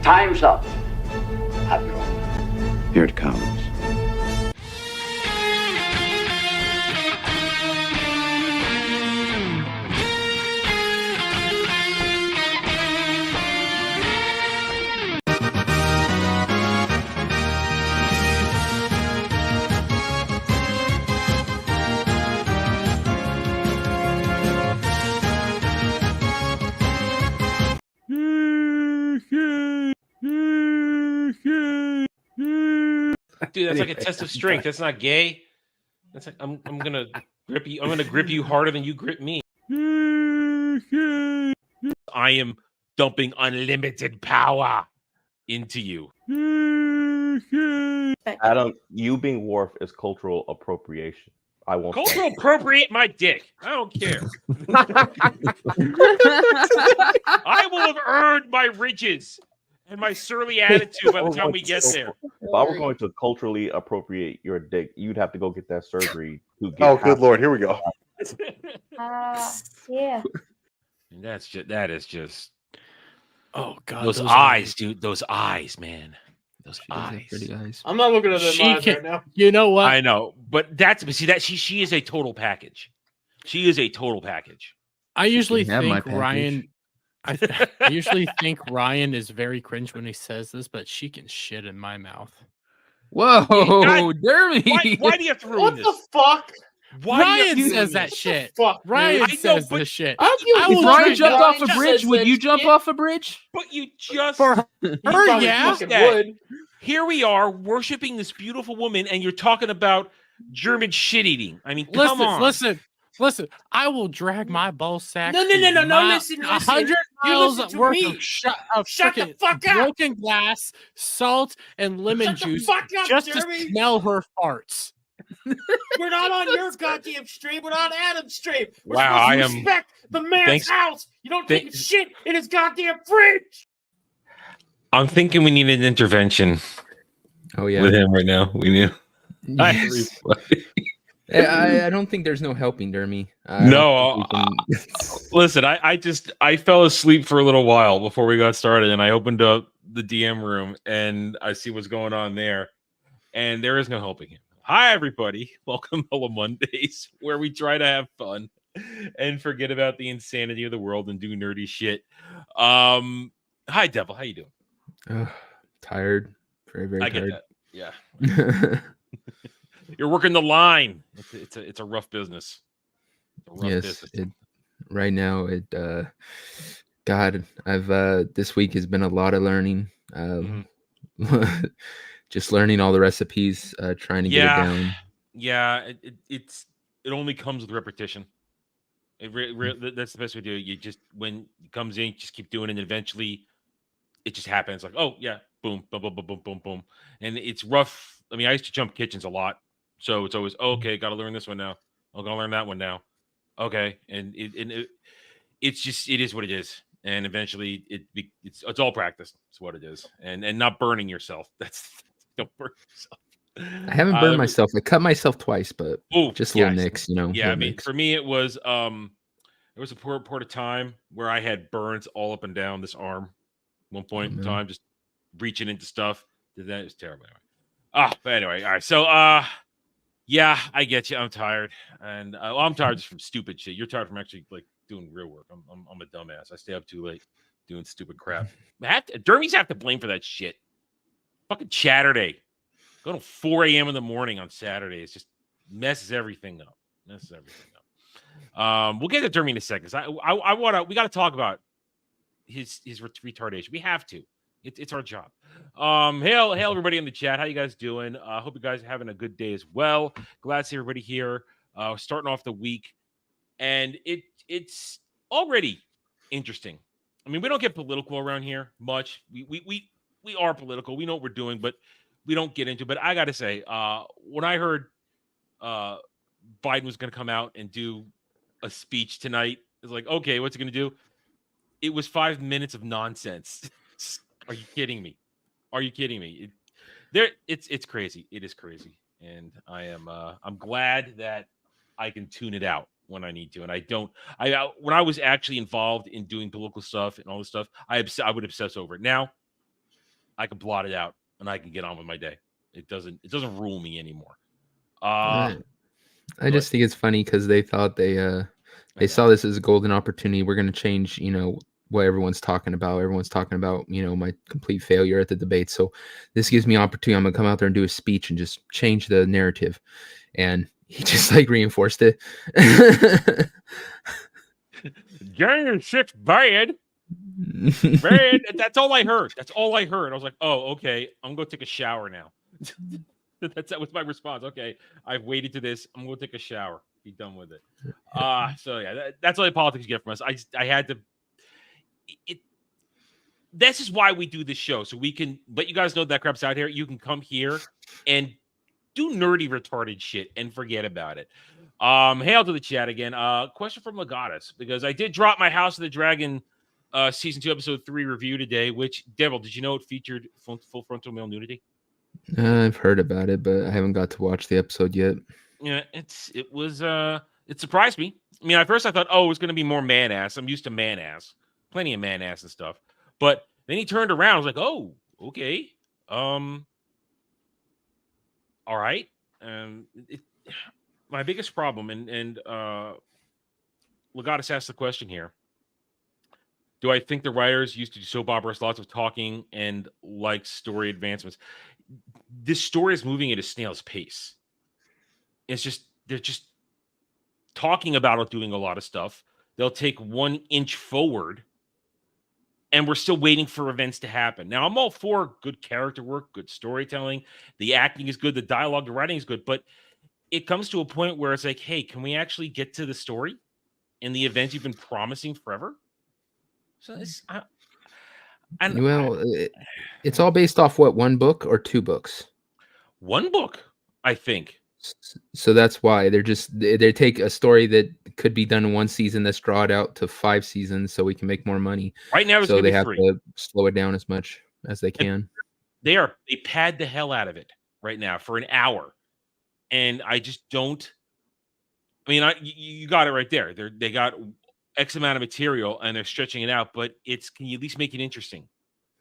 Time's up. Have your own. Here it comes. Dude, that's like a test of strength. That's not gay. That's like I'm gonna grip you. I'm gonna grip you harder than you grip me. I am dumping unlimited power into you. Adam, you being Worf is cultural appropriation. I won't. Cultural appropriate my dick. I don't care. I will have earned my riches and my surly attitude by the time we get there. If I were going to culturally appropriate your dick, you'd have to go get that surgery. To get Good Lord, here we go. Yeah. And that is just. Oh God, those eyes, dude. Those eyes, man. Those eyes. Pretty eyes. I'm not looking at them eyes right now. You know what? I know, but she is a total package. She is a total package. I usually think Ryan. I usually think Ryan is very cringe when he says this, but she can shit in my mouth. Whoa, Dermy! Why do you have to ruin this? What the fuck? Ryan says that shit. Fuck, Ryan says this shit. If Ryan jumped off a bridge, would you jump off a bridge? But you just for her, yeah. Would. Here we are worshiping this beautiful woman, and you're talking about German shit eating. I mean, come on. Listen. I will drag my ball sack. No. Listen. 100 miles worth of shut the fuck up. Broken glass, salt, and lemon juice just to smell her farts. We're not on your goddamn stream. We're on Adam's stream. We're wow, supposed to respect the man's house. You don't take shit in his goddamn fridge. I'm thinking we need an intervention. Oh yeah, with him right now. We knew. Yes. I don't think there's no helping, Dermy. Listen. I fell asleep for a little while before we got started, and I opened up the DM room, and I see what's going on there, and there is no helping him. Hi, everybody. Welcome to Mellow Mondays, where we try to have fun and forget about the insanity of the world and do nerdy shit. Hi, Devil. How you doing? Tired. Very, very tired. I get that. Yeah. You're working the line. It's a rough business. Right now, God, I've this week has been a lot of learning. Just learning all the recipes, trying to get it down. Yeah, it only comes with repetition. That's the best way to do it. You just, when it comes in, just keep doing it, and eventually it just happens. Like, oh yeah, boom, boom, boom, boom, boom, boom, boom. And it's rough. I mean, I used to jump kitchens a lot, so it's always okay. Got to learn this one now. I'm gonna learn that one now. Okay, and it's just, it is what it is. And eventually, it's all practice. It's what it is, and not burning yourself. Don't burn yourself. I haven't burned myself. I cut myself twice, but just little nicks, Yeah, I mean, nicks. For me, it was there was a point of time where I had burns all up and down this arm. One point in time, just reaching into stuff. That was terrible. But anyway, all right. So, yeah, I get you. I'm tired, and I'm tired just from stupid shit. You're tired from actually like doing real work. I'm a dumbass. I stay up too late doing stupid crap. Dermies have to blame for that shit. Fucking Saturday. Go to 4 a.m. in the morning on Saturdays. Just messes everything up. We'll get to Dermy in a second. We got to talk about his retardation. We have to. It's our job. Hail everybody in the chat. How you guys doing? Hope you guys are having a good day as well. Glad to see everybody here. Starting off the week, and it's already interesting. I mean, we don't get political around here much. We are political. We know what we're doing, but we don't get into it. But I got to say, when I heard Biden was going to come out and do a speech tonight, it's like, okay, what's he going to do? It was 5 minutes of nonsense. Are you kidding me? It's crazy. It is crazy. And I'm glad that I can tune it out when I need to. And when I was actually involved in doing political stuff and all this stuff, I would obsess over it. Now, I can blot it out and I can get on with my day. It doesn't rule me anymore. I just think it's funny because they thought they saw this as a golden opportunity. We're going to change, what everyone's talking about. Everyone's talking about, my complete failure at the debate. So this gives me opportunity. I'm going to come out there and do a speech and just change the narrative. And he just like reinforced it. January 6th, bad. Bad. That's all I heard. I was like, oh, okay. I'm going to take a shower now. That was my response. Okay, I've waited to this. I'm going to take a shower. Be done with it. So yeah, that's all the politics get from us. I had to. This is why we do this show, so we can let you guys know that crap's out here. You can come here and do nerdy, retarded shit and forget about it. Hail to the chat again. Question from Legatus, because I did drop my House of the Dragon season 2 episode 3 review today. Which, Devil, did you know it featured full frontal male nudity? I've heard about it, but I haven't got to watch the episode yet. Yeah, it surprised me. I mean, at first I thought, oh, it's going to be more man ass. I'm used to man ass, plenty of man ass and stuff. But then he turned around. I was like, oh, okay, all right. My biggest problem, and Legatus asked the question here: do I think the writers used to do soap operas, lots of talking, and like story advancements? This story is moving at a snail's pace. It's just they're just talking about it, doing a lot of stuff. They'll take 1 inch forward, and we're still waiting for events to happen. Now, I'm all for good character work, good storytelling. The acting is good, the dialogue, the writing is good, but it comes to a point where it's like, hey, can we actually get to the story and the events you've been promising forever? So it's all based off what, 1 book or 2 books? 1 book, I think. So that's why they take a story that could be done in 1 season, that's draw it out to 5 seasons so we can make more money. Right now, so they have to slow it down as much as they can. They pad the hell out of it right now for an hour, and I just don't. I mean, you got it right there. They got X amount of material and they're stretching it out, but can you at least make it interesting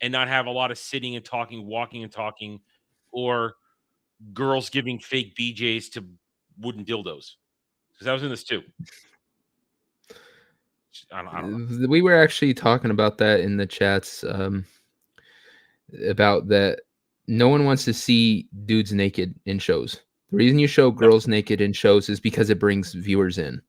and not have a lot of sitting and talking, walking and talking, or girls giving fake BJs to wooden dildos? Because I was in this too. I don't know. We were actually talking about that in the chats, about that. No one wants to see dudes naked in shows. The reason you show girls naked in shows is because it brings viewers in.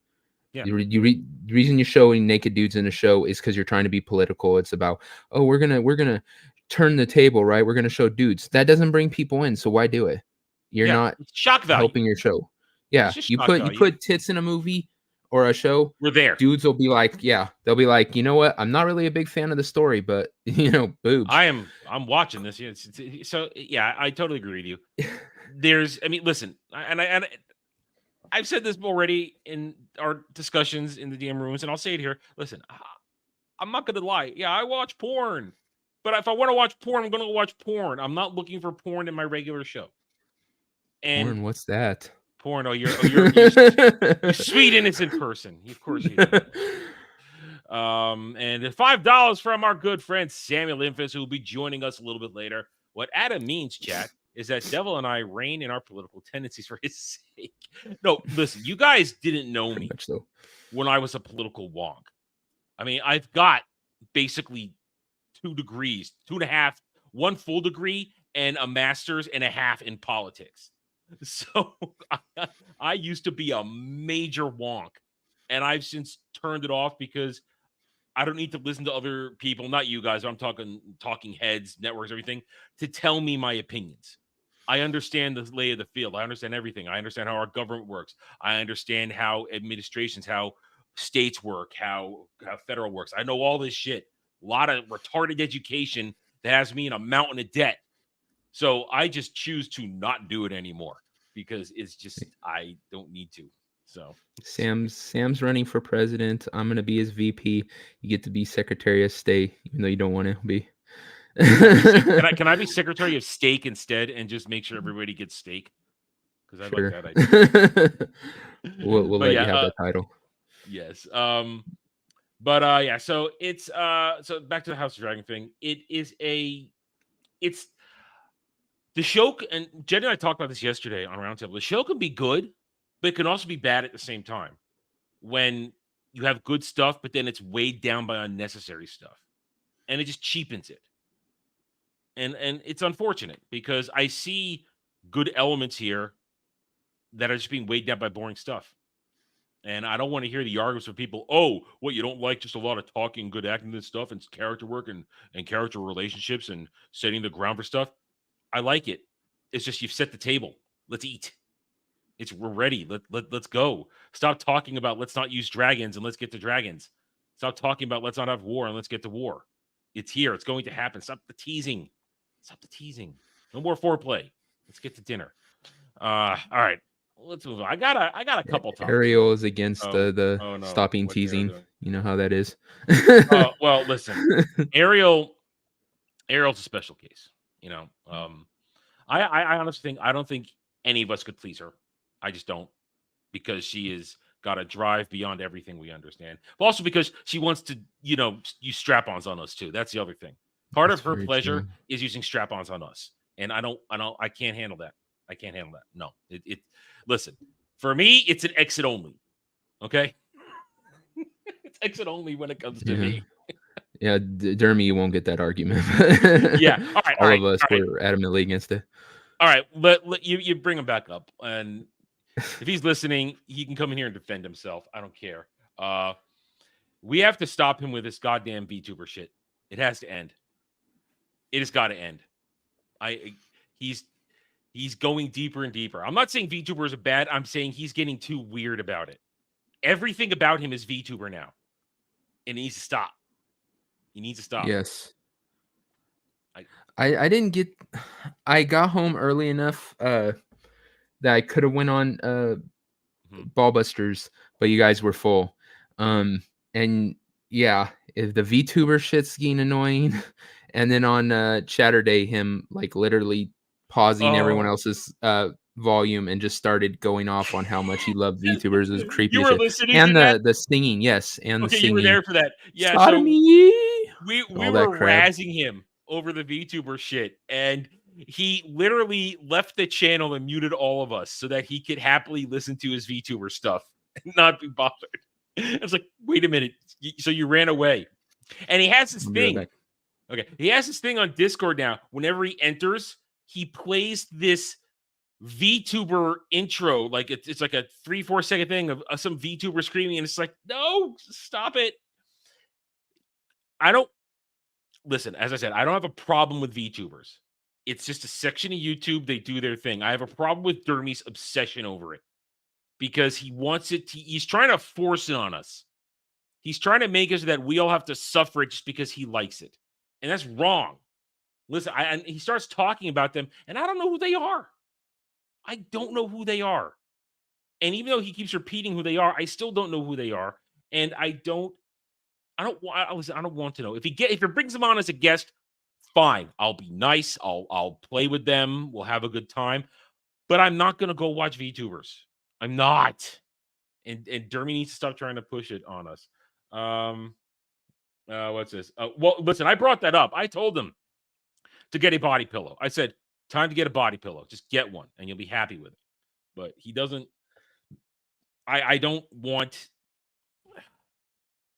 Yeah. The reason you're showing naked dudes in a show is because you're trying to be political. It's about, oh, we're gonna turn the table, right? We're gonna show dudes. That doesn't bring people in, so why do it? You're not shock value helping your show. Yeah, you put tits in a movie or a show. We're there. Dudes will be like, they'll be like, you know what? I'm not really a big fan of the story, but boobs. I'm watching this. So yeah, I totally agree with you. Listen, and I've said this already in our discussions in the DM rooms, and I'll say it here. Listen, I'm not going to lie. Yeah, I watch porn, but if I want to watch porn, I'm going to watch porn. I'm not looking for porn in my regular show. And porn, what's that? Porn. Oh, you're sweet innocent person. Of course you do. And $5 from our good friend Samuel Infus, who will be joining us a little bit later. What Adam means, chat, is that Devil and I reign in our political tendencies for his sake. No, listen, you guys didn't know me when I was a political wonk. I mean, I've got basically 2 degrees, 2.5, 1 full degree and a master's and a half in politics. So I used to be a major wonk, and I've since turned it off because I don't need to listen to other people, not you guys, I'm talking heads, networks, everything, to tell me my opinions. I understand the lay of the field. I understand everything. I understand how our government works. I understand how administrations, how states work, how federal works. I know all this shit. A lot of retarded education that has me in a mountain of debt. So I just choose to not do it anymore because it's just, I don't need to. So Sam's running for president. I'm going to be his VP. You get to be Secretary of State, even though you don't want to be. Can I be Secretary of Steak instead and just make sure everybody gets steak? Because I like that idea. we'll let you have that title. Yes. So it's so back to the House of Dragon thing. It is a it's the show, and Jen and I talked about this yesterday on Roundtable. The show can be good, but it can also be bad at the same time. When you have good stuff, but then it's weighed down by unnecessary stuff, and it just cheapens it. And it's unfortunate because I see good elements here that are just being weighed down by boring stuff. And I don't want to hear the arguments from people, oh, what, you don't like just a lot of talking, good acting and stuff, and character work and character relationships and setting the ground for stuff. I like it. It's just you've set the table. Let's eat. We're ready. Let's go. Stop talking about let's not use dragons and let's get to dragons. Stop talking about let's not have war and let's get to war. It's here. It's going to happen. Stop the teasing. No more foreplay. Let's get to dinner. All right. Let's move on. I got a couple times. Ariel is against the stopping teasing. You know how that is. Well, listen. Ariel's a special case. You know, I honestly think I don't think any of us could please her. I just don't, because she has got a drive beyond everything we understand. But also because she wants to, use strap-ons on us too. That's the other thing. Part of her pleasure is using strap-ons on us, and I can't handle that. No, listen, for me, it's an exit only. Okay, it's exit only when it comes to me. Yeah, Dermy, you won't get that argument. Yeah, all of us were adamantly against it. All right, let you bring him back up, and if he's listening, he can come in here and defend himself. I don't care. We have to stop him with this goddamn VTuber shit. It has to end. It has got to end. He's going deeper and deeper. I'm not saying VTubers are bad. I'm saying he's getting too weird about it. Everything about him is VTuber now, and he needs to stop. Yes. I didn't get. I got home early enough that I could have went on Ballbusters, but you guys were full. And yeah, if the VTuber shit's getting annoying, and then on Chatterday, him like literally pausing everyone else's volume and just started going off on how much he loved VTubers is creepy. You were listening and to that? the singing, yes, and the singing. You were there for that. Yeah, Sodomy. We were razzing him over the VTuber shit, and he literally left the channel and muted all of us so that he could happily listen to his VTuber stuff and not be bothered. I was like, wait a minute, so you ran away? And he has this thing. Okay, he has this thing on Discord now. Whenever he enters, he plays this VTuber intro, like it's like a 3-4 second thing of some VTuber screaming, and it's like, no, stop it. Listen, as I said, I don't have a problem with VTubers. It's just a section of YouTube. They do their thing. I have a problem with Dermy's obsession over it because he wants it to, he's trying to force it on us. He's trying to make us so that we all have to suffer it just because he likes it. And that's wrong. Listen, and he starts talking about them, and I don't know who they are. I don't know who they are. And even though he keeps repeating who they are, I still don't know who they are. And I don't want to know. If he brings them on as a guest, fine. I'll be nice. I'll play with them. We'll have a good time. But I'm not gonna go watch VTubers. I'm not. And Dermy needs to stop trying to push it on us. What's this? Well, listen, I brought that up. I told him to get a body pillow. I said, time to get a body pillow. Just get one, and you'll be happy with it. But he doesn't. I don't want.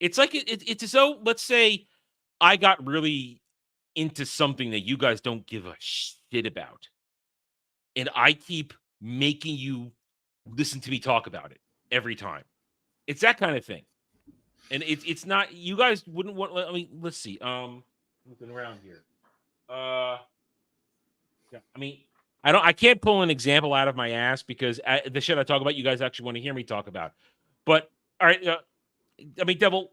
It's like it's as though, let's say, I got really into something that you guys don't give a shit about, and I keep making you listen to me talk about it every time. It's that kind of thing, and it's not. You guys wouldn't want. I mean, let's see. Looking around here. Yeah, I mean, I can't pull an example out of my ass because the shit I talk about, you guys actually want to hear me talk about. But all right. I mean, Devil,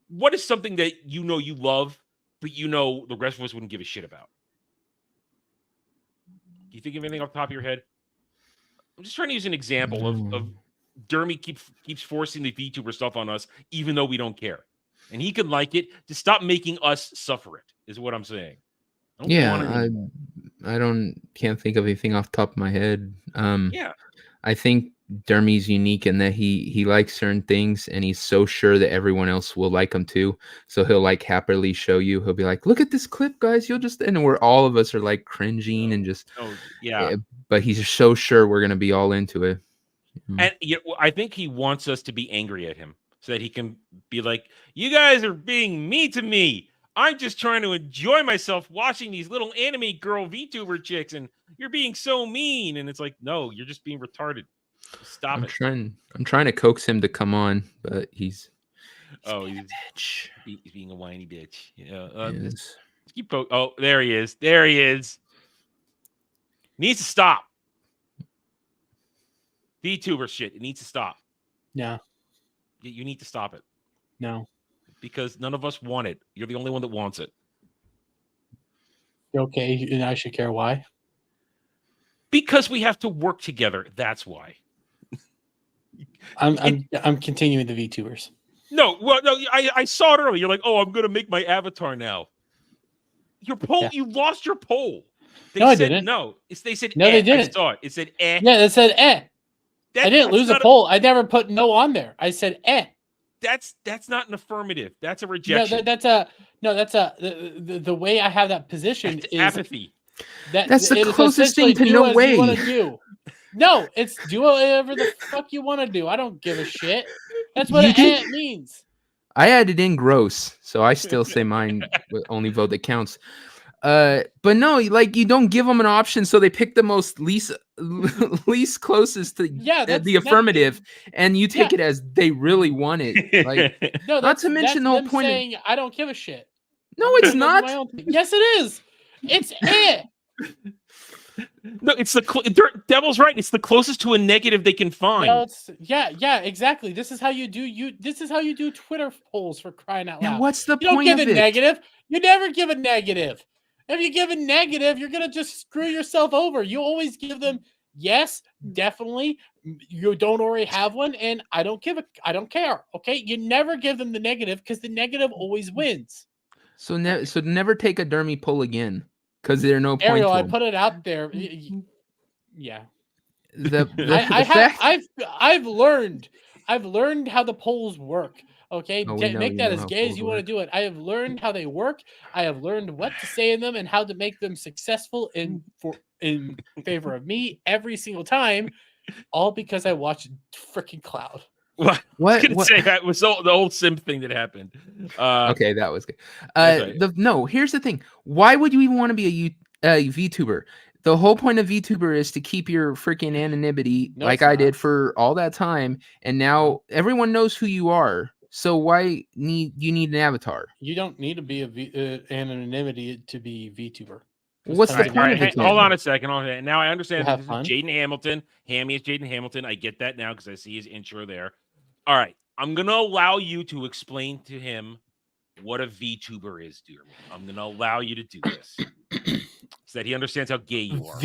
what is something that you love, but the rest of us wouldn't give a shit about? Do you think of anything off the top of your head? I'm just trying to use an example of Dermy keeps forcing the VTuber stuff on us, even though we don't care. And he can like it. To stop making us suffer it, is what I'm saying. I can't think of anything off the top of my head. Yeah. I think Dermy's unique in that he likes certain things, and he's so sure that everyone else will like him too. So he'll like happily show you. He'll be like, "Look at this clip, guys. You'll just," and where all of us are like cringing and just. Oh yeah. But he's so sure we're gonna be all into it. And I think he wants us to be angry at him so that he can be like, "You guys are being mean to me. I'm just trying to enjoy myself watching these little anime girl VTuber chicks, and you're being so mean." And it's like, no, you're just being retarded. Stop it. I'm trying to coax him to come on, but he's being a bitch. He's being a whiny bitch. Yeah. Yes. Oh, there he is. There he is. Needs to stop. VTuber shit. It needs to stop. No. You need to stop it. No. Because none of us want it. You're the only one that wants it. Okay, and I should care why? Because we have to work together. That's why. I'm continuing the VTubers. No, well, no, I saw it earlier. You're like, "Oh, I'm gonna make my avatar now." Your poll, Yeah. you lost your poll. I didn't. No. They said No, eh. they didn't. I saw it. It said eh. Yeah, it said eh. I didn't lose a poll. I never put no on there. I said eh. That's not an affirmative. That's a rejection. The way I have that position That's is apathy. That's the it is closest thing to essentially no do as way. you wanna do. No, it's do whatever the fuck you want to do. I don't give a shit. That's what it means. I added in gross, so I still say mine only vote that counts. But no, like you don't give them an option, so they pick the most least closest to the affirmative, and you take it as they really want it. Like, no, not to mention the whole them point. Saying I don't give a shit. No, it's not. Yes, it is. It's it. No, it's Devil's right. It's the closest to a negative they can find. No, yeah, exactly. This is how you do Twitter polls, for crying out loud. Now, what's the You don't point give of a it? negative. You never give a negative. If you give a negative, you're gonna just screw yourself over. You always give them yes, definitely. You don't already have one, and I don't care. Okay, you never give them the negative because the negative always wins. So never take a Dermy poll again, because there's no point. Ariel, to I them. put it out there. Yeah. I've learned how the polls work. Okay, make that as gay as you want to do it. I have learned how they work. I have learned what to say in them and how to make them successful in favor of me every single time, all because I watched freaking Cloud. What? I was gonna say that was the old Sim thing that happened. Okay, that was good. No, here's the thing. Why would you even want to be a VTuber? The whole point of VTuber is to keep your freaking anonymity, like I did for all that time, and now everyone knows who you are. So why you need an avatar? You don't need to be anonymity to be VTuber. What's the point of it? Hold on a second. Now I understand that this is Jaden Hamilton. Hammy is Jaden Hamilton. I get that now because I see his intro there. All right. I'm going to allow you to explain to him what a VTuber is, dear. I'm going to allow you to do this so that he understands how gay you are.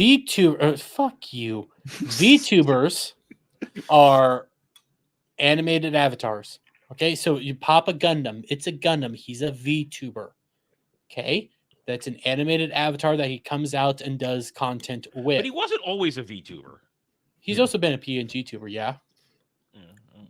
Fuck you. VTubers are animated avatars. Okay, so you pop a Gundam. It's a Gundam. He's a VTuber. Okay, that's an animated avatar that he comes out and does content with. But he wasn't always a VTuber. He's also been a PNG tuber, yeah.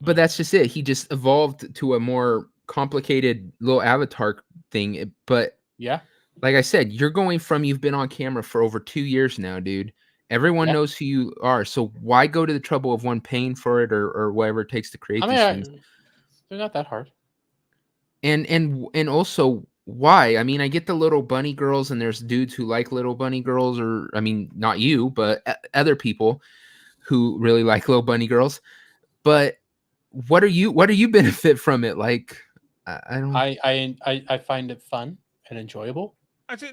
But that's just it. He just evolved to a more complicated little avatar thing. But yeah, like I said, you've been on camera for over 2 years now, dude. Everyone knows who you are. So why go to the trouble of paying for it or whatever it takes to create these things? They're not that hard. And also, why? I mean, I get the little bunny girls, and there's dudes who like little bunny girls, or I mean, not you, but other people who really like little bunny girls. But what do you benefit from it? Like, I don't. I find it fun and enjoyable. I say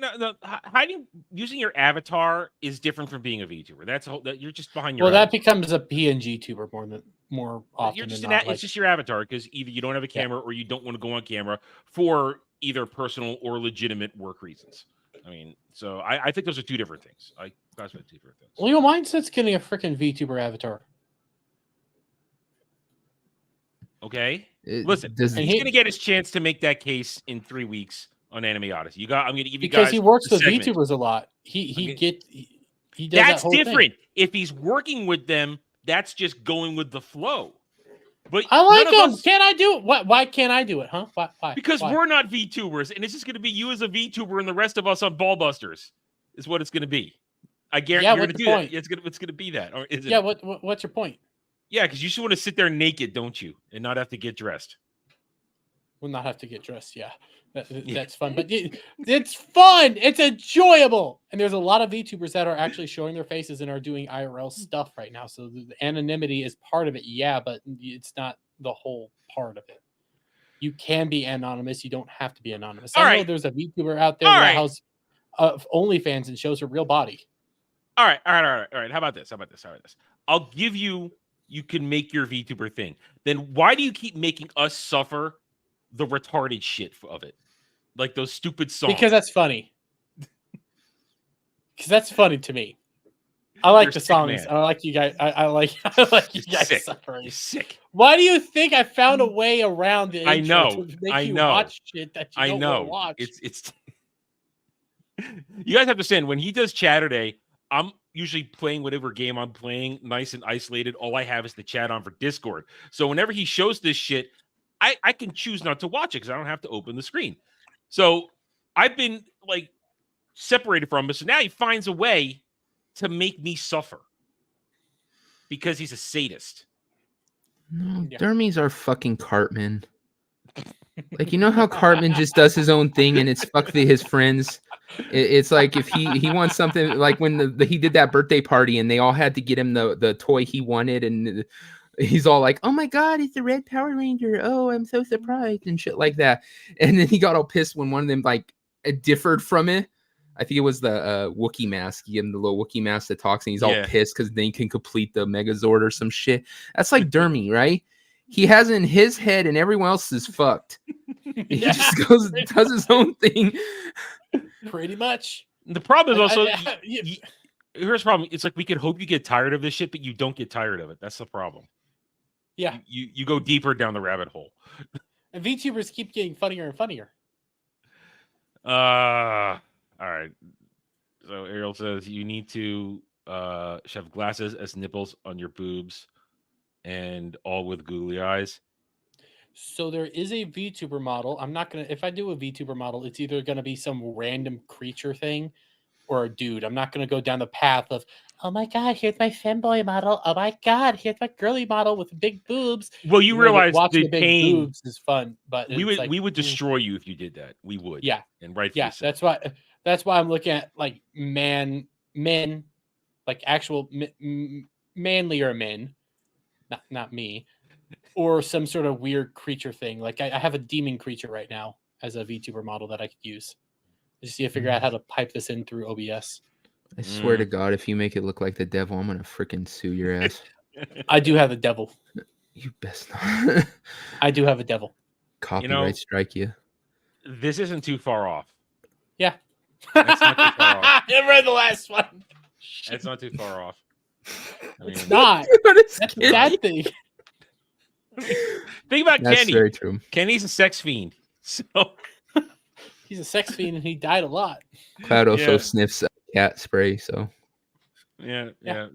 using your avatar is different from being a VTuber. That's you're just behind your. Well, that becomes a PNG tuber more often. You're just than not. It's just your avatar because either you don't have a camera or you don't want to go on camera for either personal or legitimate work reasons. I mean, so I think those are two different things. I classify two different things. Leo Mindset's getting a freaking VTuber avatar. Okay, listen, he's going to get his chance to make that case in 3 weeks on Anime Odyssey. I'm going to give you guys because he works with VTubers a lot. He does that's that different. Thing. If he's working with them, that's just going with the flow. But I like none of them. us- Can't I do it? Why can't I do it, huh? Why? Because Why? we're not VTubers, and it's just going to be you as a VTuber and the rest of us on Ballbusters is what it's going to be. I guarantee Yeah, you're what's going to the do point? that. It's going to be that, or is it? Yeah, what's your point? Yeah, because you just want to sit there naked, don't you, and not have to get dressed. We'll not have to get dressed. Yeah, that's fun. But it's fun. It's enjoyable. And there's a lot of VTubers that are actually showing their faces and are doing IRL stuff right now. So the anonymity is part of it. Yeah, but it's not the whole part of it. You can be anonymous. You don't have to be anonymous. All I know right. there's a VTuber out there All that right. has OnlyFans and shows her real body. All right. How about this? I'll give you. You can make your VTuber thing. Then why do you keep making us suffer the retarded shit of it, like those stupid songs? Because that's funny. Because that's funny to me. I like You're the sick, songs. man. I like you guys. I like you You're guys sick. suffering. You're sick. Why do you think I found a way around the I intro know. to make I you know. watch shit that you I don't know. want to watch? It's. You guys have to understand when he does Chatterday, I'm usually playing whatever game I'm playing, nice and isolated. All I have is the chat on for Discord. So whenever he shows this shit, I can choose not to watch it because I don't have to open the screen. So I've been like separated from him. So now he finds a way to make me suffer because he's a sadist. No, Yeah. Dermies are fucking Cartman. Like, you know how Cartman just does his own thing and it's fuck his friends. It's like if he wants something, like when he did that birthday party and they all had to get him the toy he wanted, and he's all like, "Oh my god, it's a red Power Ranger! Oh, I'm so surprised," and shit like that. And then he got all pissed when one of them like differed from it. I think it was the Wookiee mask. You give him the little Wookiee mask that talks, and he's all pissed because then he can complete the Megazord or some shit. That's like Dermy, right? He has in his head, and everyone else is fucked. He just goes and does his own thing. Pretty much. The problem is also, Yeah. here's the problem. It's like we could hope you get tired of this shit, but you don't get tired of it. That's the problem. Yeah. You go deeper down the rabbit hole. And VTubers keep getting funnier and funnier. All right. So Ariel says you need to shove glasses as nipples on your boobs and all with googly eyes. So there is a VTuber model. I'm not gonna. If I do a VTuber model, it's either gonna be some random creature thing, or a dude. I'm not gonna go down the path of, oh my god, here's my femboy model. Oh my god, here's my girly model with big boobs. Well, you realize watching the big pain. boobs is fun, but We would destroy you if you did that. We would. Yeah, and rightfully yeah. so. That's why I'm looking at like men, like actual manlier men, not me. Or some sort of weird creature thing. Like I have a demon creature right now as a VTuber model that I could use. I just need to figure out how to pipe this in through OBS. I swear to God, if you make it look like the devil, I'm gonna freaking sue your ass. I do have a devil. You best not. I do have a devil. Copyright strike you. This isn't too far off. Yeah. That's not too far off. I read the last one. That's not too far off. It's not. That's a bad thing. Think about That's Kenny. very true. Kenny's a sex fiend. So He's a sex fiend and he died a lot. Cloud also sniffs cat spray, so yeah.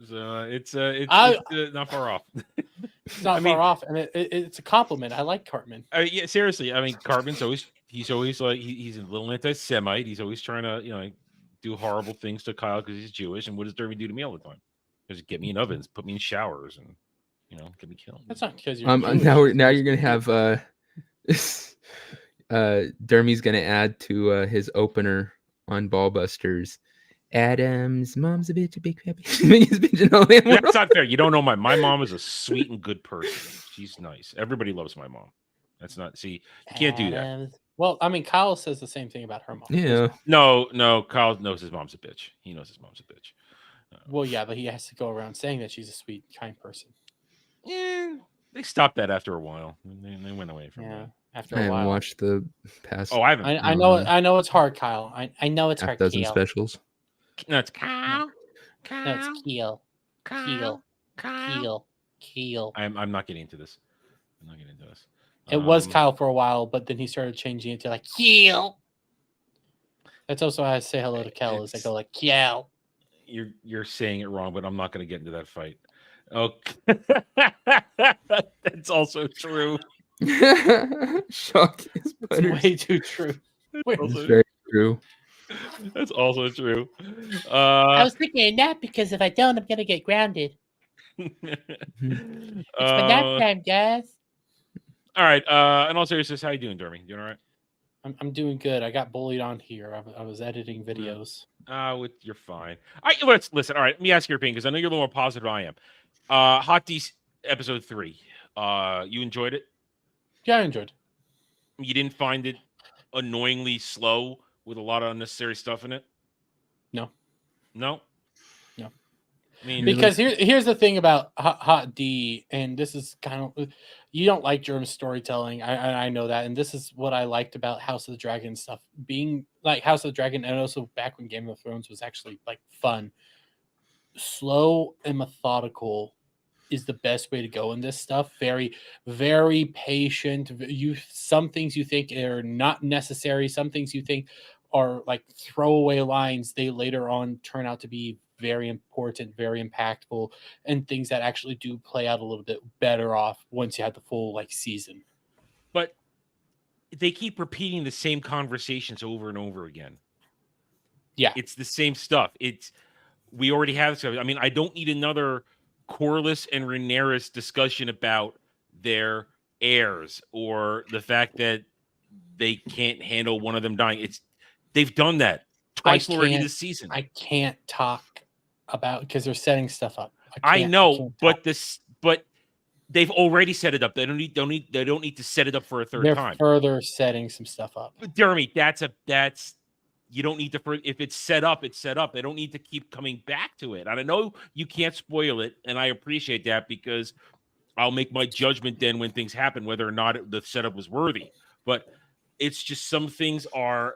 So it's not far off. It's not far off, and it's a compliment. I like Cartman. Yeah, seriously. I mean, Cartman's always like he's a little anti-Semite. He's always trying to do horrible things to Kyle because he's Jewish. And what does Derby do to me all the time? Just get me in ovens, put me in showers, and get me killed. That's not because you're now you're gonna have Dermy's gonna add to his opener on Ballbusters. Adam's mom's a bitch, a big happy. That's not fair. You don't know my mom is a sweet and good person. She's nice. Everybody loves my mom. That's not. See, you can't do that. Well, I mean, Kyle says the same thing about her mom. Yeah. No. Kyle knows his mom's a bitch. He knows his mom's a bitch. Well, yeah, but he has to go around saying that she's a sweet, kind person. Yeah, they stopped that after a while. They went away from that. After I a haven't while. watched the past. Oh, I haven't. I know. I know it's hard, Kyle. I know it's hard. dozen Kyle. specials. No, it's Kyle. No, it's Keel. Keel. I'm not getting into this. It was Kyle for a while, but then he started changing it to like Keel. That's also how I say hello to Kel. Is I go like Keel. You're saying it wrong, but I'm not going to get into that fight. Okay, that's also true. Shock is It's butters. way too true. It's very true. That's also true. I was thinking of that because if I don't, I'm gonna get grounded. It's my nap time, guys. All right. In all seriousness, how you doing, Dermy? Doing all right? I'm doing good. I got bullied on here. I was editing videos. You're fine. Let's listen. All right, let me ask your opinion because I know you're a little more positive than I am. Hot D episode 3. You enjoyed it? Yeah, I enjoyed. You didn't find it annoyingly slow with a lot of unnecessary stuff in it? No. No. I mean, because here's the thing about Hot D, and this is kind of, you don't like germ storytelling. I know that, and this is what I liked about House of the Dragon stuff, being like House of the Dragon, and also back when Game of Thrones was actually like fun. Slow and methodical is the best way to go in this stuff. Very, very patient. Some things you think are not necessary. Some things you think are like throwaway lines. They later on turn out to be very important, very impactful, and things that actually do play out a little bit better off once you have the full like season. But they keep repeating the same conversations over and over again. Yeah, it's the same stuff. We already have this. I mean, I don't need another Corlys and Rhaenyra discussion about their heirs or the fact that they can't handle one of them dying. They've done that twice already this season. I can't talk about because they're setting stuff up. I know, but they've already set it up. They don't need to set it up for a third time. They're further setting some stuff up. Jeremy, that's you don't need to. If it's set up, it's set up. They don't need to keep coming back to it. And I know you can't spoil it, and I appreciate that because I'll make my judgment then when things happen, whether or not the setup was worthy. But it's just some things are.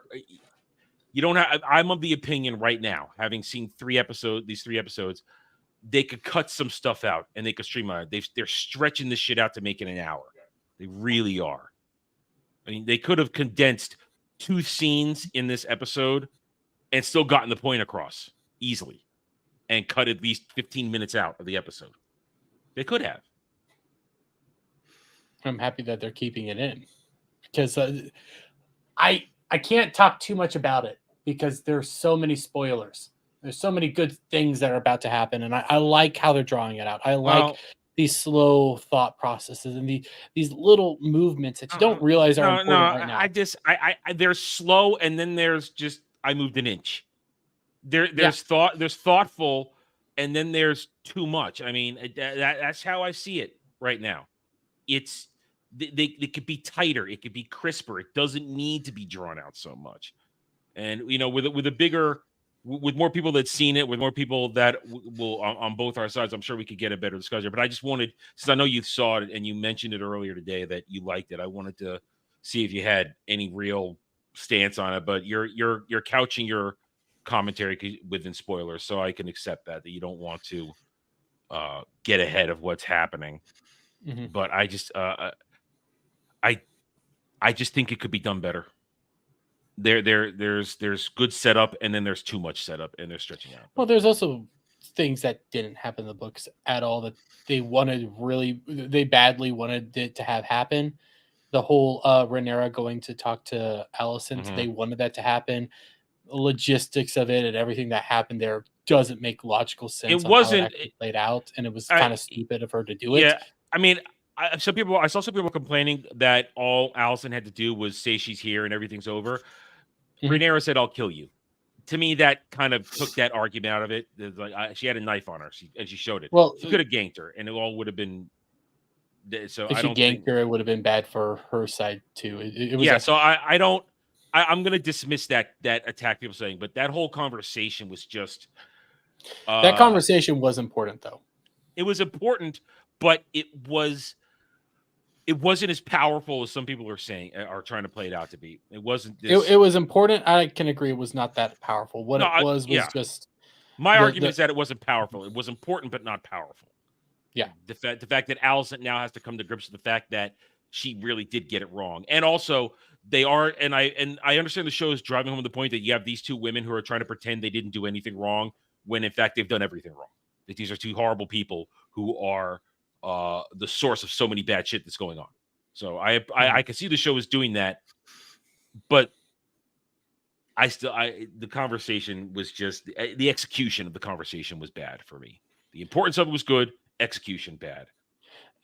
You don't have. I'm of the opinion right now, having seen these 3 episodes, they could cut some stuff out and they could streamline it. They're stretching this shit out to make it an hour. They really are. I mean, they could have condensed 2 scenes in this episode and still gotten the point across easily and cut at least 15 minutes out of the episode. They could have. I'm happy that they're keeping it in because I can't talk too much about it because there's so many spoilers. There's so many good things that are about to happen, and I like how they're drawing it out. I like these slow thought processes and these little movements that you don't realize are important right now. They're slow, and then there's just I moved an inch. There's thoughtful, and then there's too much. I mean, that's how I see it right now. It's they could be tighter, it could be crisper. It doesn't need to be drawn out so much. And with more people that's seen it, with more people that will on both our sides, I'm sure we could get a better discussion. But I just wanted, since I know you saw it and you mentioned it earlier today that you liked it, I wanted to see if you had any real stance on it. But you're couching your commentary within spoilers, so I can accept that you don't want to get ahead of what's happening. Mm-hmm. But I just think it could be done better. There's good setup, and then there's too much setup, and they're stretching out. Well, there's also things that didn't happen in the books at all that they badly wanted it to have happen. The whole Rhaenyra going to talk to Alicent, they wanted that to happen. The logistics of it and everything that happened there doesn't make logical sense. It wasn't played out, and it was kind of stupid of her to do it. Yeah, I mean, I saw some people complaining that all Alicent had to do was say she's here and everything's over. Rhaenyra said, "I'll kill you." To me, that kind of took that argument out of it. Like she had a knife on her, and she showed it. Well, she could have ganked her, and it all would have been. So if she ganked her, it would have been bad for her side too. It was So I don't. I'm going to dismiss that attack people saying, but that whole conversation was just. That conversation was important, though. It was important, but it wasn't as powerful as some people are saying, are trying to play it out to be. It wasn't. It was important. I can agree. It was not that powerful. What it was just. My argument is that it wasn't powerful. It was important, but not powerful. Yeah. The fact that Alicent now has to come to grips with the fact that she really did get it wrong, and also they are, and I understand the show is driving home the point that you have these 2 women who are trying to pretend they didn't do anything wrong when in fact they've done everything wrong. That these are two horrible people who are the source of so many bad shit that's going on. So I can see the show is doing that, but the conversation was just the execution of the conversation was bad for me. The importance of it was good, execution bad.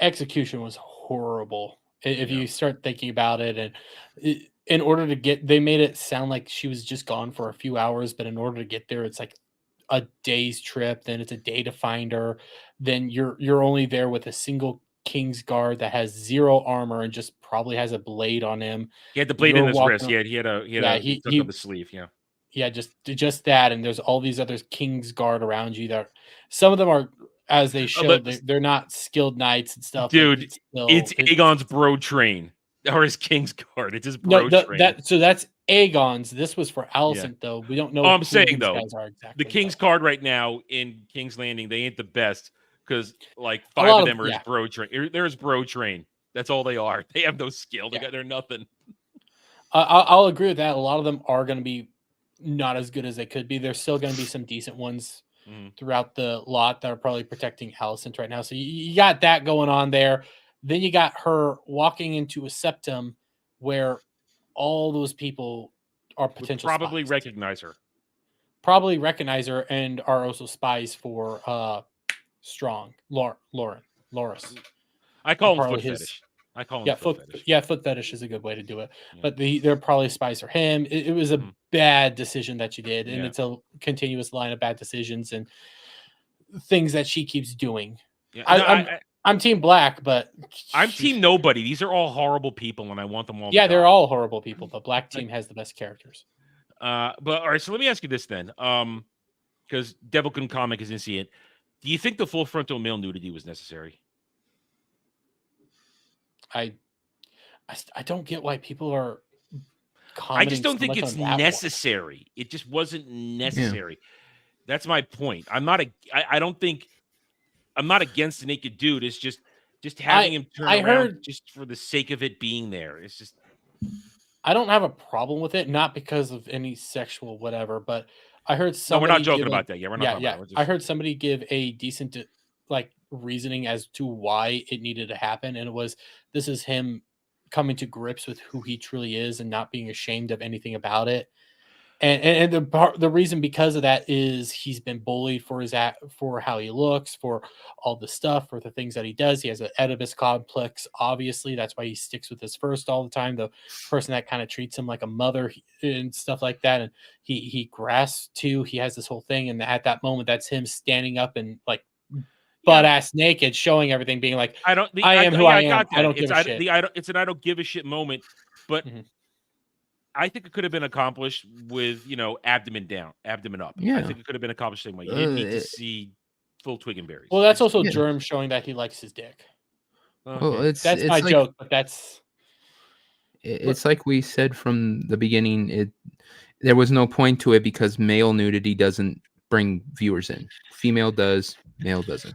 Execution was horrible. If you start thinking about it, and in order to get, they made it sound like she was just gone for a few hours, but in order to get there, it's like a day's trip. Then it's a day to find her. Then you're only there with a single King's Guard that has 0 armor and just probably has a blade on him. He had the blade in his wrist. He had a tuck of the sleeve. Yeah, just that. And there's all these other King's Guard around you. That some of them are, as they showed, they're not skilled knights and stuff. Dude, it's Aegon's bro train or his King's Guard. It's his bro train. So that's Aegon's. This was for Alicent, though. We don't know. I'm saying though, exactly, the King's Guard right now in King's Landing, they ain't the best. Because like 5 of them are his bro train. They're his bro train. That's all they are. They have no skill. They're nothing. I'll agree with that. A lot of them are going to be not as good as they could be. There's still going to be some decent ones throughout the lot that are probably protecting Alicent right now. So you got that going on there. Then you got her walking into a septum where all those people are potential probably spies. recognize her. Probably recognize her and are also spies for Strong, Loras. I call him foot fetish. I call him foot fetish. Yeah, foot fetish is a good way to do it. Yeah. But they're probably spies for him. It was a bad decision that you did, and it's a continuous line of bad decisions and things that she keeps doing. Yeah. I'm Team Black, but I'm Team Nobody. These are all horrible people, and I want them all. Yeah, they're all horrible people. The Black team has the best characters. But all right, so let me ask you this then, because Devil Can Comic is in it. Do you think the full frontal male nudity was necessary? I don't get why people are. I just don't think it's necessary. It just wasn't necessary. Yeah. That's my point. I'm not against the naked dude. It's just having him turn around just for the sake of it being there. It's just. I don't have a problem with it, not because of any sexual whatever, but I heard somebody. No, we're not joking about that. Yeah, we're not. Talking about it. I heard somebody give a decent reasoning as to why it needed to happen, and this is him coming to grips with who he truly is and not being ashamed of anything about it. And the reason because of that is he's been bullied for how he looks, for all the stuff, for the things that he does. He has an Oedipus complex. Obviously, that's why he sticks with his first all the time. The person that kind of treats him like a mother and stuff like that. And he grasps too. He has this whole thing, and at that moment, that's him standing up and like butt ass naked, showing everything, being like, "I am who I am. I don't give a shit." It's an I don't give a shit moment, but. Mm-hmm. I think it could have been accomplished with, abdomen down, abdomen up. Yeah. I think it could have been accomplished the same way. You didn't need to see full twig and berries. Well, that's also Germ showing that he likes his dick. Okay. Well, that's my joke, but that's. It's like we said from the beginning. There was no point to it because male nudity doesn't bring viewers in. Female does, male doesn't.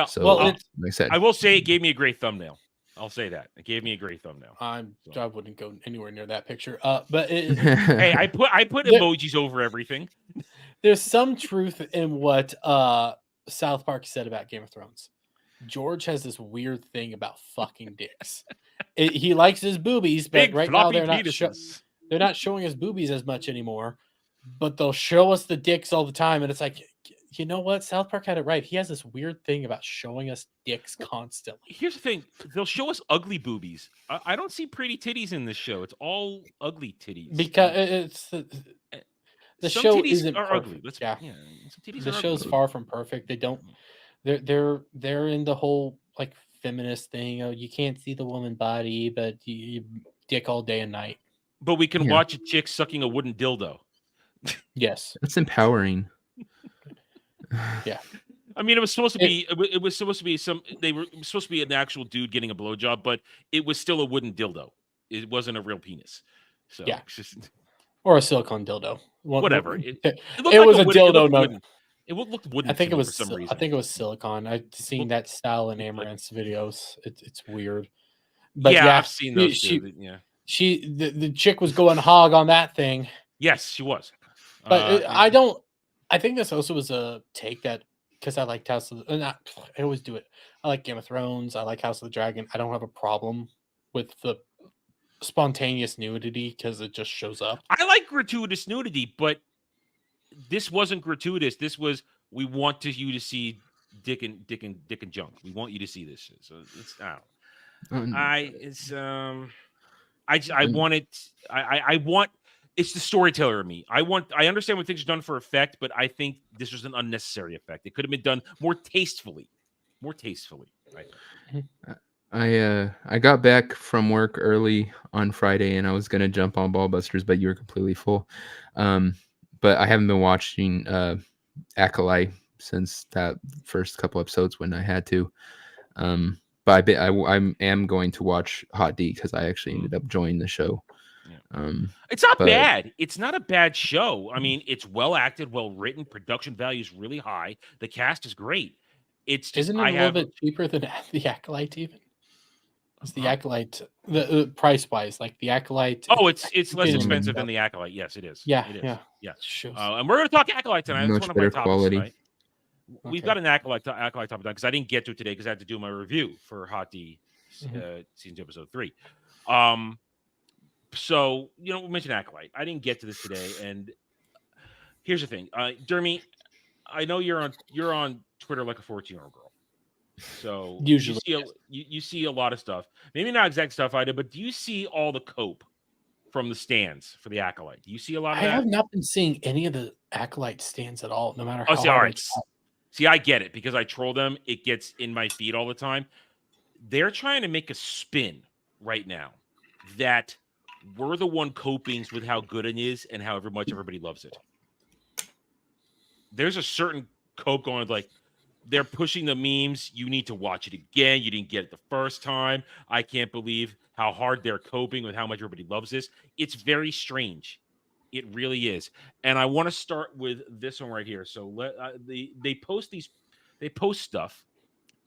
So, like I said, I will say it gave me a great thumbnail. I'll say that. It gave me a great thumbnail. I wouldn't go anywhere near that picture. But hey, I put emojis over everything. There's some truth in what South Park said about Game of Thrones. George has this weird thing about fucking dicks. He likes his boobies, but Big right now they're not showing his boobies as much anymore. But they'll show us the dicks all the time, and it's like, you know what? South Park had it right. He has this weird thing about showing us dicks constantly. Here's the thing. They'll show us ugly boobies. I don't see pretty titties in this show. It's all ugly titties. Because it's the some show titties isn't are perfect. Ugly. Some titties the show's ugly. Far from perfect. They don't. They're in the whole like feminist thing. Oh, you can't see the woman body, but you dick all day and night. But we can watch a chick sucking a wooden dildo. Yes, that's empowering. Yeah, I mean, it was supposed to be. It was supposed to be supposed to be an actual dude getting a blowjob, but it was still a wooden dildo. It wasn't a real penis. So yeah, or a silicone dildo. Whatever. It was a dildo. It looked wooden. I think it was for some reason. I think it was silicone. I've seen that style in Amaranth's videos. It's weird. But yeah, I've seen those. The chick was going hog on that thing. Yes, she was. But I don't I think this also was a take that because I liked House of I always do it. I like Game of Thrones. I like House of the Dragon. I don't have a problem with the spontaneous nudity because it just shows up. I like gratuitous nudity, but this wasn't gratuitous. This was we want you to see dick and junk. We want you to see this shit. So it's I want it. I want. It's the storyteller in me. I understand when things are done for effect, but I think this was an unnecessary effect. It could have been done more tastefully. Right? I got back from work early on Friday, and I was gonna jump on Ballbusters, but you were completely full. But I haven't been watching Acolyte since that first couple episodes when I had to. But I am going to watch Hot D because I actually ended up joining the show. Yeah. It's not bad. It's not a bad show. I mean, it's well acted, well written. Production value is really high. The cast is great. It's just, isn't it a little bit cheaper than the Acolyte even? Is the Acolyte the price wise like the Acolyte? Oh, it's less expensive than the Acolyte. Yes, it is. Yeah, it is. yeah. Yes. And we're going to talk Acolyte tonight. Much That's one of better my topics quality. tonight. We've got an Acolyte topic done because I didn't get to it today because I had to do my review for Hot D season 2, episode 3. So we mentioned Acolyte. I didn't get to this today, and here's the thing, Dermy. I know you're on Twitter like a 14-year-old girl. So usually you see a lot of stuff. Maybe not exact stuff I did, but do you see all the cope from the stands for the Acolyte? Do you see a lot of that? I have not been seeing any of the Acolyte stands at all, no matter how see, all hard right. See, I get it because I troll them. It gets in my feed all the time. They're trying to make a spin right now that we're the one coping with how good it is and how much everybody loves it. There's a certain cope going like, they're pushing the memes. You need to watch it again. You didn't get it the first time. I can't believe how hard they're coping with how much everybody loves this. It's very strange. It really is. And I want to start with this one right here. So they post stuff,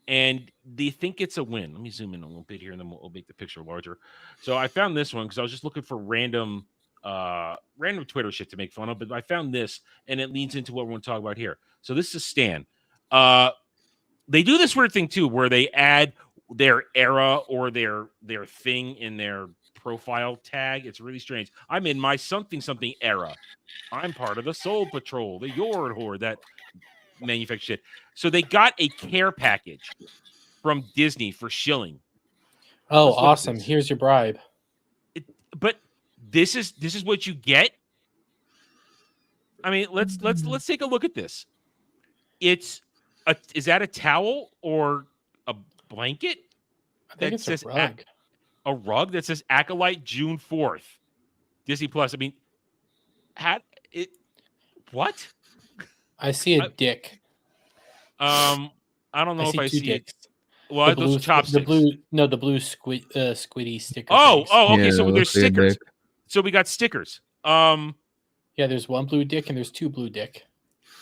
and they think it's a win. Let me zoom in a little bit here, and then we'll make the picture larger. So I found this one because I was just looking for random Twitter shit to make fun of, but I found this, and it leads into what we're going to talk about here. So this is Stan. They do this weird thing too, where they add their era or their thing in their profile tag. It's really strange. I'm in my something era. I'm part of the Soul Patrol, the Yord Horde, that manufactured shit. So they got a care package from Disney for shilling. Oh, awesome! Here's your bribe. But this is what you get. I mean, let's take a look at this. Is that a towel or a blanket? I think it's a rug. A rug that says Acolyte June 4th. Disney Plus. I mean, what? I see a dick. I don't know if I see dicks. Well, those chopsticks. The blue squiddy sticker. Oh, okay. Yeah, so there's stickers. So we got stickers. Yeah, there's one blue dick and there's two blue dick.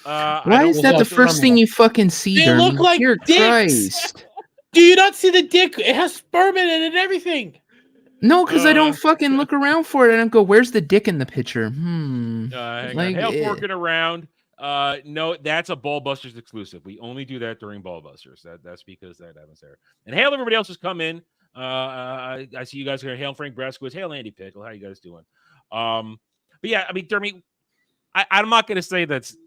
Why is that the first thing you fucking see? They look like Dear dicks. Christ. Do you not see the dick? It has sperm in it and everything. No, because I don't fucking look around for it and I go, "Where's the dick in the picture?" Hale's working around. No, that's a Ballbusters exclusive. We only do that during Ballbusters. That's because that happens there. And Hale, everybody else has come in. I see you guys here. Hale, Frank Brasquez. Hale, Andy Pickle. How you guys doing? But yeah, I mean, Dermy, I'm not going to say that's.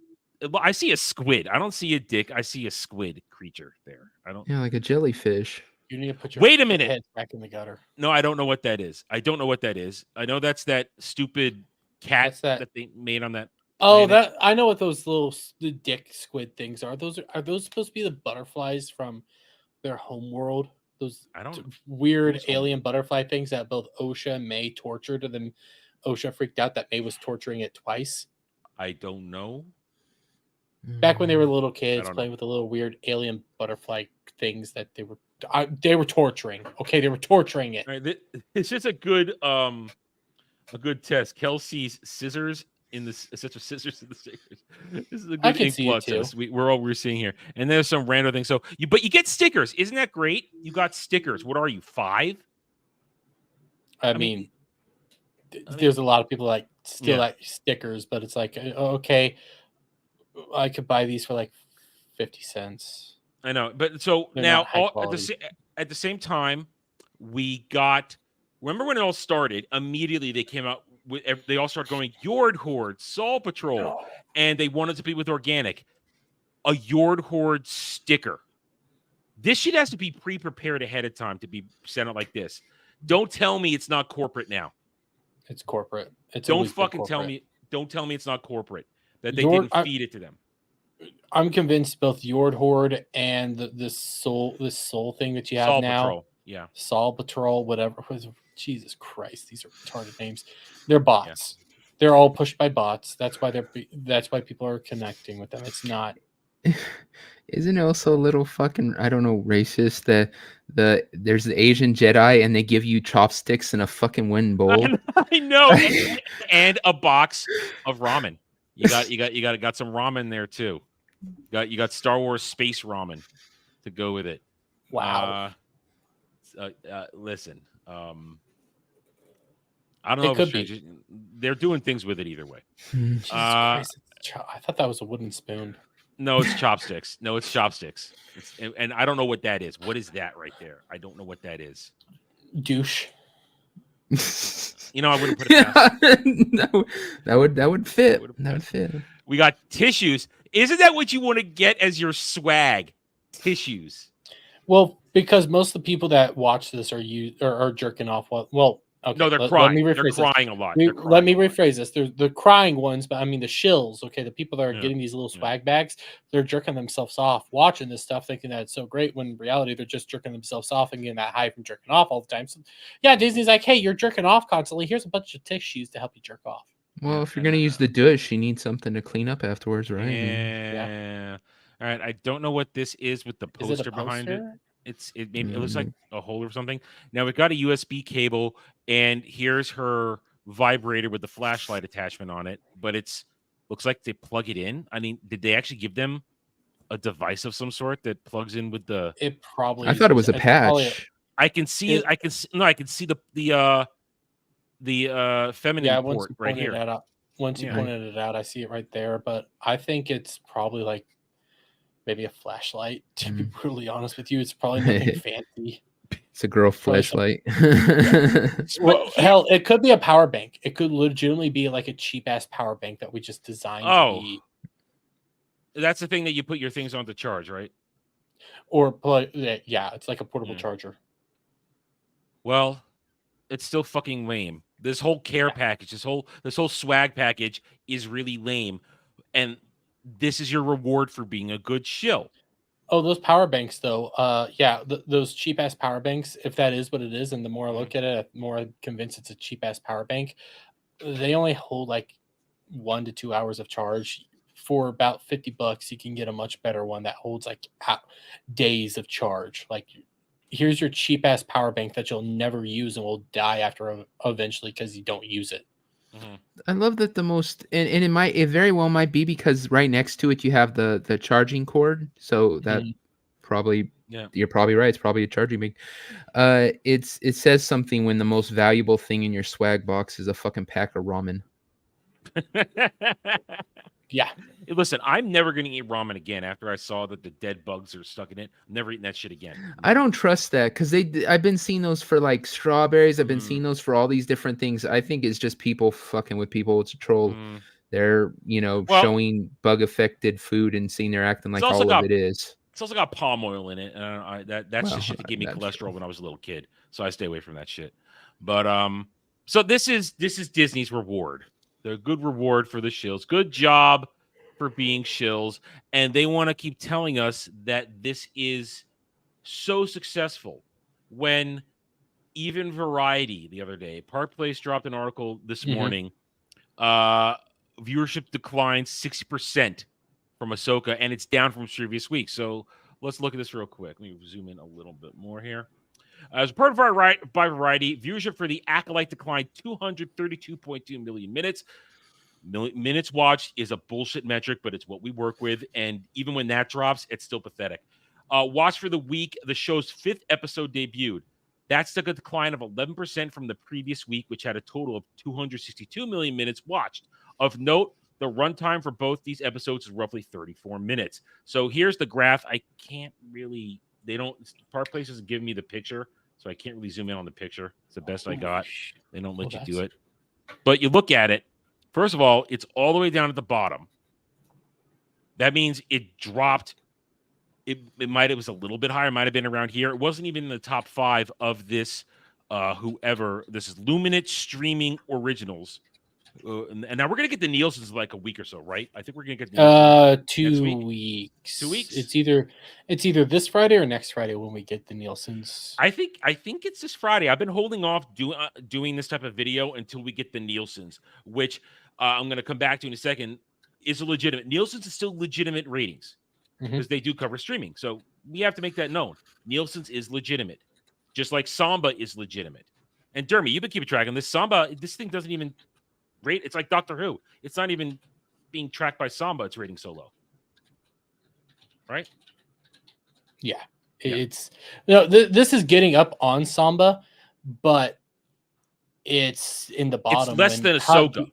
I see a squid. I don't see a dick. I see a squid creature there. I don't. Yeah, like a jellyfish. You need to put your Wait a minute. head back in the gutter. No, I don't know what that is. I know that's that stupid cat that they made on that. Oh, planet. I know what those little dick squid things are. Are those supposed to be the butterflies from their home world? Those weird alien butterfly things that both Osha and May tortured, and then Osha freaked out that May was torturing it twice. I don't know. Back when they were little kids playing with the little weird alien butterfly things that they were torturing. Okay, they were torturing it. Right, it's just a good test. Kelsey's scissors in the such a scissors in the stickers. This is a good ink blot test. We're seeing here, and there's some random things. So you get stickers. Isn't that great? You got stickers. What are you, 5? I mean, there's a lot of people like stickers, but it's like, okay, I could buy these for like 50 cents. I know, but so They're now not high at the same time, we got. Remember when it all started? Immediately they came out with. They all started going Yord Horde, Saw Patrol, and they wanted to be with organic. A Yord Horde sticker. This shit has to be pre-prepared ahead of time to be sent out like this. Don't tell me it's not corporate now. It's corporate. Don't fucking tell me. Don't tell me it's not corporate. That they Yord, didn't feed it to them. I'm convinced both Yord Horde and this soul thing that you have Saw now. Patrol. Yeah. Saw Patrol, whatever. Jesus Christ, these are retarded names. They're bots. Yeah. They're all pushed by bots. That's why people are connecting with them. It's not. Isn't it also a little fucking, I don't know, racist that there's the Asian Jedi and they give you chopsticks in a fucking wooden bowl? I know, and a box of ramen. You got some ramen there too. You got Star Wars space ramen to go with it. Wow. Listen, I don't know. If it's they're doing things with it either way. Jesus Christ, I thought that was a wooden spoon. No, it's chopsticks. And I don't know what that is. What is that right there? I don't know what that is. Douche. You know, I wouldn't put it past. that would fit. That would fit. We got tissues. Isn't that what you want to get as your swag? Tissues. Well, because most of the people that watch this are jerking off. Well, okay, no, they're crying. They're crying a lot. Let me rephrase this. They're the crying ones, but I mean the shills. Okay, the people that are getting these little swag bags, they're jerking themselves off watching this stuff, thinking that it's so great. When in reality, they're just jerking themselves off and getting that high from jerking off all the time. So, yeah, Disney's like, hey, you're jerking off constantly. Here's a bunch of tissues to help you jerk off. Well, if you're gonna use the douche, you need something to clean up afterwards, right? Yeah. All right. I don't know what this is with the poster behind it. It looks like a hole or something. Now we've got a USB cable, and here's her vibrator with the flashlight attachment on it. But looks like they plug it in. I mean, did they actually give them a device of some sort that plugs in with the? It probably. I thought it was a patch. I can see it. I can see the feminine port right here. Once you pointed it out, I see it right there. But I think it's probably like maybe a flashlight. To be brutally honest with you, it's probably nothing fancy. It's a girl flashlight. Well, hell, it could be a power bank. It could legitimately be like a cheap ass power bank that we just designed. Oh, that's the thing that you put your things on to charge, right? Or yeah, it's like a portable charger. Well, it's still fucking lame. This whole care package, this whole swag package is really lame, and this is your reward for being a good shill. Oh, those power banks, though. Those cheap ass power banks. If that is what it is, and the more I look at it, the more I'm convinced it's a cheap ass power bank. They only hold like 1 to 2 hours of charge. For about $50, you can get a much better one that holds like days of charge. Like, here's your cheap ass power bank that you'll never use and will die after eventually because you don't use it. Mm-hmm. I love that the most, and it very well might be because right next to it you have the charging cord, so that probably you're probably right. It's probably a charging bank. It says something when the most valuable thing in your swag box is a fucking pack of ramen. Yeah. Listen, I'm never going to eat ramen again after I saw that the dead bugs are stuck in it. I'm never eating that shit again. I don't trust that because I've been seeing those for like strawberries. I've been seeing those for all these different things. I think it's just people fucking with people. It's a troll. They're, showing bug affected food and seeing they're acting like all of it is. It's also got palm oil in it. That's the shit that gave me cholesterol when I was a little kid. So I stay away from that shit. But so this is Disney's reward. The good reward for the shills. Good job for being shills. And they want to keep telling us that this is so successful when even Variety the other day, Park Place dropped an article this morning. Viewership declined 60% from Ahsoka, and it's down from previous weeks. So let's look at this real quick. Let me zoom in a little bit more here. As part of our by Variety, viewership for The Acolyte declined 232.2 million minutes. Minutes watched is a bullshit metric, but it's what we work with. And even when that drops, it's still pathetic. Watch for the week, the show's 5th episode debuted. That's a decline of 11% from the previous week, which had a total of 262 million minutes watched. Of note, The runtime for both these episodes is roughly 34 minutes. So here's the graph. I can't really, Park Place isn't giving me the picture, so I can't really zoom in on the picture. It's the best I got. They don't let you do it. But you look at it, first of all, it's all the way down at the bottom. That means it dropped. It was a little bit higher, might have been around here. It wasn't even in the top 5 of this, whoever. This is Luminate Streaming Originals. And now we're gonna get the Nielsen's like a week or so, right? I think we're gonna get the 2 weeks. 2 weeks. It's either this Friday or next Friday when we get the Nielsen's. I think it's this Friday. I've been holding off doing this type of video until we get the Nielsen's, which I'm gonna come back to in a second. Is a legitimate Nielsen's is still legitimate ratings because they do cover streaming, so we have to make that known. Nielsen's is legitimate, just like Samba is legitimate. And Dermy, you've been keeping track on this. Samba, this thing doesn't even rate. It's like Doctor Who. It's not even being tracked by Samba. It's rating so low, right? Yeah. It's this is getting up on Samba, but it's in the bottom. It's less than Ahsoka.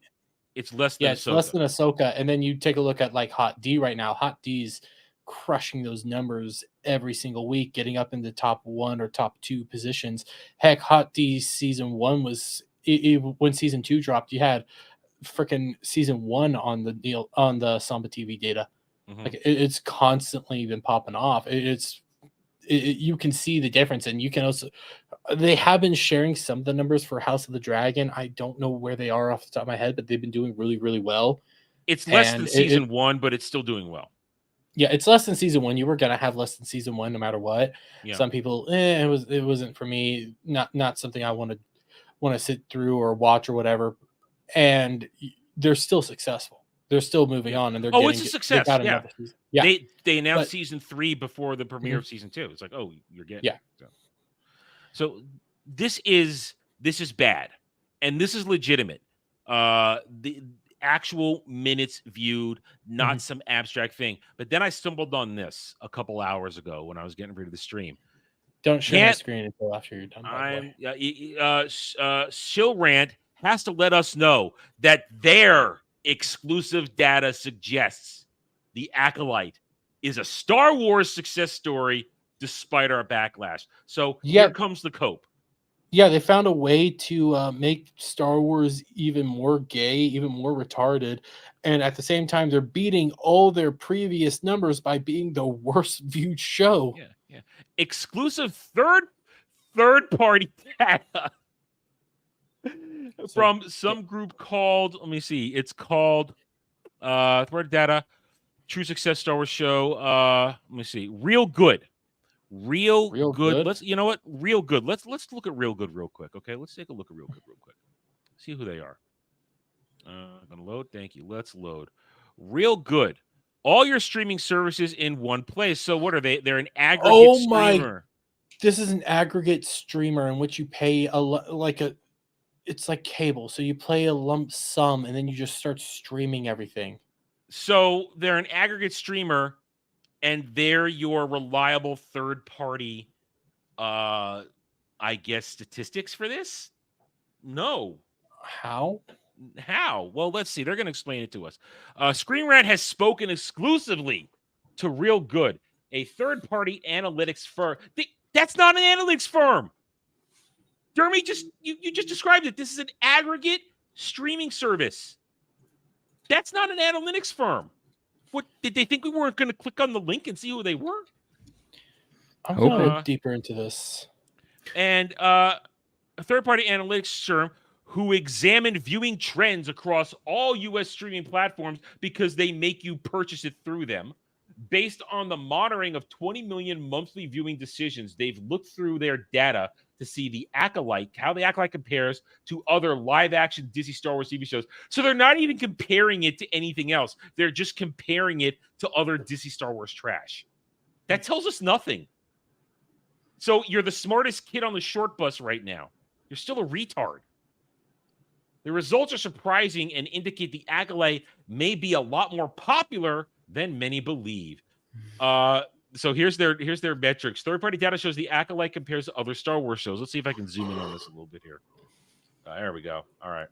It's less than it's less than Ahsoka. And then you take a look at like Hot D right now. Hot D's crushing those numbers every single week, getting up in the top 1 or top 2 positions. Heck, Hot D season 1 was when season 2 dropped, you had freaking season 1 on the Samba TV data. Like it's constantly been popping off. You can see the difference, and you can also, they have been sharing some of the numbers for House of the Dragon. I don't know where they are off the top of my head, but they've been doing really, really well. It's less than season 1, but it's still doing well. Yeah, it's less than season 1. You were gonna have less than season 1 no matter what. Yeah. Some people, it wasn't for me. Not something I want to sit through or watch or whatever. And they're still successful. They're still moving on, and they're it's a success. Yeah. They announced season 3 before the premiere of season 2. It's like, oh, you're getting So this is bad, and this is legitimate. The actual minutes viewed, not some abstract thing. But then I stumbled on this a couple hours ago when I was getting ready to stream. Don't share my screen until after you're done. Shill Rant has to let us know that their exclusive data suggests The Acolyte is a Star Wars success story despite our backlash. So here comes the cope. Yeah, they found a way to make Star Wars even more gay, even more retarded, and at the same time, they're beating all their previous numbers by being the worst viewed show. Yeah. Exclusive third-party data from some group called, let me see, it's called third data, True Success Star Wars Show. Let me see, Real Good. Real good. Let's, you know what? Real Good. Let's look at Real Good real quick. Okay, let's take a look at Real Good real quick. See who they are. Gonna load. Thank you. Let's load. Real Good. All your streaming services in one place. So what are they? They're an aggregate streamer. This is an aggregate streamer in which you pay it's like cable. So you pay a lump sum and then you just start streaming everything. So they're an aggregate streamer, and they're your reliable third party, I guess, statistics for this? No. How? Well, let's see. They're going to explain it to us. Screen Rant has spoken exclusively to Real Good, a third party analytics firm. That's not an analytics firm. Jeremy, you just described it. This is an aggregate streaming service. That's not an analytics firm. What did they think we weren't going to click on the link and see who they were? I'm going to look deeper into this. And a third-party analytics firm who examined viewing trends across all U.S. streaming platforms because they make you purchase it through them. Based on the monitoring of 20 million monthly viewing decisions, they've looked through their data to see The Acolyte, how The Acolyte compares to other live-action Disney Star Wars TV shows. So they're not even comparing it to anything else. They're just comparing it to other Disney Star Wars trash. That tells us nothing. So you're the smartest kid on the short bus right now. You're still a retard. The results are surprising and indicate The Acolyte may be a lot more popular than many believe. So here's their metrics. Third-party data shows The Acolyte compares to other Star Wars shows. Let's see if I can zoom in on this a little bit here. There we go. All right.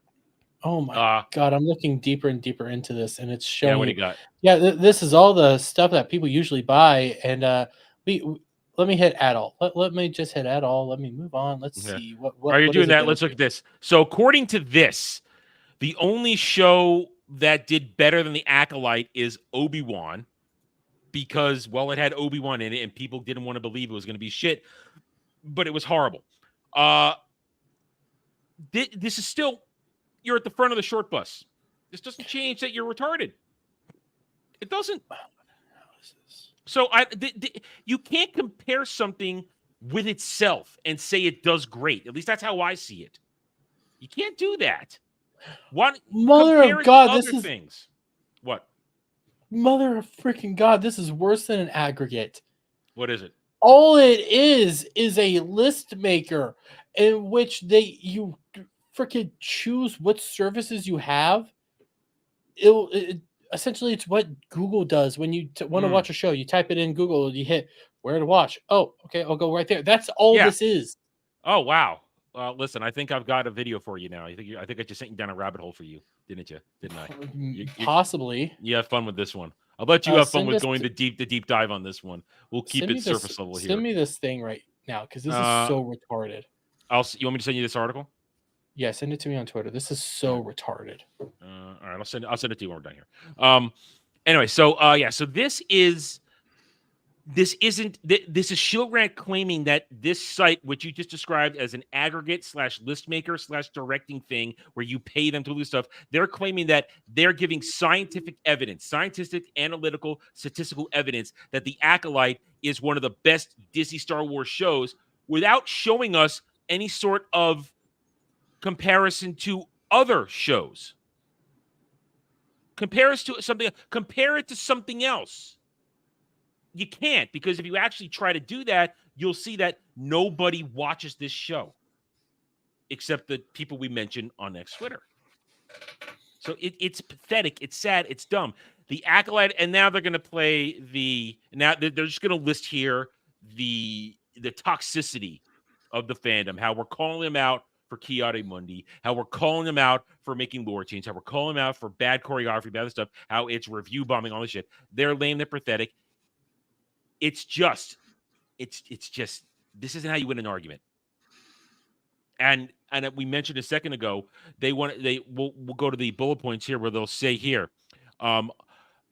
Oh my God, I'm looking deeper and deeper into this, and it's showing. Yeah, what do you got? Yeah, this is all the stuff that people usually buy, and let me hit add all. Let me just hit add all. Let me move on. Let's see what. Are you doing does it that? go Let's to? look at this. So according to this, the only show that did better than The Acolyte is Obi-Wan, because, well, it had Obi-Wan in it, and people didn't want to believe it was going to be shit, but it was horrible. This is still, you're at the front of the short bus. This doesn't change that you're retarded. It doesn't. So you can't compare something with itself and say it does great. At least that's how I see it. You can't do that. Mother of God, this is things. What? Mother of freaking God, this is worse than an aggregate. What is it? All it is a list maker in which you freaking choose what services you have. Essentially, it's what Google does when you want to watch a show. You type it in Google, you hit where to watch. Oh, okay, I'll go right there. That's all this is. Oh, wow. Listen, I think I've got a video for you now. I think I just sent you down a rabbit hole for you, didn't you? Didn't I? Possibly. You have fun with this one. I'll let you have fun with going the deep dive on this one. We'll keep it surface level here. Send me this thing right now, because this is so retarded. You want me to send you this article? Yeah, send it to me on Twitter. This is so retarded. All right, I'll send it to you when we're done here. Anyway, so so this is Shield Grant claiming that this site, which you just described as an aggregate / list maker / directing thing where you pay them to do stuff, they're claiming that they're giving scientific evidence, scientific, analytical, statistical evidence that The Acolyte is one of the best Disney Star Wars shows, without showing us any sort of comparison to other shows. Compare it to something else. You can't, because if you actually try to do that, you'll see that nobody watches this show except the people we mentioned on next Twitter. So it's pathetic. It's sad. It's dumb. The Acolyte, and now they're going to play they're just going to list here the toxicity of the fandom, how we're calling them out for Chiara Mundi, how we're calling them out for making lore change, how we're calling them out for bad choreography, bad stuff, how it's review bombing, all this shit. They're lame, they're pathetic. It's just, this isn't how you win an argument. And we mentioned a second ago, we'll go to the bullet points here where they'll say here,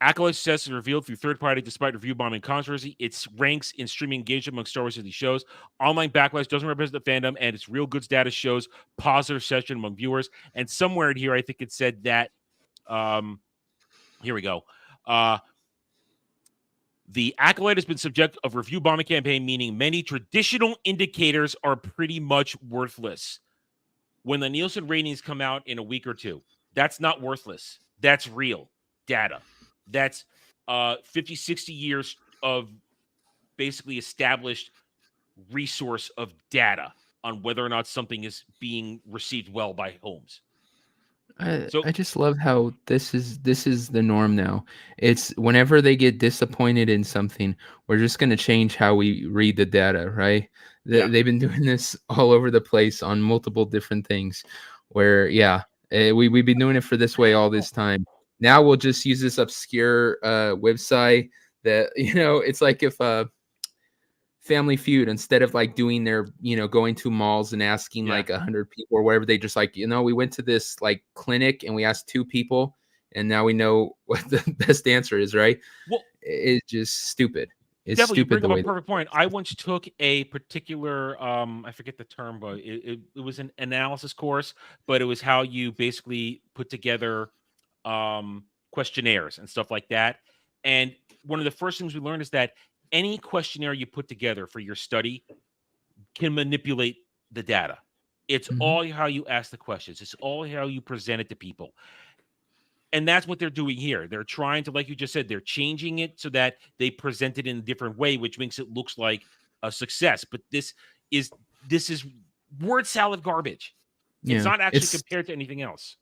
Acolyte success is revealed through third party despite review bombing controversy. Its ranks in streaming engagement among Star Wars Disney shows. Online backlash doesn't represent the fandom, and its real goods data shows positive reception among viewers. And somewhere in here, I think it said that, here we go. The Acolyte has been subject of review bombing campaign, meaning many traditional indicators are pretty much worthless. When the Nielsen ratings come out in a week or two, that's not worthless. That's real data. That's 50, 60 years of basically established resource of data on whether or not something is being received well by homes. I just love how this is the norm now. It's whenever they get disappointed in something, we're just going to change how we read the data, right? They've been doing this all over the place on multiple different things where, we've been doing it for this way all this time. Now we'll just use this obscure website that, it's like if Family Feud, instead of like doing their, going to malls and asking like 100 people or whatever, they just like, we went to this like clinic and we asked 2 people and now we know what the best answer is, right? Well, it's just stupid. It's definitely stupid. You bring up a perfect point. I once took a particular, I forget the term, but it was an analysis course, but it was how you basically put together questionnaires and stuff like that. And one of the first things we learned is that any questionnaire you put together for your study can manipulate the data. It's all how you ask the questions. It's all how you present it to people. And that's what they're doing here. They're trying to, like you just said, they're changing it so that they present it in a different way, which makes it looks like a success. But this is word salad garbage. It's not actually compared to anything else.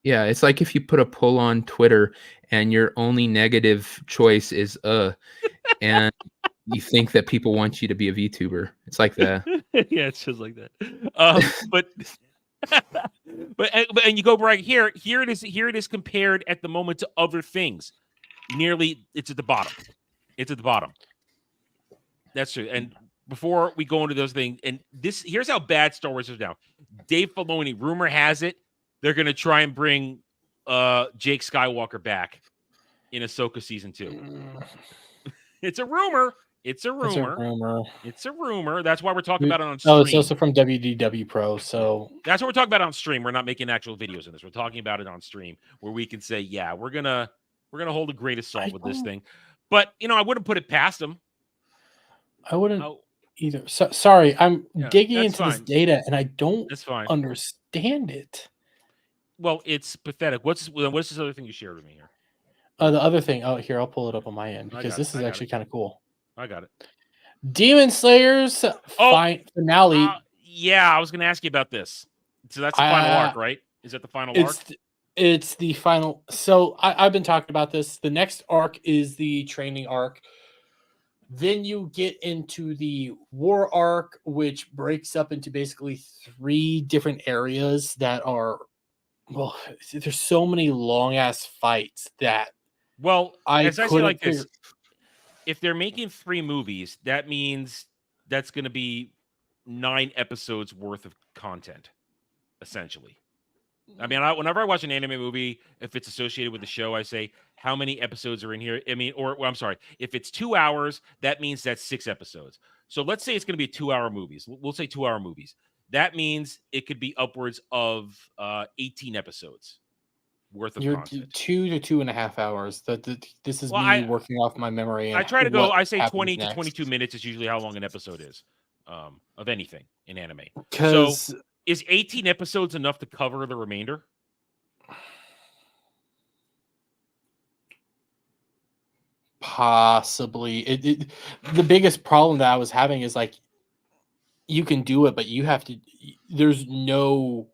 Yeah, it's like if you put a poll on Twitter and your only negative choice is and you think that people want you to be a VTuber. It's like that. Yeah, it's just like that. But but you go right here. Here it is. Here it is compared at the moment to other things. Nearly, it's at the bottom. It's at the bottom. That's true. And before we go into those things, and here's how bad Star Wars is now. Dave Filoni, rumor has it, they're going to try and bring Jake Skywalker back in Ahsoka season 2. It's a rumor. It's a rumor. It's a rumor. That's why we're talking about it on stream. Oh, it's also from WDW Pro. So that's what we're talking about on stream. We're not making actual videos in this. We're talking about it on stream where we can say, yeah, we're gonna hold a grain of salt with this thing. But I wouldn't put it past them. I wouldn't either. So, sorry, I'm digging into this data and I don't understand it. Well, it's pathetic. What's this other thing you shared with me here? The other thing. Oh, here, I'll pull it up on my end because this is actually kind of cool. I got it. Demon Slayer's finale. Yeah, I was going to ask you about this. So that's the final arc, right? Is that the final arc? It's the final. So I've been talking about this. The next arc is the training arc. Then you get into the war arc, which breaks up into basically 3 different areas that are, well, there's so many long ass fights that. Well, it's actually like this. If they're making 3 movies, that means that's going to be 9 episodes worth of content, essentially. I mean, whenever I watch an anime movie, if it's associated with the show, I say, how many episodes are in here? I mean, I'm sorry. If it's 2 hours, that means that's 6 episodes. So let's say it's going to be 2-hour movies. We'll say 2-hour movies. That means it could be upwards of 18 episodes worth of content. 2 to 2.5 hours. This is me working off my memory. I try to go. I say 20 to 22 minutes is usually how long an episode is of anything in anime. So is 18 episodes enough to cover the remainder? Possibly. The biggest problem that I was having is like, you can do it, but you have to. There's no.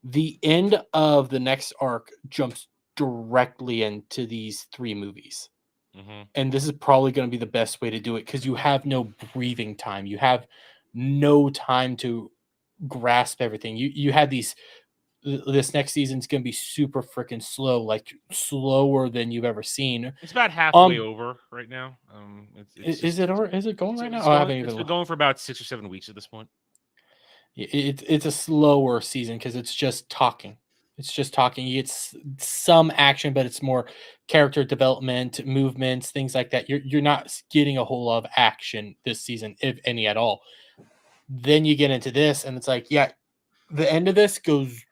The end of the next arc jumps directly into these 3 movies. Mm-hmm. And this is probably going to be the best way to do it because you have no breathing time. You have no time to grasp everything. You had this next season's going to be super freaking slow, like slower than you've ever seen. It's about halfway over right now. Is it going right now? It's been going for about 6 or 7 weeks at this point. It's a slower season because it's just talking. It's just talking. You get some action, but it's more character development, movements, things like that. You're not getting a whole lot of action this season, if any at all. Then you get into this, and it's like, yeah, the end of this goes.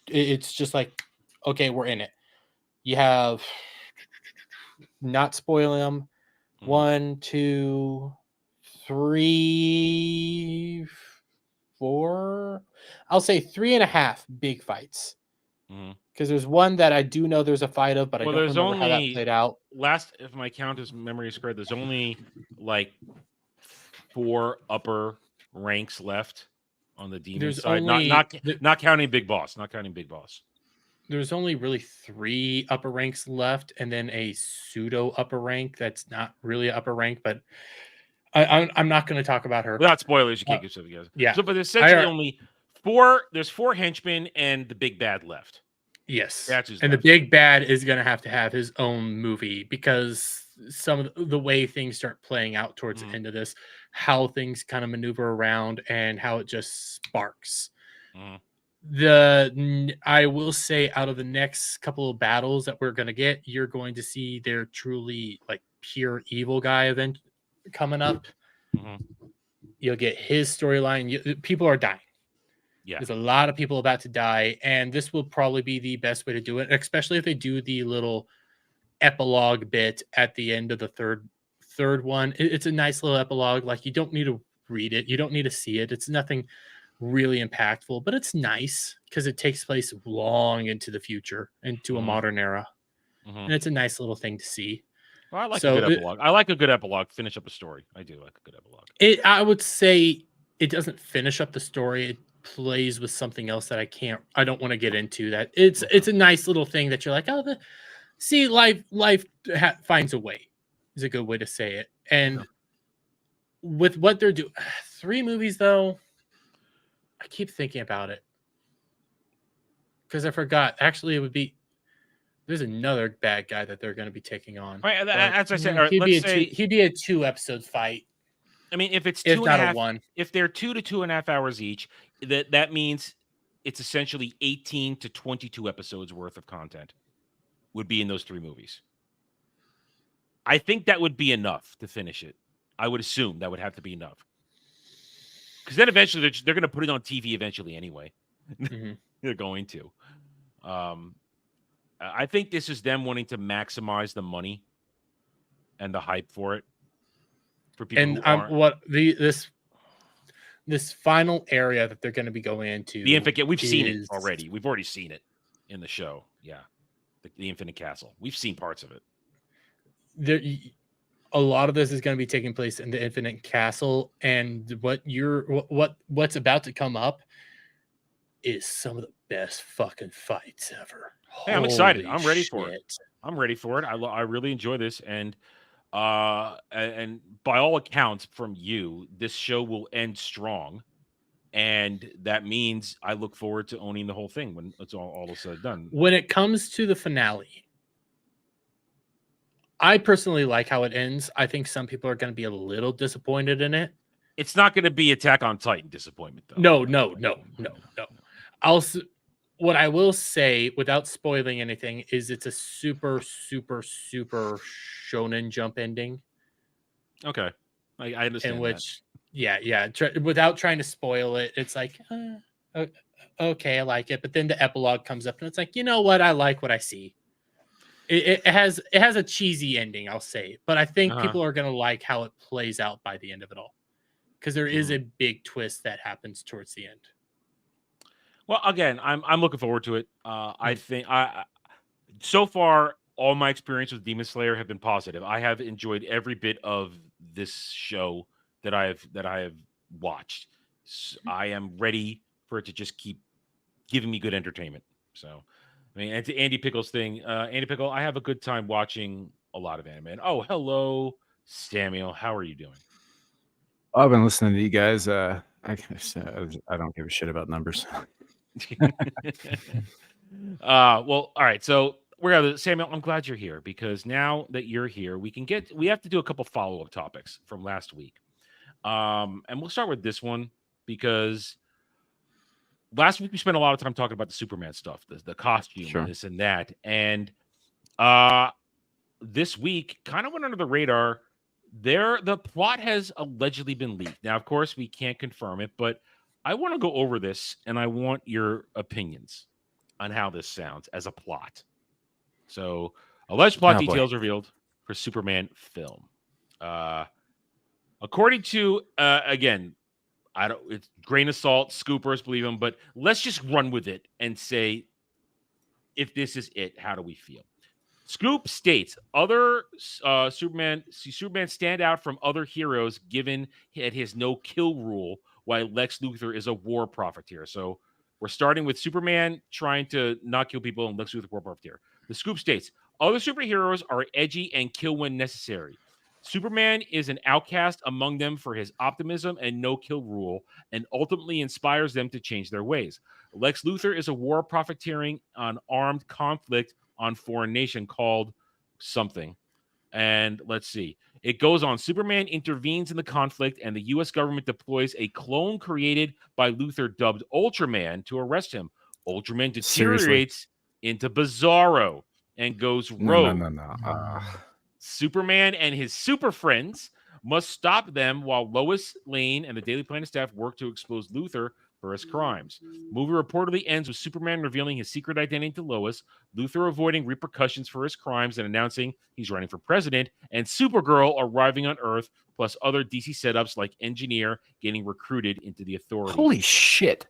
It's just like, okay, we're in it. You have, not spoiling them, 1, 2, 3, 4. I'll say 3.5 big fights. Because there's one that I do know there's a fight of, but I don't remember how that played out. Last, if my memory is correct, there's only like 4 upper ranks left on the demon side. Not counting Big Boss. Not counting Big Boss. There's only really 3 upper ranks left, and then a pseudo upper rank that's not really an upper rank, but I'm not going to talk about her. Without spoilers, you can't give stuff together. Yeah. So, but there's essentially only 4. There's 4 henchmen and the big bad left. Yes. And the big bad is going to have his own movie because some of the way things start playing out towards the end of this, how things kind of maneuver around and how it just sparks. I will say out of the next couple of battles that we're going to get, you're going to see their truly like pure evil guy event coming up. You'll get his storyline. People are dying. Yeah, there's a lot of people about to die, and this will probably be the best way to do it, especially if they do the little epilogue bit at the end of the third one. It's a nice little epilogue. Like, you don't need to read it, you don't need to see it. It's nothing really impactful, but it's nice because it takes place long into the future, into a modern era, and it's a nice little thing to see. Well, I like a good epilogue. I like a good epilogue. Finish up a story. I do like a good epilogue. I would say it doesn't finish up the story. It plays with something else that I don't want to get into. That it's a nice little thing that you're like, life finds a way is a good way to say it. And with what they're doing, 3 movies though, I keep thinking about it because I forgot. Actually, it would be. There's another bad guy that they're going to be taking on. Right, as I said, all right, he'd let's say he'd be a 2-episode fight. I mean, if it's if two and not a half, a one. if they're 2 to 2.5 hours each, that means it's essentially 18 to 22 episodes worth of content would be in those 3 movies. I think that would be enough to finish it. I would assume that would have to be enough. Because then eventually they're going to put it on TV eventually anyway. Mm-hmm. They're going to. I think this is them wanting to maximize the money and the hype for it. For people this final area that they're going to be going into. The Infinite, we've seen it already. We've already seen it in the show. Yeah, the Infinite Castle. We've seen parts of it. A lot of this is going to be taking place in the Infinite Castle, and what's about to come up is some of the best fucking fights ever. Hey, I'm excited. I'm ready for it. I'm ready for it. I really enjoy this, and by all accounts from you, this show will end strong, and that means I look forward to owning the whole thing when it's all said and done. When it comes to the finale, I personally like how it ends. I think some people are going to be a little disappointed in it. It's not going to be Attack on Titan disappointment, though. No. What I will say, without spoiling anything, is it's a super, super, super Shonen Jump ending. Okay, I understand. In which, without trying to spoil it, it's like, okay, I like it. But then the epilogue comes up, and it's like, you know what? I like what I see. It has a cheesy ending, I'll say, but I think people are gonna like how it plays out by the end of it all, because there is a big twist that happens towards the end. Well, again, I'm looking forward to it. I think so far all my experience with Demon Slayer have been positive. I have enjoyed every bit of this show that I have watched. I am ready for it to just keep giving me good entertainment. So, I mean, and to Andy Pickle's thing, Andy Pickle, I have a good time watching a lot of anime. And oh, hello, Samuel. How are you doing? I've been listening to you guys. I don't give a shit about numbers. Well, all right. So Samuel, I'm glad you're here, because now that you're here, we have to do a couple follow-up topics from last week. And we'll start with this one, because last week we spent a lot of time talking about the Superman stuff, the costume, sure, this and that. And this week kind of went under the radar. The plot has allegedly been leaked. Now, of course, we can't confirm it, but I want to go over this, and I want your opinions on how this sounds as a plot. So, alleged plot details revealed for Superman film. According to, again, it's grain of salt, scoopers, believe them, but let's just run with it and say, if this is it, how do we feel? Scoop states other Superman stand out from other heroes given his no-kill rule, while Lex Luthor is a war profiteer. So we're starting with Superman trying to not kill people and Lex Luthor war profiteer. The Scoop states other superheroes are edgy and kill when necessary. Superman is an outcast among them for his optimism and no-kill rule, and ultimately inspires them to change their ways. Lex Luthor is a war profiteering on armed conflict on foreign nation called something. And let's see. It goes on. Superman intervenes in the conflict, and the U.S. government deploys a clone created by Luthor dubbed Ultraman to arrest him. Ultraman deteriorates into Bizarro and goes rogue. No. Superman and his super friends must stop them while Lois Lane and the Daily Planet staff work to expose Luthor for his crimes. Movie reportedly ends with Superman revealing his secret identity to Lois, Luthor avoiding repercussions for his crimes and announcing he's running for president, and Supergirl arriving on Earth, plus other DC setups like Engineer getting recruited into the Authority. Holy shit.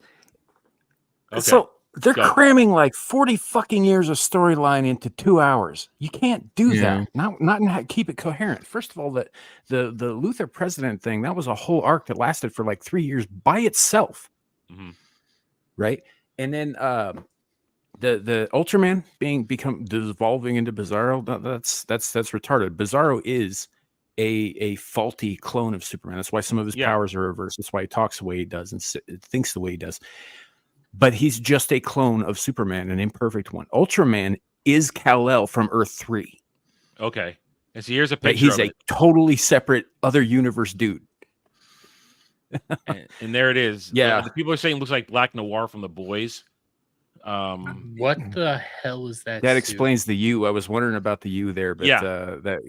Okay. So they're cramming like 40 fucking years of storyline into 2 hours. You can't do that. Not keep it coherent. First of all, the Luthor president thing, that was a whole arc that lasted for like 3 years by itself. Mm-hmm. Right. And then the Ultraman devolving into Bizarro, that's retarded. Bizarro is a faulty clone of Superman. That's why some of his powers are reversed. That's why he talks the way he does and thinks the way he does. But he's just a clone of Superman, an imperfect one. Ultraman is Kal-El from Earth 3. Okay. And so here's a picture. He's a totally separate other universe dude. and there it is. Yeah. The people are saying it looks like Black Noir from The Boys. What the hell is that? That explains the U. I was wondering about the U there, but that.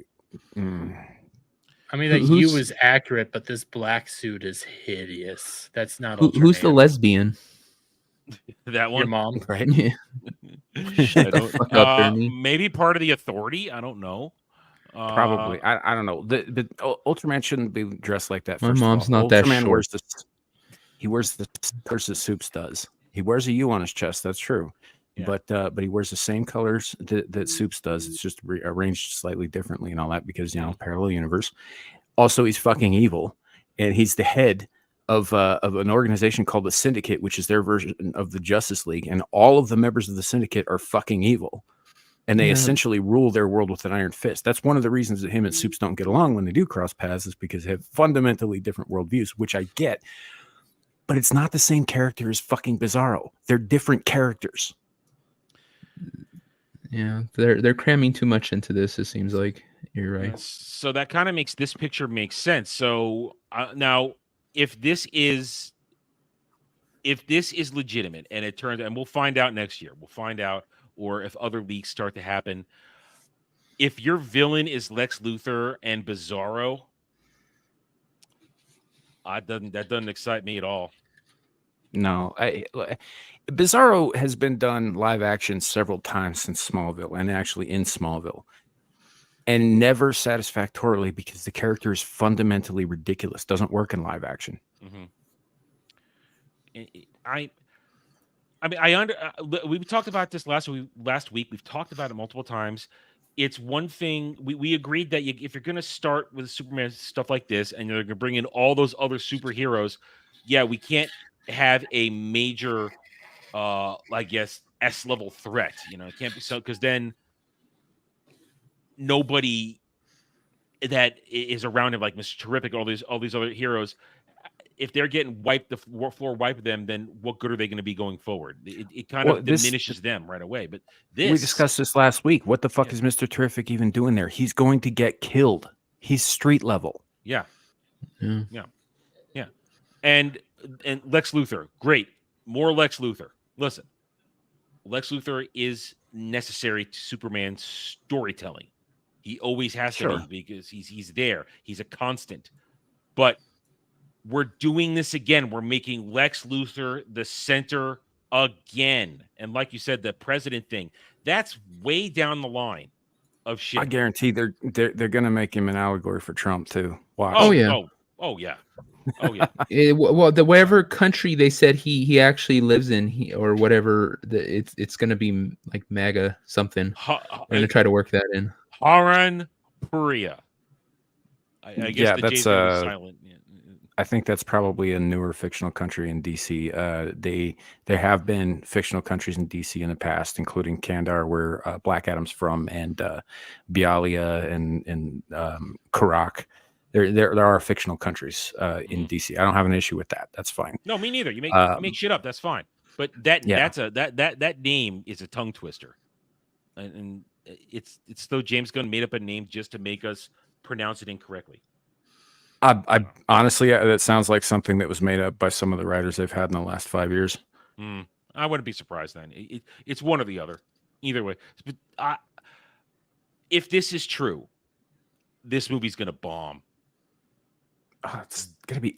I mean, that U is accurate, but this black suit is hideous. That's not. Who's the lesbian? That one, your mom, right? Yeah. Maybe part of the Authority. I don't know. Probably. I don't know. The Ultraman shouldn't be dressed like that. My mom's not that short. He wears the colors that Soups does. He wears a U on his chest. That's true. Yeah. But he wears the same colors that Soups does. It's just arranged slightly differently and all that because, parallel universe. Also, he's fucking evil. And he's the head of an organization called the Syndicate, which is their version of the Justice League. And all of the members of the Syndicate are fucking evil. And they essentially rule their world with an iron fist. That's one of the reasons that him and Soups don't get along when they do cross paths, is because they have fundamentally different worldviews, which I get. But it's not the same character as fucking Bizarro. They're different characters. Yeah, they're cramming too much into this. It seems like you're right. So that kind of makes this picture make sense. So now, if this is legitimate, and it turns, and we'll find out next year. We'll find out, or if other leaks start to happen. If your villain is Lex Luthor and Bizarro, that doesn't excite me at all. No, Bizarro has been done live action several times since Smallville, and actually in Smallville, and never satisfactorily because the character is fundamentally ridiculous. Doesn't work in live action. We talked about this last week. We've talked about it multiple times. It's one thing we agreed that if you're going to start with Superman stuff like this, and you're going to bring in all those other superheroes, we can't have a major, I guess, S-level threat. It can't be so, because then nobody that is around him, like Mr. Terrific, all these other heroes, if they're getting wiped, the floor wiped them, then what good are they going to be going forward? It kind of diminishes them right away. But we discussed this last week. What the fuck is Mr. Terrific even doing there? He's going to get killed. He's street level. Yeah. And Lex Luthor, great. More Lex Luthor. Listen, Lex Luthor is necessary to Superman's storytelling. He always has to be, because he's there. He's a constant. But we're doing this again. We're making Lex Luthor the center again. And like you said, the president thing, that's way down the line of shit. I guarantee they're going to make him an allegory for Trump too. Watch. Oh yeah. Well, the whatever country they said he actually lives in, or whatever, it's going to be like MAGA something. They're going to try to work that in. Haran Puria. I guess the J's are silent. Yeah. I think that's probably a newer fictional country in DC. There have been fictional countries in DC in the past, including Kandar, where Black Adam's from, and Bialia and Karak. There are fictional countries in DC. I don't have an issue with that. That's fine. No, me neither. You make shit up. That's fine. But that name is a tongue twister, and it's though James Gunn made up a name just to make us pronounce it incorrectly. I honestly, that sounds like something that was made up by some of the writers they've had in the last 5 years. I wouldn't be surprised then. It's one or the other. Either way. But if this is true, this movie's going to bomb. It's going to be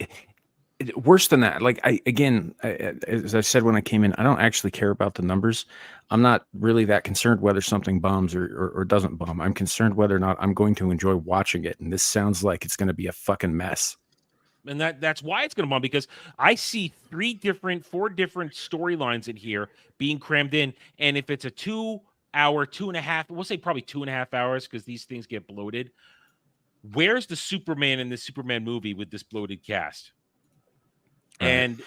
worse than that. Like, as I said when I came in, I don't actually care about the numbers. I'm not really that concerned whether something bombs or doesn't bomb. I'm concerned whether or not I'm going to enjoy watching it. And this sounds like it's going to be a fucking mess. And that's why it's going to bomb, because I see 4 different storylines in here being crammed in. And if it's a 2 hour, 2.5, we'll say probably 2.5 hours, because these things get bloated. Where's the Superman in this Superman movie with this bloated cast? And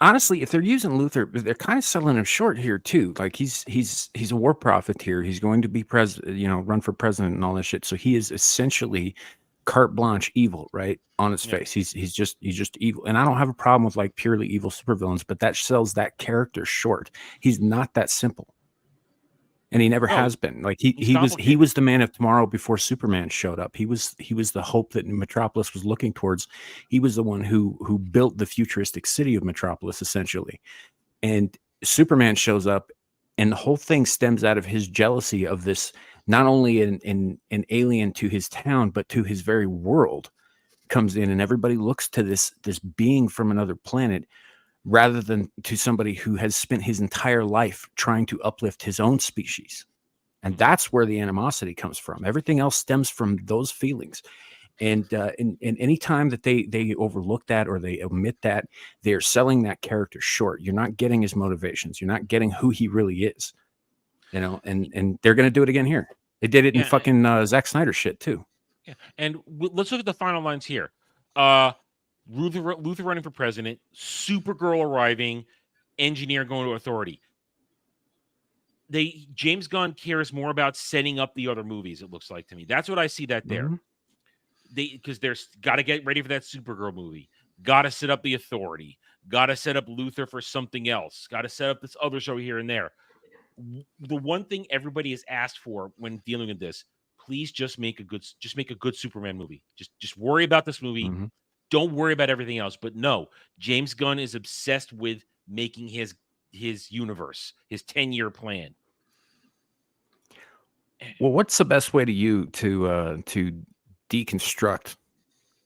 honestly, if they're using Luther, they're kind of selling him short here too. Like he's a war profiteer. He's going to be president, run for president and all this shit. So he is essentially carte blanche evil, right? On his face. He's just evil. And I don't have a problem with like purely evil supervillains, but that sells that character short. He's not that simple. And he never has been. Like he was the man of tomorrow before Superman showed up. He was the hope that Metropolis was looking towards. He was the one who built the futuristic city of Metropolis, essentially. And Superman shows up, and the whole thing stems out of his jealousy of this, not only an alien to his town, but to his very world comes in, and everybody looks to this being from another planet, rather than to somebody who has spent his entire life trying to uplift his own species. And that's where the animosity comes from. Everything else stems from those feelings. And any time that they overlook that or they omit that, they're selling that character short. You're not getting his motivations. You're not getting who he really is. And they're going to do it again here. They did it in fucking Zack Snyder shit too. Yeah. And let's look at the final lines here. Luther running for president, Supergirl arriving, Engineer going to Authority. James Gunn cares more about setting up the other movies, it looks like to me. That's what I see that there. Mm-hmm. Because there's got to get ready for that Supergirl movie. Got to set up the Authority. Got to set up Luther for something else. Got to set up this other show here and there. The one thing everybody has asked for when dealing with this, please just make a good Superman movie. Just worry about this movie. Mm-hmm. Don't worry about everything else. But no, James Gunn is obsessed with making his universe, his 10-year plan. Well, what's the best way to deconstruct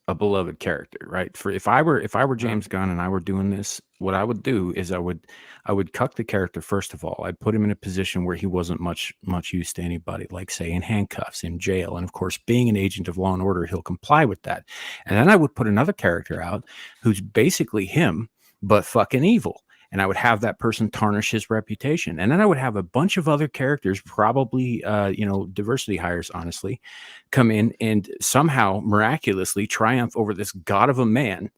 a beloved character, right? If I were James Gunn and I were doing this, what I would do is I would cuck the character first of all. I'd put him in a position where he wasn't much use to anybody, like say in handcuffs, in jail, and of course, being an agent of law and order, he'll comply with that. And then I would put another character out who's basically him, but fucking evil. And I would have that person tarnish his reputation. And then I would have a bunch of other characters, probably, diversity hires, honestly, come in and somehow miraculously triumph over this god of a man,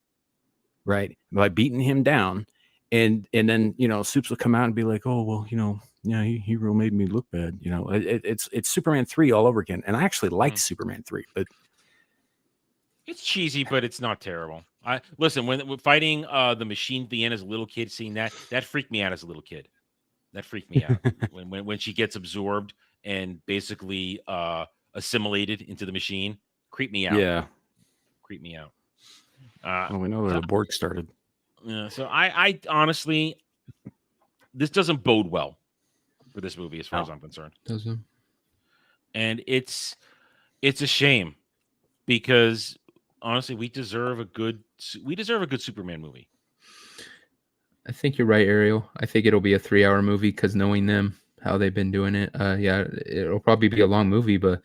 right? By beating him down. And then, Supes will come out and be like, oh, well, he really made me look bad. It's Superman 3 all over again. And I actually liked Superman 3, but it's cheesy, but it's not terrible. Listen, when fighting the machine at the end as a little kid, seeing that freaked me out as a little kid. That freaked me out when she gets absorbed and basically assimilated into the machine. Creeped me out. Yeah, creeped me out. Well, we know where the Borg started. Yeah, so I honestly, this doesn't bode well for this movie as far as I'm concerned. Doesn't. And it's a shame because honestly, we deserve a good Superman movie. I think you're right, Ariel. I think it'll be a 3-hour movie because knowing them, how they've been doing it, it'll probably be a long movie, but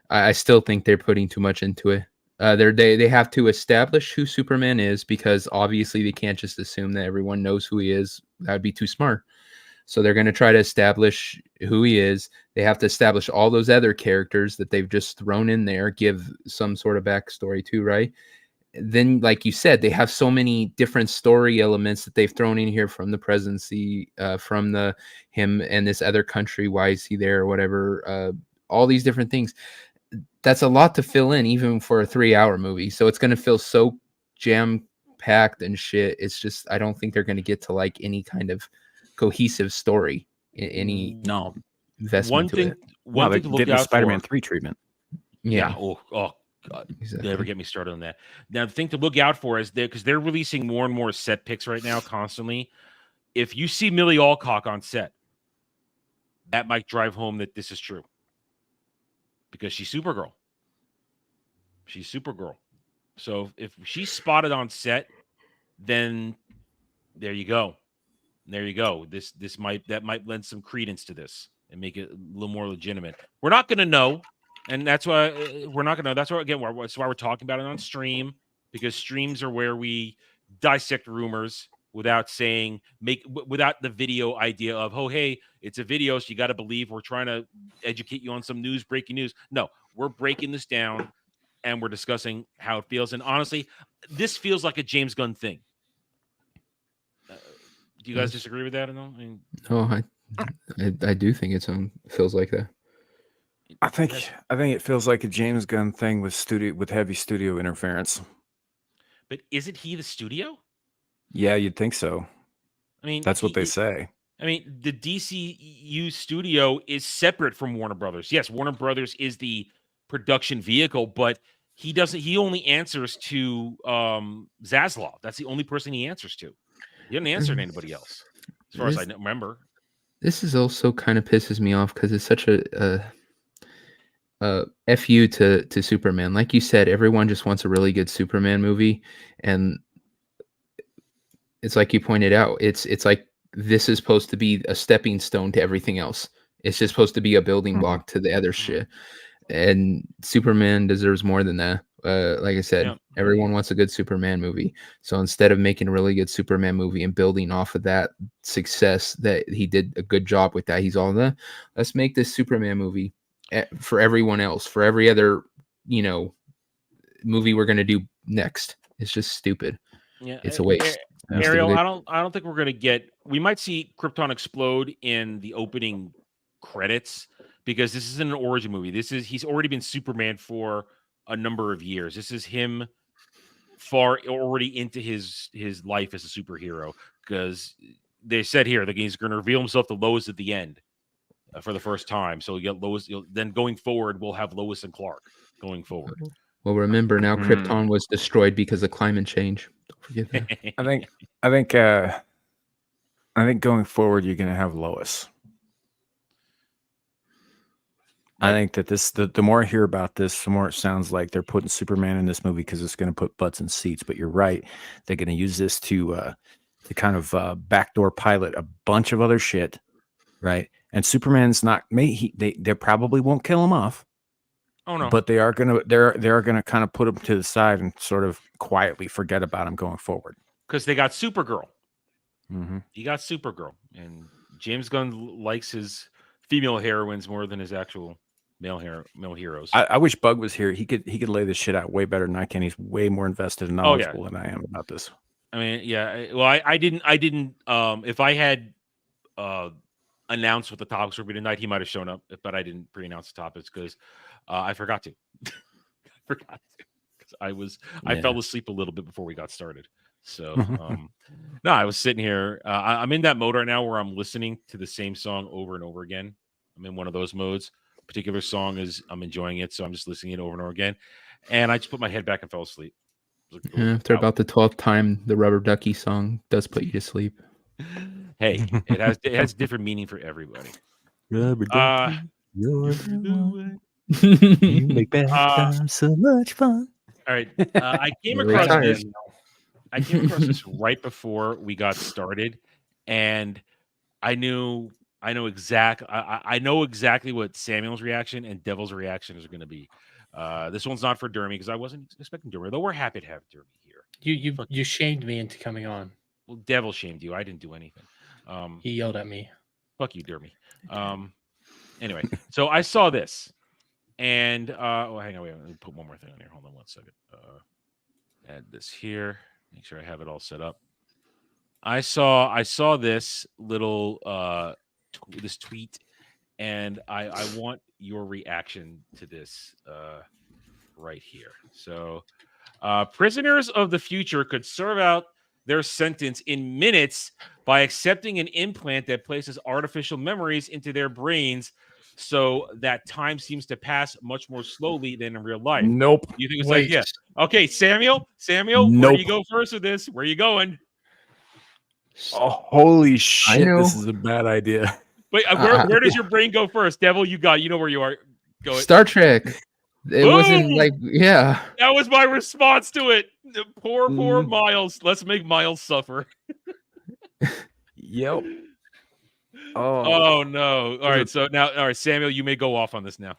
I still think they're putting too much into it. They have to establish who Superman is because obviously they can't just assume that everyone knows who he is. That would be too smart. So they're going to try to establish who he is. They have to establish all those other characters that they've just thrown in there, give some sort of backstory to, right? Then, like you said, they have so many different story elements that they've thrown in here from the presidency, from him and this other country. Why is he there or whatever? All these different things. That's a lot to fill in, even for a 3-hour movie. So it's going to feel so jam-packed and shit. It's just, I don't think they're going to get to like any kind of cohesive story, any investment to it. One thing to look out Spider-Man for. 3 treatment. Yeah. Oh God. Exactly. Never get me started on that. Now, the thing to look out for is because they're releasing more and more set pics right now constantly. If you see Millie Alcock on set, that might drive home that this is true. Because she's Supergirl. So if she's spotted on set, then there you go. That might lend some credence to this and make it a little more legitimate. We're not going to know, and that's why we're not going to know. That's why that's why we're talking about it on stream, because streams are where we dissect rumors without the video idea of, oh, hey, it's a video, so you got to believe we're trying to educate you on some breaking news. No, we're breaking this down and we're discussing how it feels. And honestly, this feels like a James Gunn thing. Do you guys disagree with that at all? I mean, Oh, I do think it feels like that. I think it feels like a James Gunn thing with heavy studio interference. but isn't he the studio? Yeah, you'd think so. I mean, That's what they say. I mean, the DCU studio is separate from Warner Brothers. Yes, Warner Brothers is the production vehicle, but he only answers to Zaslav. That's the only person he answers to. He doesn't answer to anybody else, as far as I remember. This is also kind of pisses me off because it's such a fu to Superman. Like you said, everyone just wants a really good Superman movie, and it's like you pointed out. It's like this is supposed to be a stepping stone to everything else. It's just supposed to be a building block to the other shit. And Superman deserves more than that. Like I said, everyone wants a good Superman movie. So instead of making a really good Superman movie and building off of that success that he did a good job with that, he's all that. Let's make this Superman movie for everyone else, for every other, movie we're gonna do next. It's just stupid. Yeah, it's a waste. Ariel, I don't think we're gonna get. We might see Krypton explode in the opening credits because this isn't an origin movie. He's already been Superman for a number of years. This is him already into his life as a superhero, because they said here that he's going to reveal himself to Lois at the end for the first time. So you get Lois. Then going forward, we'll have Lois and Clark going forward. Well, remember now, Krypton was destroyed because of climate change. Don't forget that. I think going forward, you're going to have Lois. I think that the more I hear about this, the more it sounds like they're putting Superman in this movie because it's going to put butts in seats. But you're right; they're going to use this to kind of backdoor pilot a bunch of other shit, right? And Superman's not. They probably won't kill him off. Oh no! But they're gonna kind of put him to the side and sort of quietly forget about him going forward. Because they got Supergirl. Mm-hmm. He got Supergirl, and James Gunn likes his female heroines more than his actual male heroes. I wish Bug was here. He could lay this shit out way better than I can. He's way more invested and knowledgeable than I am about this. I mean, yeah. Well, I didn't. If I had announced what the topics were tonight, he might have shown up, but I didn't pre-announce the topics because I forgot to. Because I fell asleep a little bit before we got started. So no, I was sitting here. I'm in that mode right now where I'm listening to the same song over and over again. I'm in one of those modes. Particular song I'm enjoying it, so I'm just listening it over and over again. And I just put my head back and fell asleep. After about the 12th time, the Rubber Ducky song does put you to sleep. Hey, it has different meaning for everybody. Rubber Ducky, you're the one. You make bad times so much fun. All right, I came across this. I came across this right before we got started, and I know exactly what Samuel's reaction and Devil's reaction is going to be. This one's not for Dermy because I wasn't expecting Dermy, though we're happy to have Dermy here. You shamed me into coming on. Well, Devil shamed you. I didn't do anything. He yelled at me. Fuck you, Dermy. Anyway, so I saw this, and hang on, wait. Let me put one more thing on here. Hold on one second. Add this here. Make sure I have it all set up. I saw this little this tweet, and I want your reaction to this right here. So, prisoners of the future could serve out their sentence in minutes by accepting an implant that places artificial memories into their brains, so that time seems to pass much more slowly than in real life. Nope. You think it's like, yeah? Okay, Samuel, nope. Where do you go first with this? Where are you going? Oh, holy shit! This is a bad idea. Wait, where does your brain go first, Devil? You know where you are. Go. Star Trek. It wasn't like, yeah. That was my response to it. Poor Miles. Let's make Miles suffer. Yep. Oh no! All right, so now, all right, Samuel, you may go off on this now.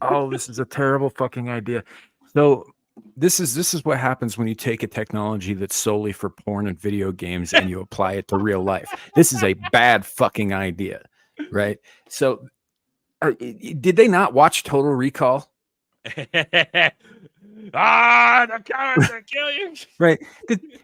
Oh, this is a terrible fucking idea. So this is what happens when you take a technology that's solely for porn and video games and you apply it to real life. This is a bad fucking idea, right? So, did they not watch Total Recall? The cowards are killing you. Right.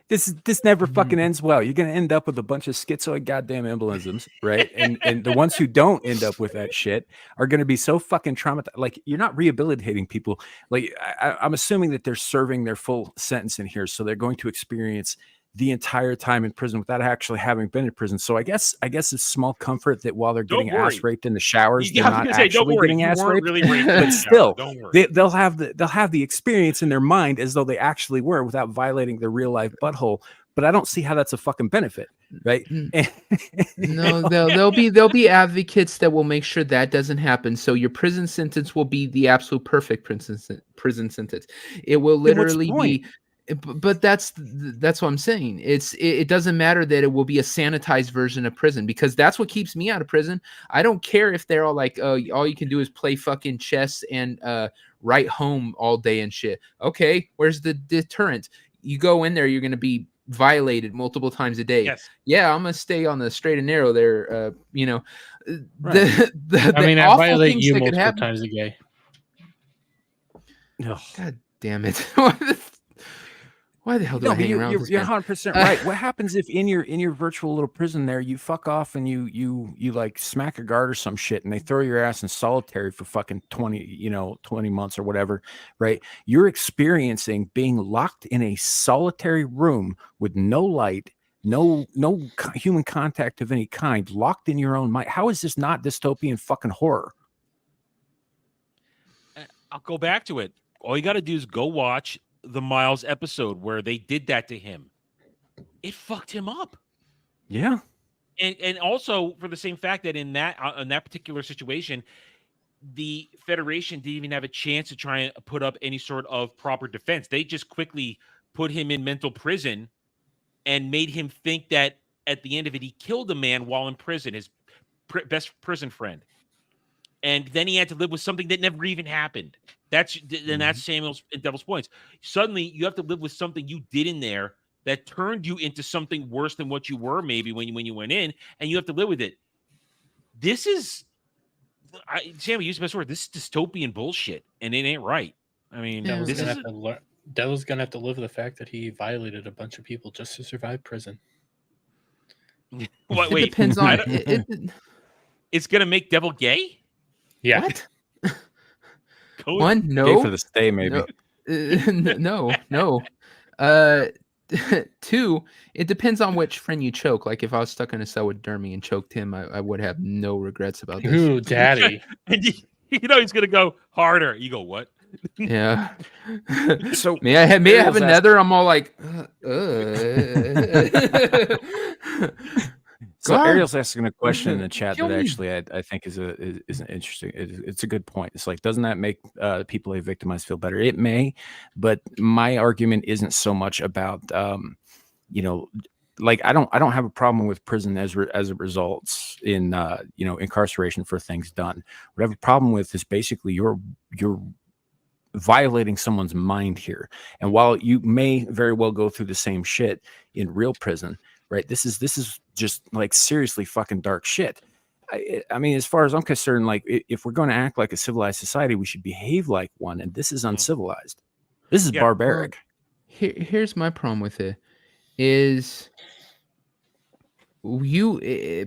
This never fucking ends well. You're gonna end up with a bunch of schizoid goddamn embolisms, right? And the ones who don't end up with that shit are gonna be so fucking traumatized. Like, you're not rehabilitating people. Like, I'm assuming that they're serving their full sentence in here, so they're going to experience the entire time in prison without actually having been in prison. So I guess it's small comfort that while they're getting ass raped in the showers, they're not actually getting ass raped. Really raped but still, don't worry. they'll have the experience in their mind as though they actually were without violating their real life butthole. But I don't see how that's a fucking benefit, right? No, there'll be advocates that will make sure that doesn't happen. So your prison sentence will be the absolute perfect prison sentence. It will literally be. But that's what I'm saying. It doesn't matter that it will be a sanitized version of prison, because that's what keeps me out of prison. I don't care if they're all like, all you can do is play fucking chess and write home all day and shit. Okay, where's the deterrent? You go in there, you're gonna be violated multiple times a day. Yes. Yeah, I'm gonna stay on the straight and narrow there. Right. I violate you multiple times a day. God damn it. Why the hell do I hang around? You're 100% right. What happens if in your virtual little prison there, you fuck off and you like smack a guard or some shit, and they throw your ass in solitary for fucking 20 months or whatever, right? You're experiencing being locked in a solitary room with no light, no human contact of any kind, locked in your own mind. How is this not dystopian fucking horror? I'll go back to it. All you got to do is go watch the Miles episode where they did that to him. It fucked him up. Yeah. And also for the same fact that in that particular situation, the Federation didn't even have a chance to try and put up any sort of proper defense. They just quickly put him in mental prison and made him think that at the end of it, he killed a man while in prison, his best prison friend. And then he had to live with something that never even happened. That's Samuel's and Devil's Points. Suddenly, you have to live with something you did in there that turned you into something worse than what you were maybe when you went in, and you have to live with it. This is, Sam, you used the best word. This is dystopian bullshit, and it ain't right. I mean, Devil's gonna have to live with the fact that he violated a bunch of people just to survive prison. Wait, it depends on it's gonna make Devil gay? Yeah. What? One, no. Gay for the stay, maybe. No. Two, it depends on which friend you choke. Like if I was stuck in a cell with Dermy and choked him, I would have no regrets about this. Ooh, daddy. And he's gonna go harder. You go, what? Yeah. So may I have another? I'm all like, So Ariel's asking a question in the chat that actually I think is an interesting. It's a good point. It's like, doesn't that make people they victimized feel better? It may, but my argument isn't so much about like I don't have a problem with prison as it results in incarceration for things done. What I have a problem with is basically you're violating someone's mind here. And while you may very well go through the same shit in real prison, right? This is just like seriously fucking dark shit. I mean, as far as I'm concerned, like if we're going to act like a civilized society, we should behave like one. And this is uncivilized. This is barbaric. Here's my problem with it: is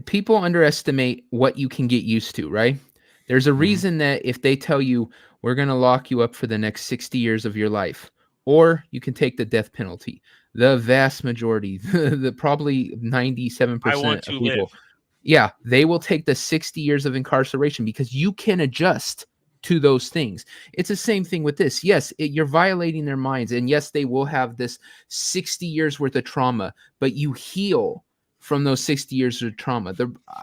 people underestimate what you can get used to, right? There's a reason that if they tell you we're going to lock you up for the next 60 years of your life, or you can take the death penalty. The vast majority, the probably 97% of people, they will take the 60 years of incarceration because you can adjust to those things. It's the same thing with this. Yes, you're violating their minds, and yes, they will have this 60 years worth of trauma, but you heal from those 60 years of trauma.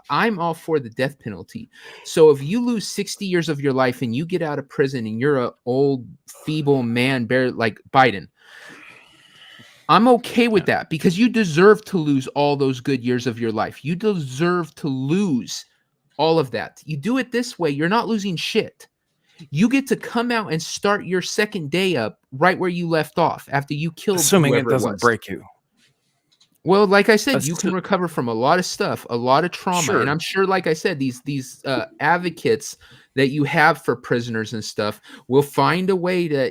I'm all for the death penalty. So if you lose 60 years of your life and you get out of prison and you're an old, feeble man, like Biden, I'm okay with that because you deserve to lose all those good years of your life. You deserve to lose all of that. You do it this way, you're not losing shit. You get to come out and start your second day up right where you left off after you killed assuming it doesn't break you. Well, like I said, you can recover from a lot of stuff, a lot of trauma. Sure. And I'm sure, like I said, these advocates that you have for prisoners and stuff will find a way to,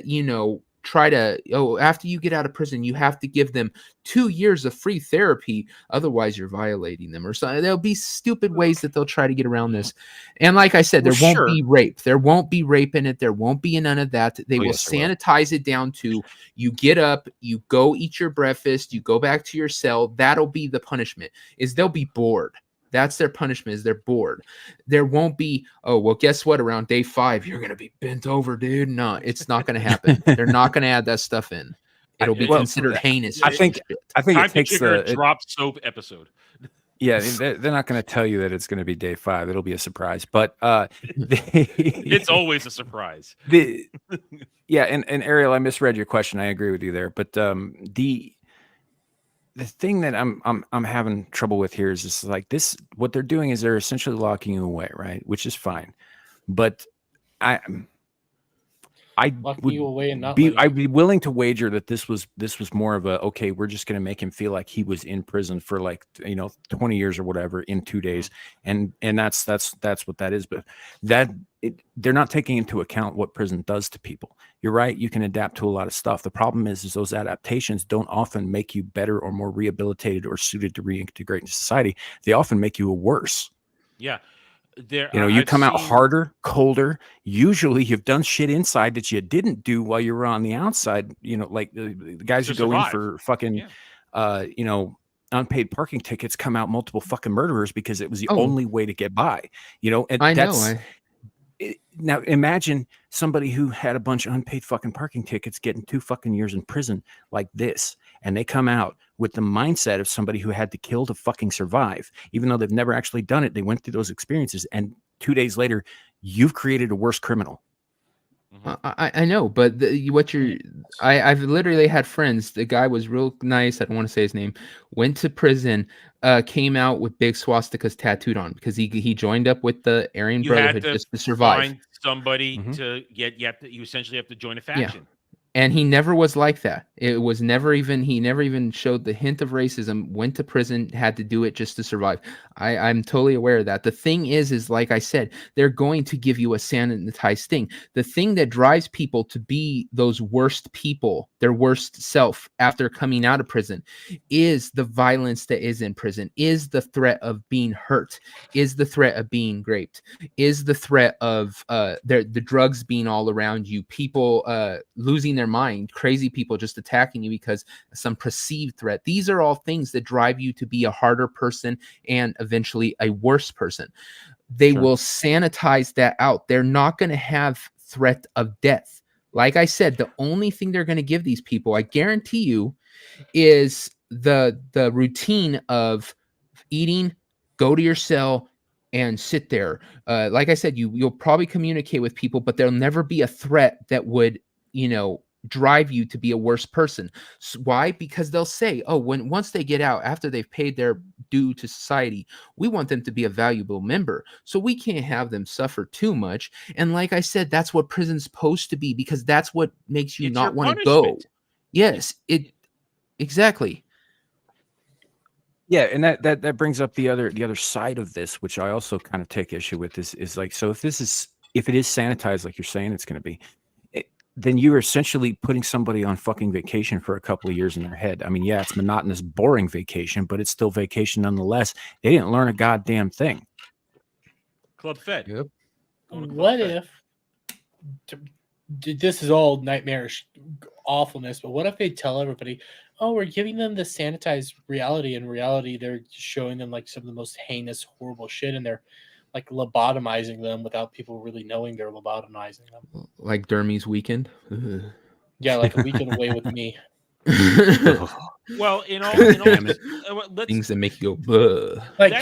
try to, after you get out of prison, you have to give them 2 years of free therapy. Otherwise, you're violating them or something. There'll be stupid ways that they'll try to get around this. And like I said, there won't be rape. There won't be rape in it. There won't be none of that. They will sanitize it down to you get up, you go eat your breakfast, you go back to your cell. That'll be the punishment, is they'll be bored. That's their punishment, is they're bored. There won't be, oh, well, guess what? Around day 5, you're going to be bent over, dude. No, it's not going to happen. They're not going to add that stuff in. It'll be considered heinous. I think it takes a drop soap episode. Yeah, they're not going to tell you that it's going to be day 5. It'll be a surprise. But it's always a surprise. Yeah, and Ariel, I misread your question. I agree with you there. But the thing that I'm having trouble with here is just like this. What they're doing is they're essentially locking you away, right? Which is fine, but I'd be willing to wager that this was more of a, okay, we're just going to make him feel like he was in prison for 20 years or whatever in 2 days, and that's what that is. But they're not taking into account what prison does to people. You're right, you can adapt to a lot of stuff. The problem is those adaptations don't often make you better or more rehabilitated or suited to reintegrate into society. They often make you worse. Yeah. You come out harder, colder. Usually you've done shit inside that you didn't do while you were on the outside. Like the guys who go in for fucking, unpaid parking tickets come out multiple fucking murderers because it was the only way to get by. And now imagine somebody who had a bunch of unpaid fucking parking tickets getting 2 fucking years in prison like this, and they come out with the mindset of somebody who had to kill to fucking survive, even though they've never actually done it. They went through those experiences, and 2 days later, you've created a worse criminal. I know, but I've literally had friends. The guy was real nice. I don't want to say his name. Went to prison, came out with big swastikas tattooed on because he joined up with the Aryan Brotherhood just to survive. Find somebody to get. You essentially have to join a faction. Yeah. And he never was like that. It was never even, he never even showed the hint of racism, went to prison, had to do it just to survive. I'm totally aware of that. The thing is like I said, they're going to give you a sanitized thing. The thing that drives people to be those worst people, their worst self after coming out of prison, is the violence that is in prison, is the threat of being hurt, is the threat of being raped, is the threat of the drugs being all around you, people losing their mind, crazy people just attacking you because of some perceived threat. These are all things that drive you to be a harder person and eventually a worse person. They will sanitize that out. They're not going to have threat of death. Like I said, the only thing they're going to give these people, I guarantee you, is the routine of eating, go to your cell, and sit there. Like I said, you'll probably communicate with people, but there'll never be a threat that would, drive you to be a worse person. So why? Because they'll say, once they get out, after they've paid their due to society, we want them to be a valuable member. So we can't have them suffer too much. And like I said, that's what prison's supposed to be, because that's what makes you not want to go. Yes, exactly. Yeah, and that brings up the other side of this, which I also kind of take issue with. Is like, so if it is sanitized like you're saying it's going to be, then you're essentially putting somebody on fucking vacation for a couple of years in their head. I mean, yeah, it's monotonous, boring vacation, but it's still vacation nonetheless. They didn't learn a goddamn thing. Club Fed. Yep. What if this is all nightmarish awfulness, but what if they tell everybody, we're giving them the sanitized reality, and reality they're showing them like some of the most heinous, horrible shit, and they're like lobotomizing them without people really knowing they're lobotomizing them. Like Dermy's Weekend? Yeah, like a weekend away with me. Well, things that make you go, like,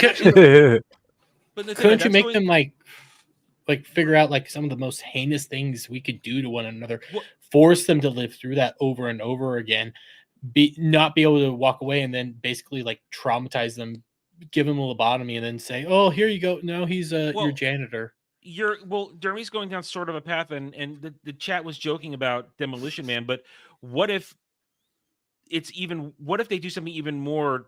couldn't you make them like figure out like some of the most heinous things we could do to one another, force them to live through that over and over again, not be able to walk away, and then basically like traumatize them, give him a lobotomy, and then say, here you go, no, he's your janitor. Dermy's going down sort of a path, and the chat was joking about Demolition Man, but what if they do something even more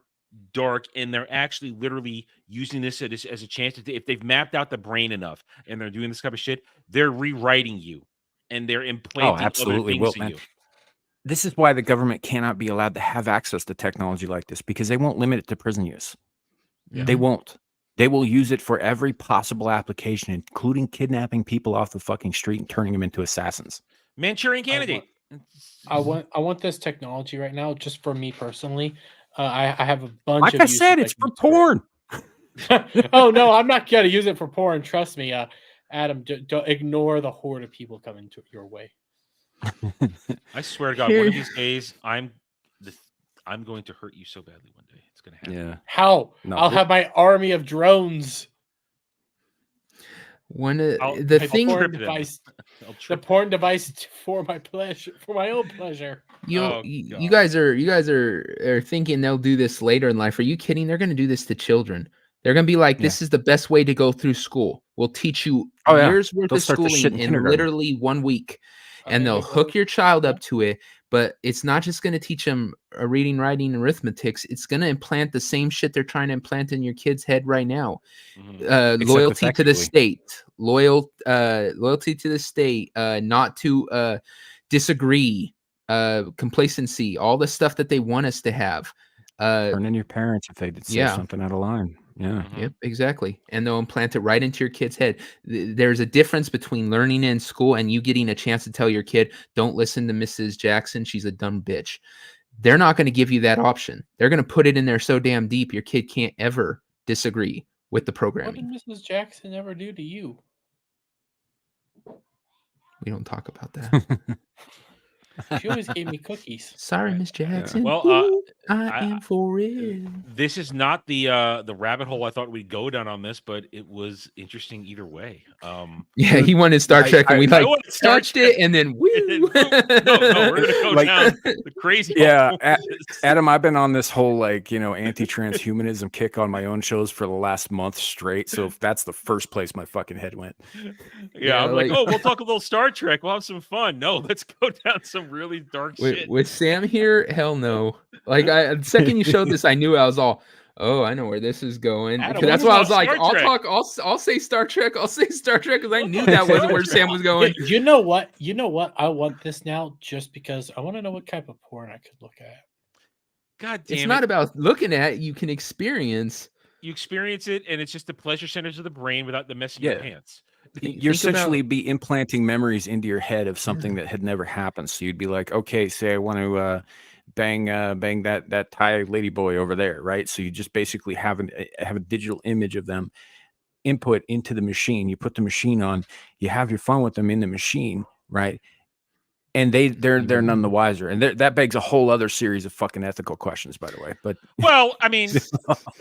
dark, and they're actually literally using this as a chance to, if they've mapped out the brain enough and they're doing this type of shit, they're rewriting you and they're implanting other things in you. This is why the government cannot be allowed to have access to technology like this, because they won't limit it to prison use. Yeah. They won't. They will use it for every possible application, including kidnapping people off the fucking street and turning them into assassins. Manchurian Candidate. I want this technology right now, just for me personally. I have a bunch. Like of I said, it's for porn. Oh no, I'm not gonna use it for porn. Trust me, Adam. Don't ignore the horde of people coming to your way. I swear to God, one of these days, I'm going to hurt you so badly one day. It's gonna happen. Yeah. How? No, I'll have my army of drones. The porn device for my pleasure, for my own pleasure. You guys are thinking they'll do this later in life. Are you kidding? They're going to do this to children. They're going to be like, this is the best way to go through school. We'll teach you years worth of schooling in literally 1 week. And they'll hook your child up to it. But it's not just going to teach them reading, writing, and arithmetics. It's going to implant the same shit they're trying to implant in your kid's head right now. Loyalty to the state, loyalty to the state, not to disagree, complacency, all the stuff that they want us to have. Turn in your parents if they did say something out of line. Yeah. Yep, exactly. And they'll implant it right into your kid's head. There's a difference between learning in school and you getting a chance to tell your kid, don't listen to Mrs. Jackson. She's a dumb bitch. They're not going to give you that option. They're going to put it in there so damn deep your kid can't ever disagree with the programming. What did Mrs. Jackson ever do to you? We don't talk about that. She always gave me cookies. Sorry, Miss Jackson. Well, I am for real. This is not the rabbit hole I thought we'd go down on this, but it was interesting either way. Yeah, he wanted Star Trek, and we touched it, and then woo. No, we're gonna go down the crazy. Yeah, Adam, I've been on this whole anti-transhumanism kick on my own shows for the last month straight. So if that's the first place my fucking head went. Yeah, I'm like, we'll talk a little Star Trek. We'll have some fun. No, let's go down some really dark shit. With Sam here, hell no. Like the second you showed this, I knew I was all, oh, I know where this is going. Adam, that's why I was like, I'll say Star Trek. I'll say Star Trek because I knew that wasn't where Sam was going. You know what? I want this now just because I want to know what type of porn I could look at. God damn it. It's not about looking at it. You can experience. You experience it, and it's just the pleasure centers of the brain without the messing your pants. You're essentially be implanting memories into your head of something that had never happened. So you'd be like, okay, say I want to bang that Thai lady boy over there, right? So you just basically have a digital image of them input into the machine. You put the machine on, you have your fun with them in the machine, right? And they're none the wiser. And that begs a whole other series of fucking ethical questions, by the way. But I mean,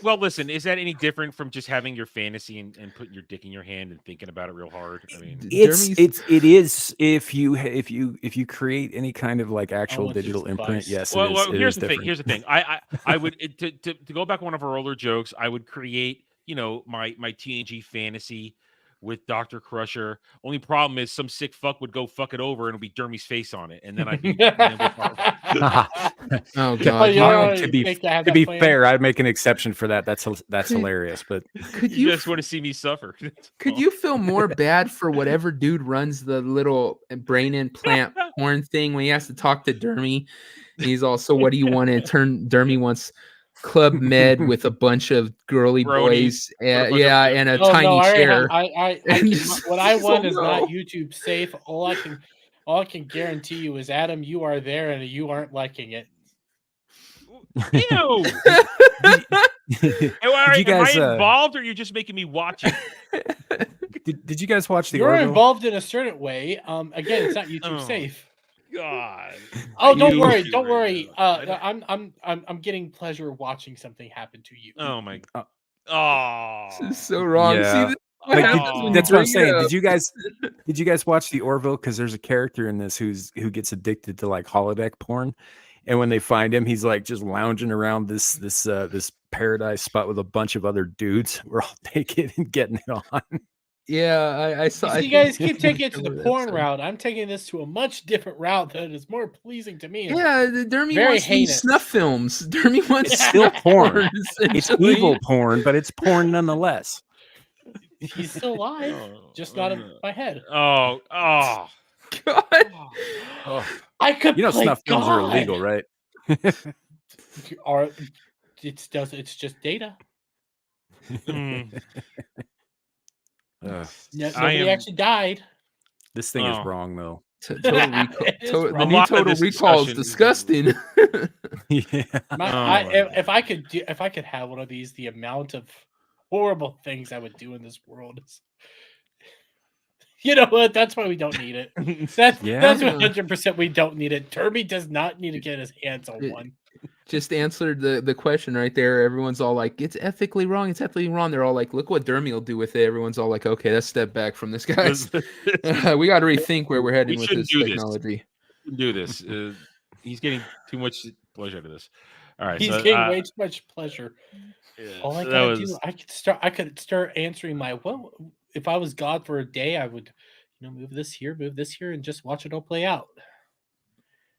listen, is that any different from just having your fantasy and putting your dick in your hand and thinking about it real hard? I mean, it is if you create any kind of like actual digital imprint. Yes. Well, here's the thing. Here's the thing. I would to go back one of our older jokes. I would create, my TNG fantasy with Dr. Crusher. Only problem is some sick fuck would go fuck it over and it'll be Dermy's face on it. And then I'd be oh god. To be fair, I'd make an exception for that. That's hilarious. But you just want to see me suffer. Could you feel more bad for whatever dude runs the little brain implant porn thing when he has to talk to Dermy? He's also, what do you want to turn? Dermy wants Club Med with a bunch of girly boys, and a tiny chair. What I want is not YouTube safe. All I can guarantee you is, Adam, you are there and you aren't liking it. Ew. Am I involved, or are you just making me watch it? Did you guys watch the? You're involved in a certain way. Again, it's not YouTube safe. God. Oh, don't worry. I'm getting pleasure watching something happen to you. Oh my god. Oh, this is so wrong. Yeah. See, that's what I'm saying. Did you guys watch the Orville? Because there's a character in this who gets addicted to like holodeck porn, and when they find him, he's like just lounging around this paradise spot with a bunch of other dudes. We're all naked and getting it on. Yeah, I saw. You guys keep taking it to the porn route. I'm taking this to a much different route that is more pleasing to me. Yeah, Dermy wants these snuff films. Dermy wants still porn. It's evil porn, but it's porn nonetheless. He's still alive, just not in my head. Oh, God. I could play snuff films are God. illegal, right? Or it's just data. Nobody actually died. This thing is wrong, though. Total Recall. The new lot of Total this Recall is discussion is- disgusting. If I could have one of these, the amount of horrible things I would do in this world is. You know what? That's why we don't need it. That's 100% we don't need it. Derby does not need to get his hands on one. Just answered the question right there. Everyone's all like, it's ethically wrong. It's ethically wrong. They're all like, look what Dermy will do with it. Everyone's all like, okay, let's step back from this, guys. We got to rethink where we're heading with this technology. Do this. He's getting too much pleasure out of this. All right, he's getting way too much pleasure. Yeah, all I gotta do, I could start answering my if I was God for a day, I would, move this here, and just watch it all play out.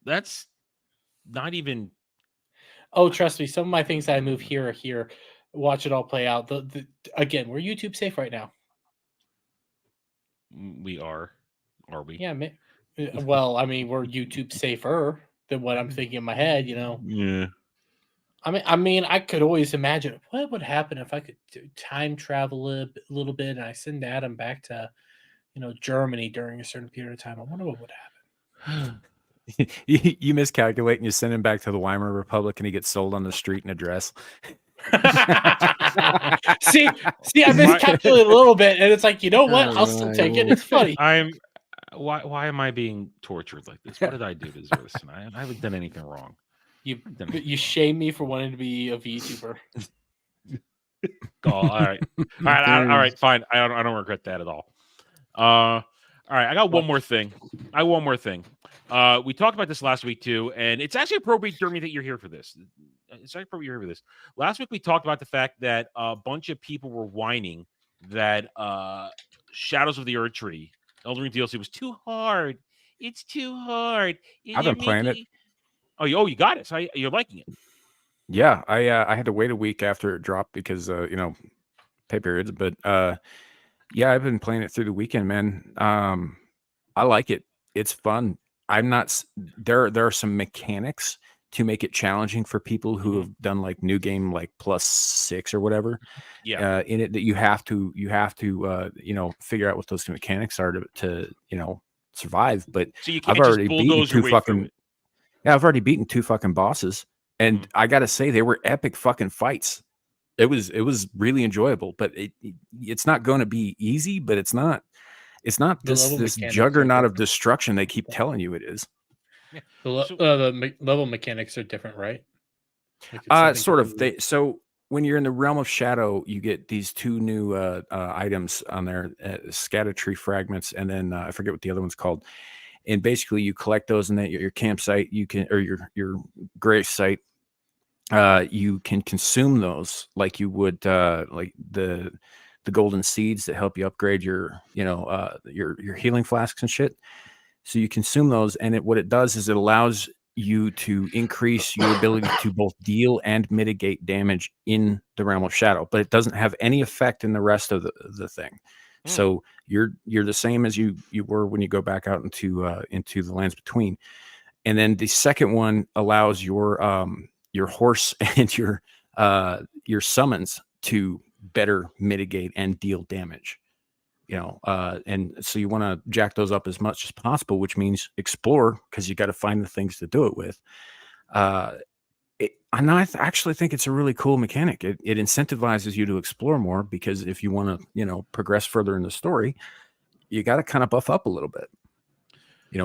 That's not even. Oh, trust me, some of my things that I move here are here. Watch it all play out. Again, we're YouTube safe right now. We are we? Yeah, well, I mean, we're YouTube safer than what I'm thinking in my head. Yeah. I mean, I could always imagine what would happen if I could time travel a little bit and I send Adam back to, Germany during a certain period of time. I wonder what would happen. You miscalculate and you send him back to the Weimar Republic and he gets sold on the street in a dress. see, I miscalculated a little bit, and it's like, you know what? I'll still take it. It's funny. Why am I being tortured like this? What did I do to deserve this? I haven't done anything wrong. You shame me for wanting to be a VTuber. All right, fine. I don't regret that at all. All right, I got one more thing. We talked about this last week too, and it's actually appropriate, Jeremy, that you're here for this. It's actually appropriate you're here for this. Last week we talked about the fact that a bunch of people were whining that Shadows of the Erd Tree, Elden Ring DLC, was too hard. It's too hard. I've been playing it. Oh, you got it. So you're liking it. Yeah, I had to wait a week after it dropped because pay periods. But yeah, I've been playing it through the weekend, man. I like it. It's fun. I'm not. There are some mechanics to make it challenging for people who have done like new game like +6 or whatever. Yeah. In it that you have to figure out what those mechanics are to survive. But so you can't just bulldoze your way through it. Yeah, I've already beaten 2 fucking bosses, and I gotta say they were epic fucking fights. It was really enjoyable, but it's not going to be easy. But it's not this juggernaut of destruction they keep telling you it is. Yeah. The level mechanics are different, right? Sort of. So when you're in the realm of shadow, you get these 2 new items on there, Scatter-Tree fragments, and then I forget what the other one's called. And basically, you collect those, and then your campsite, or your grave site, you can consume those like you would like the golden seeds that help you upgrade your healing flasks and shit. So you consume those, and what it does is it allows you to increase your ability to both deal and mitigate damage in the realm of shadow, but it doesn't have any effect in the rest of the thing. So you're the same as you were when you go back out into the lands between. And then the second one allows your horse and your summons to better mitigate and deal damage. And so you want to jack those up as much as possible, which means explore, because you got to find the things to do it with. And I actually think it's a really cool mechanic. It incentivizes you to explore more, because if you want to, progress further in the story, you got to kind of buff up a little bit.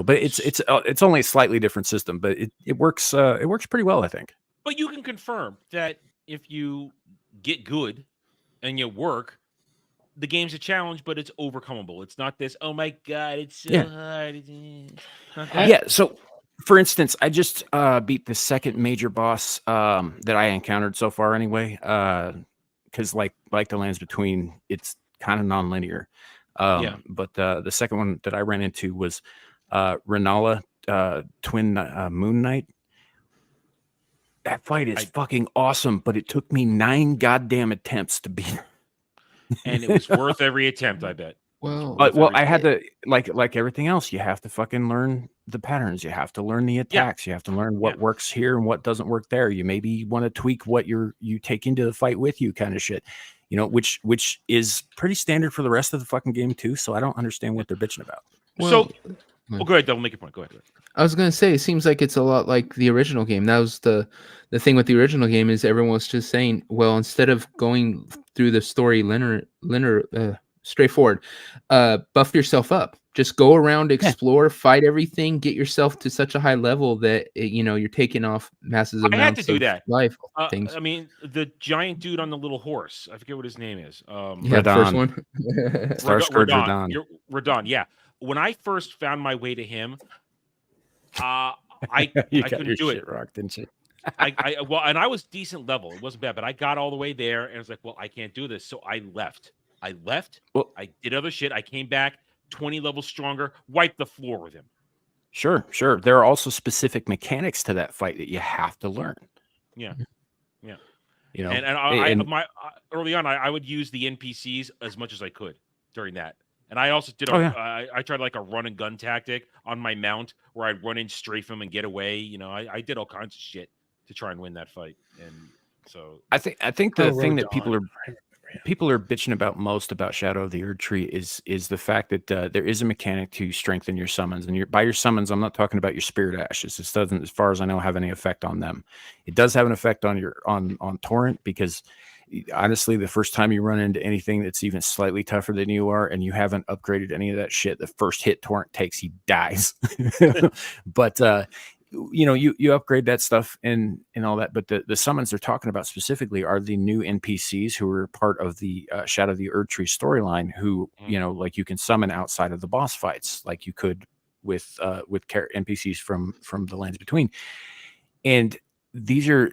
But it's only a slightly different system, but it works pretty well, I think. But you can confirm that if you get good and you work, the game's a challenge, but it's overcomable. It's not this, oh my God, it's so hard. Yeah. So, for instance, I just beat the second major boss that I encountered so far anyway, because like the lands between, it's kind of non-linear. But the second one that I ran into was Renala, Twin Moon Knight. That fight is fucking awesome, but it took me 9 goddamn attempts to beat her. And it was worth every attempt, I bet. Well, I had to like everything else. You have to fucking learn the patterns. You have to learn the attacks. You have to learn what works here and what doesn't work there. You maybe want to tweak what you take into the fight with you, kind of shit. You know, which is pretty standard for the rest of the fucking game too. So I don't understand what they're bitching about. Well, go ahead, Devil. Make your point. Go ahead. I was gonna say, it seems like it's a lot like the original game. That was the thing with the original game, is everyone was just saying, well, instead of going through the story linear, straightforward, buff yourself up. Just go around, explore, fight everything, get yourself to such a high level that you're taking off massive amounts. I had to do that. Life things. I mean, the giant dude on the little horse. I forget what his name is. The first one. Starscourge Radon. Radon. Yeah. When I first found my way to him, I couldn't do it. Rocked, didn't you? And I was decent level. It wasn't bad, but I got all the way there, and I was like, well, I can't do this, so I left. Well, I did other shit. I came back 20 levels stronger, wiped the floor with him. Sure. There are also specific mechanics to that fight that you have to learn. Yeah. You know, and early on, I would use the NPCs as much as I could during that. And I also did I tried like a run and gun tactic on my mount where I'd run in, strafe him, and get away. You know, I did all kinds of shit to try and win that fight. And so I think the thing that people are bitching about most about Shadow of the Erdtree is the fact that there is a mechanic to strengthen your summons. And by your summons, I'm not talking about your spirit ashes. This doesn't, as far as I know, have any effect on them. It does have an effect on your on Torrent, because honestly, the first time you run into anything that's even slightly tougher than you are and you haven't upgraded any of that shit, the first hit Torrent takes, he dies. But you upgrade that stuff and all that. But the summons they're talking about specifically are the new NPCs who are part of the Shadow of the Erdtree storyline, who, like you can summon outside of the boss fights, like you could with NPCs from the Lands Between. And these are,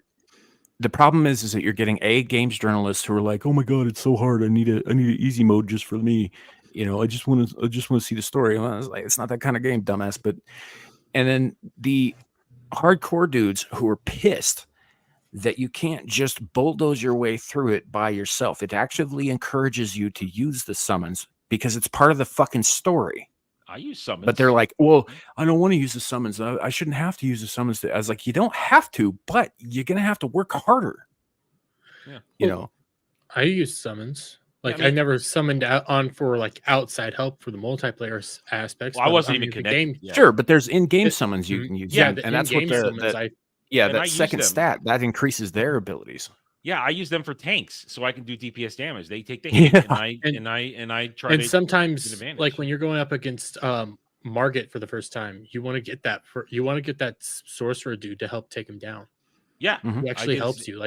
the problem is that you're getting games journalists who are like, oh my God, it's so hard. I need an easy mode just for me. I just want to see the story. And I was like, it's not that kind of game, dumbass. And then the hardcore dudes who are pissed that you can't just bulldoze your way through it by yourself. It actively encourages you to use the summons because it's part of the fucking story. I use summons. But they're like, well, I don't want to use the summons. I shouldn't have to use the summons. I was like, you don't have to, but you're going to have to work harder. Yeah. I use summons. I never summoned on for outside help for the multiplayer aspects. Well, I wasn't even connected. Yeah. Sure, but there's in-game summons you can use. Yeah, and that's what that second stat that increases their abilities. Yeah, I use them for tanks, so I can do DPS damage. They take the hit, and I try. And sometimes, like when you're going up against Margit for the first time, you want to get that sorcerer dude to help take him down. Yeah, he actually helps you.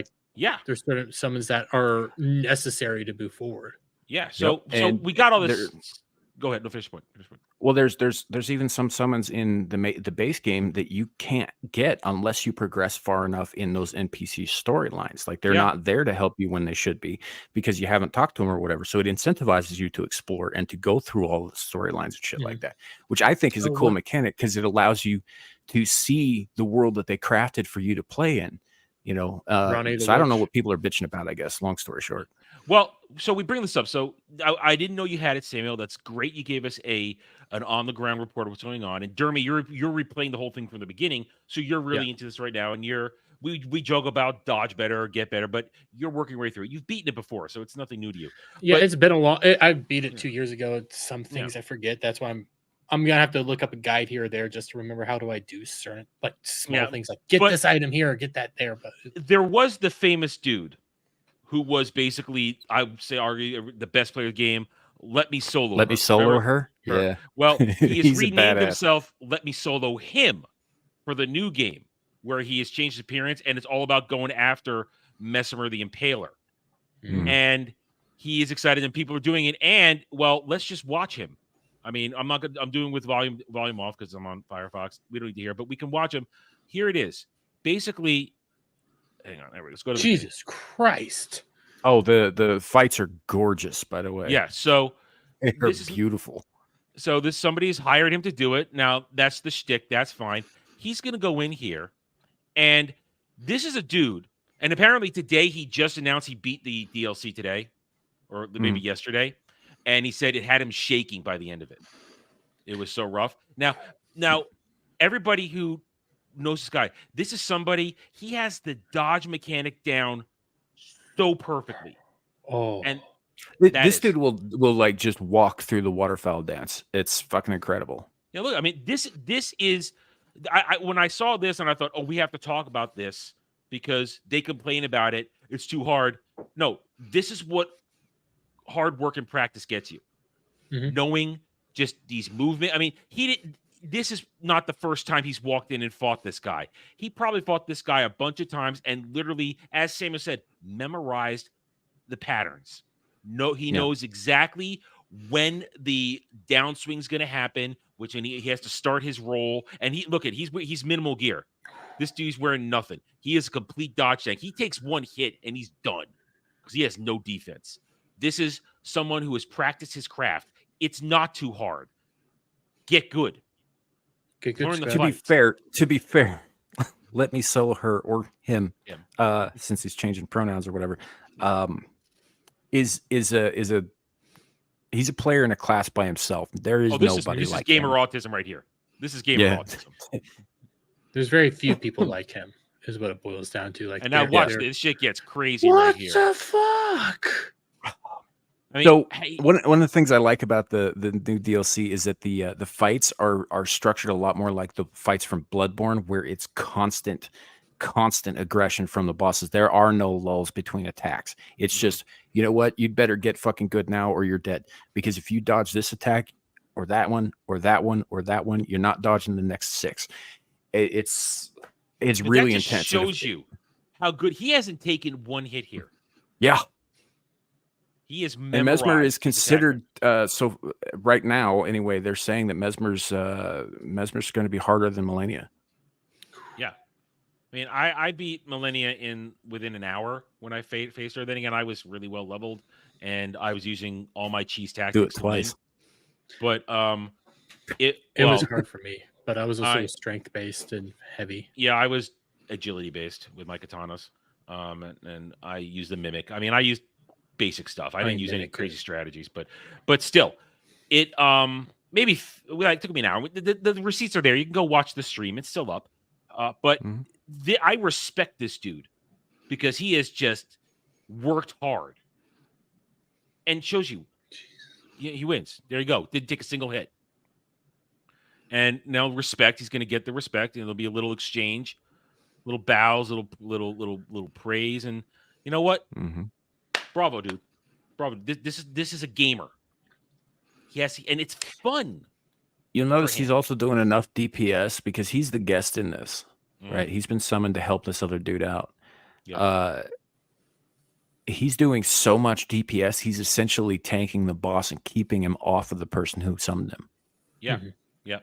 There's certain summons that are necessary to move forward. Yeah, so we got all this. Go ahead, no finish point. Well, there's even some summons in the base game that you can't get unless you progress far enough in those NPC storylines. Like they're not there to help you when they should be, because you haven't talked to them or whatever. So it incentivizes you to explore and to go through all the storylines and shit like that, which I think is a cool mechanic, because it allows you to see the world that they crafted for you to play in. So I don't know what people are bitching about, I guess. Long story short. Well, so we bring this up. So I didn't know you had it, Samuel. That's great. You gave us an on the ground report of what's going on. And Dermy, you're replaying the whole thing from the beginning, so you're really into this right now. And we joke about dodge better or get better, but you're working right through it. You've beaten it before, so it's nothing new to you. Yeah, it's been a long. I beat it 2 years ago. Some things I forget. That's why I'm gonna have to look up a guide here or there just to remember how do I do certain small things like get this item here or get that there. But there was the famous dude who was basically, I would say, arguably the best player of the game. Let me solo her. Yeah. Well, he has renamed himself Let Me Solo Him for the new game, where he has changed his appearance, and it's all about going after Mesmer the Impaler. And he is excited, and people are doing it. And let's just watch him. I mean, I'm doing with volume off because I'm on Firefox. We don't need to hear, but we can watch him. Here it is. Basically, hang on. There we go. Let's go to Jesus Christ. Oh, the fights are gorgeous, by the way. Yeah, so they're beautiful. So somebody's hired him to do it. Now, that's the shtick. That's fine. He's going to go in here, and this is a dude. And apparently today he just announced he beat the DLC today, or maybe yesterday. and he said it had him shaking by the end of it. It was so rough. Now, everybody who knows this guy, this is somebody, he has the dodge mechanic down so perfectly. And this dude will like just walk through the waterfowl dance. It's fucking incredible. Yeah, look, I mean, this is I when I saw this and I thought, oh, we have to talk about this because they complain about it. It's too hard. No, this is what hard work and practice gets you. Knowing just these movement. I mean, this is not the first time he's walked in and fought this guy. He probably fought this guy a bunch of times and literally, as Samuel said, memorized the patterns. He knows exactly when the downswing is going to happen, which he has to start his roll. And he's minimal gear. This dude's wearing nothing. He is a complete dodge tank. He takes one hit and he's done because he has no defense. This is someone who has practiced his craft. It's not too hard. Get good. Learn the fight. To be fair, let me solo her or him, since he's changing pronouns or whatever. He's a player in a class by himself. There is nobody this like is gamer him. autism right here. This is gamer autism. There's very few people like him, is what it boils down to. Like, and now watch this shit gets crazy right here. What the fuck? I mean, So one of the things I like about the new DLC is that the fights are structured a lot more like the fights from Bloodborne, where it's constant aggression from the bosses. There are no lulls between attacks. It's just, you know what, you'd better get fucking good now or you're dead. Because if you dodge this attack or that one or that one or that one, you're not dodging the next 6. It's really that just intense. Shows you how good he hasn't taken one hit here. Yeah. He is and Mesmer is considered so right now anyway. They're saying that Mesmer's going to be harder than Millennia. Yeah, I mean, I beat Millennia within an hour when I faced her. Then again, I was really well leveled and I was using all my cheese tactics. Do it twice. But it was hard for me. But I was also strength based and heavy. Yeah, I was agility based with my katanas, and I used the mimic. I mean, I used basic stuff. I didn't use any crazy strategies, but still, it maybe it took me an hour. The receipts are there. You can go watch the stream. It's still up. But I respect this dude because he has just worked hard and shows you he wins. There you go. Didn't take a single hit. And now respect. He's going to get the respect, and there'll be a little exchange, little bows, little praise, and you know what? Bravo, dude. Bravo. This is a gamer. Yes, and it's fun. You'll notice he's also doing enough DPS because he's the guest in this, right? He's been summoned to help this other dude out. Yep. He's doing so much DPS, he's essentially tanking the boss and keeping him off of the person who summoned him. Yeah, yeah.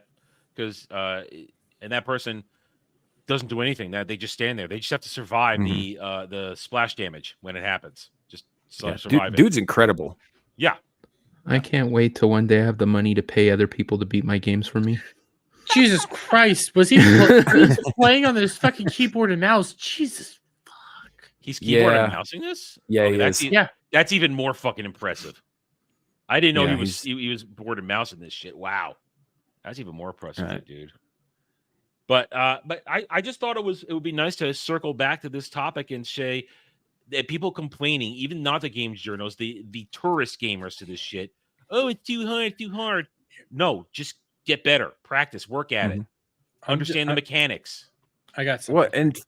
Because and that person doesn't do anything. That they just stand there. They just have to survive the splash damage when it happens. Just survive. Dude's incredible. Yeah. I can't wait till one day I have the money to pay other people to beat my games for me. Jesus Christ. Was he playing on this fucking keyboard and mouse? Jesus fuck. He's keyboard and mousing this? Yeah, he is. That's even more fucking impressive. I didn't know he was board and mousing this shit. Wow. That's even more impressive, dude. But I just thought it would be nice to circle back to this topic and say that people complaining, even not the games journals, the tourist gamers to this shit. Oh, it's too hard. No, just get better, practice, work at it, understand the mechanics. I got some. What and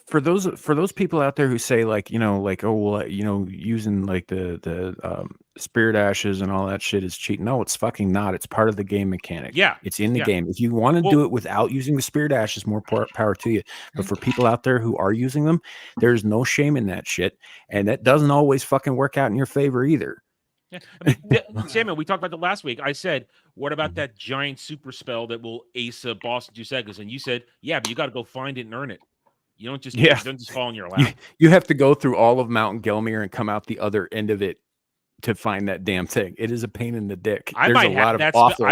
for those people out there who say using like the spirit ashes and all that shit is cheating. No, it's fucking not. It's part of the game mechanic. Yeah, it's in the game. If you want to do it without using the spirit ashes, more power to you. But for people out there who are using them, there's no shame in that shit, and that doesn't always fucking work out in your favor either. Yeah, I mean, Samuel, we talked about that last week. I said, "What about that giant super spell that will ace a boss in 2 seconds?" And you said, "Yeah, but you got to go find it and earn it. You don't just fall in your lap. You have to go through all of Mountain Gelmir and come out the other end of it to find that damn thing. It is a pain in the dick. I There's might a have lot of that awful,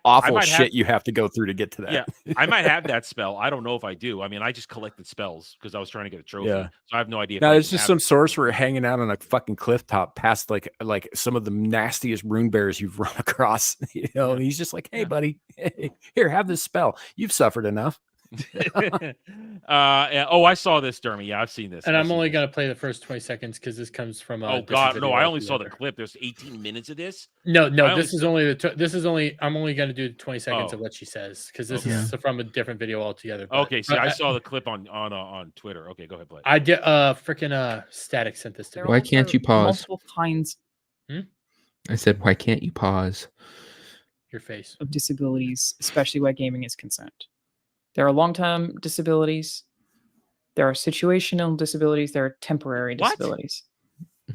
awful might shit have, you have to go through to get to that. Yeah, I might have that spell. I don't know if I do. I mean, I just collected spells because I was trying to get a trophy. Yeah. So I have no idea. If Now I it's even just have some it. sorcerer hanging out on a fucking cliff top past like some of the nastiest rune bears you've run across. You know, and he's just like, "Hey, buddy, hey, here, have this spell. You've suffered enough." Oh, I saw this, Dermy. Yeah, I've seen this. And I've I'm seen only this. going to play the first 20 seconds because this comes from. Oh God, no! I only saw the clip. There's 18 minutes of this. No, this is only I'm only going to do 20 seconds of Oh. what she says because this Okay. is from a different video altogether. But, Okay, see, I saw the clip on Twitter. Okay, go ahead, Blake. I did. Freaking Static sent this to me. Why can't you pause? Multiple kinds I said, why can't you pause? Your face. of disabilities, especially where gaming is concerned. There are long-term disabilities. There are situational disabilities. There are temporary What? disabilities.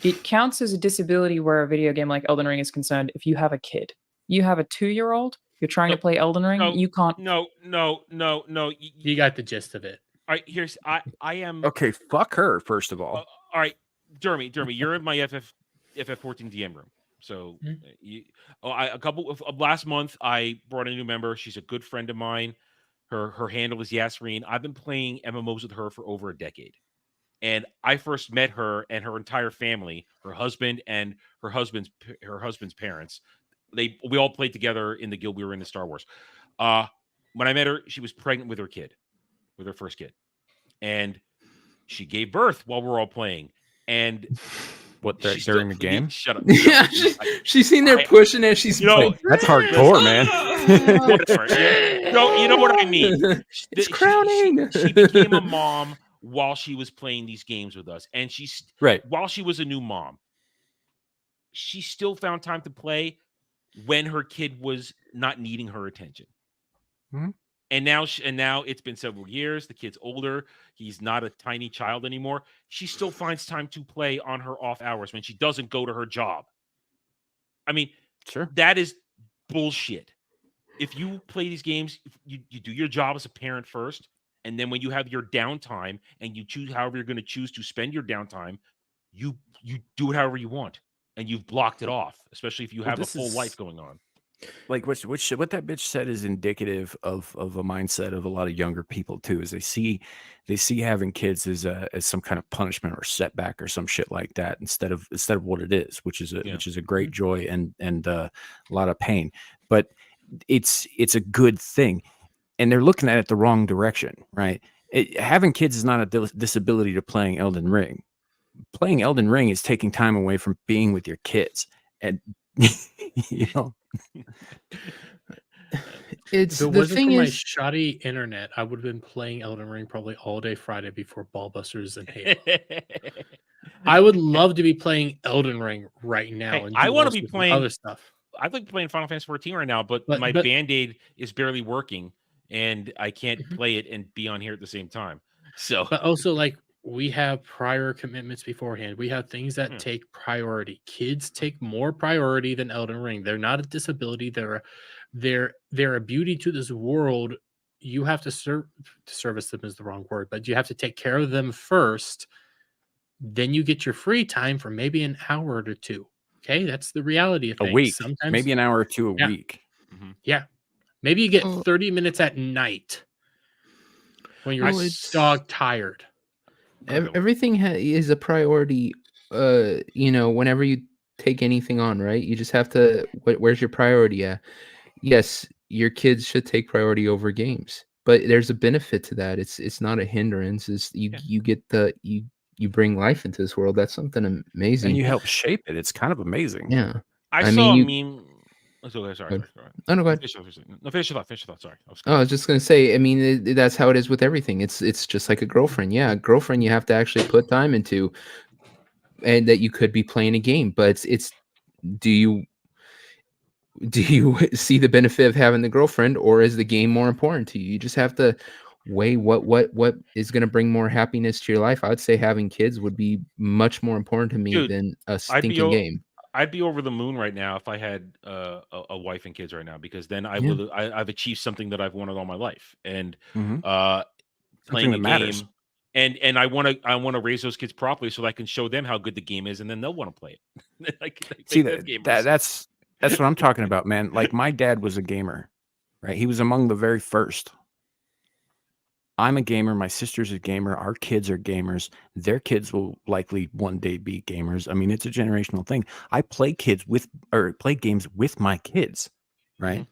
It counts as a disability where a video game like Elden Ring is concerned if you have a kid. You have a 2-year-old, you're trying to play Elden Ring, you can't. No. You got the gist of it. All right, here's I am. Okay, fuck her first of all. All right, Dermy, you're in my FF14 DM room. So a couple of last month, I brought a new member. She's a good friend of mine. Her handle is Yasreen. I've been playing MMOs with her for over a decade. And I first met her and her entire family, her husband and her husband's parents. We all played together in the guild we were in, the Star Wars. When I met her, she was pregnant with her first kid. And she gave birth while we're all playing. And what, during the game? Shut up. Yeah, she's seen there pushing it. She's that's hardcore, man. You know what I mean. It's crowning. She became a mom while she was playing these games with us, and she's while she was a new mom, she still found time to play when her kid was not needing her attention. Mm-hmm. And now it's been several years. The kid's older. He's not a tiny child anymore. She still finds time to play on her off hours when she doesn't go to her job. I mean, sure, that is bullshit. If you play these games, you do your job as a parent first, and then when you have your downtime and you choose however you're going to choose to spend your downtime, you do it however you want, and you've blocked it off, especially if you have a full life going on. Like what that bitch said is indicative of a mindset of a lot of younger people too, is they see having kids as some kind of punishment or setback or some shit like that instead of what it is, which is a great joy and a lot of pain. But it's a good thing, and they're looking at it the wrong direction, right? Having kids is not a disability to playing Elden Ring. Playing Elden Ring is taking time away from being with your kids, and you know. If it wasn't for my shoddy internet, I would have been playing Elden Ring probably all day Friday before Ballbusters and Halo. I would love to be playing Elden Ring right now. Hey, and I want to be playing other stuff. I'd like playing Final Fantasy 14 right now, but my Band-Aid is barely working, and I can't play it and be on here at the same time. So, but also, like, we have prior commitments beforehand. We have things that take priority. Kids take more priority than Elden Ring. They're not a disability. They're a beauty to this world. You have to service them is the wrong word, but you have to take care of them first. Then you get your free time for maybe an hour or two. Okay, that's the reality of things. A week, sometimes maybe an hour or two a week. Mm-hmm. Yeah, maybe you get 30 minutes at night when you're dog tired. Everything is a priority. Whenever you take anything on, right? You just have to. Where's your priority at? Yes, your kids should take priority over games, but there's a benefit to that. It's not a hindrance. You get you bring life into this world. That's something amazing. And you help shape it. It's kind of amazing. Yeah. I saw a meme. Oh, sorry. Oh, no, go ahead. Finish your thought. Sorry. I was just going to say, I mean, that's how it is with everything. It's just like a girlfriend. Yeah. A girlfriend you have to actually put time into, and that you could be playing a game, but do you see the benefit of having the girlfriend, or is the game more important to you? You just have to weigh what is going to bring more happiness to your life. I would say having kids would be much more important to me than a stinking game. I'd be over the moon right now if I had a wife and kids right now, because then I've achieved something that I've wanted all my life, and playing a game and I want to raise those kids properly so I can show them how good the game is, and then they'll want to play it. See, that's what I'm talking about, man. Like, my dad was a gamer, right? He was among the very first. I'm a gamer. My sister's a gamer. Our kids are gamers. Their kids will likely one day be gamers. I mean, it's a generational thing. I play games with my kids, right? Mhm.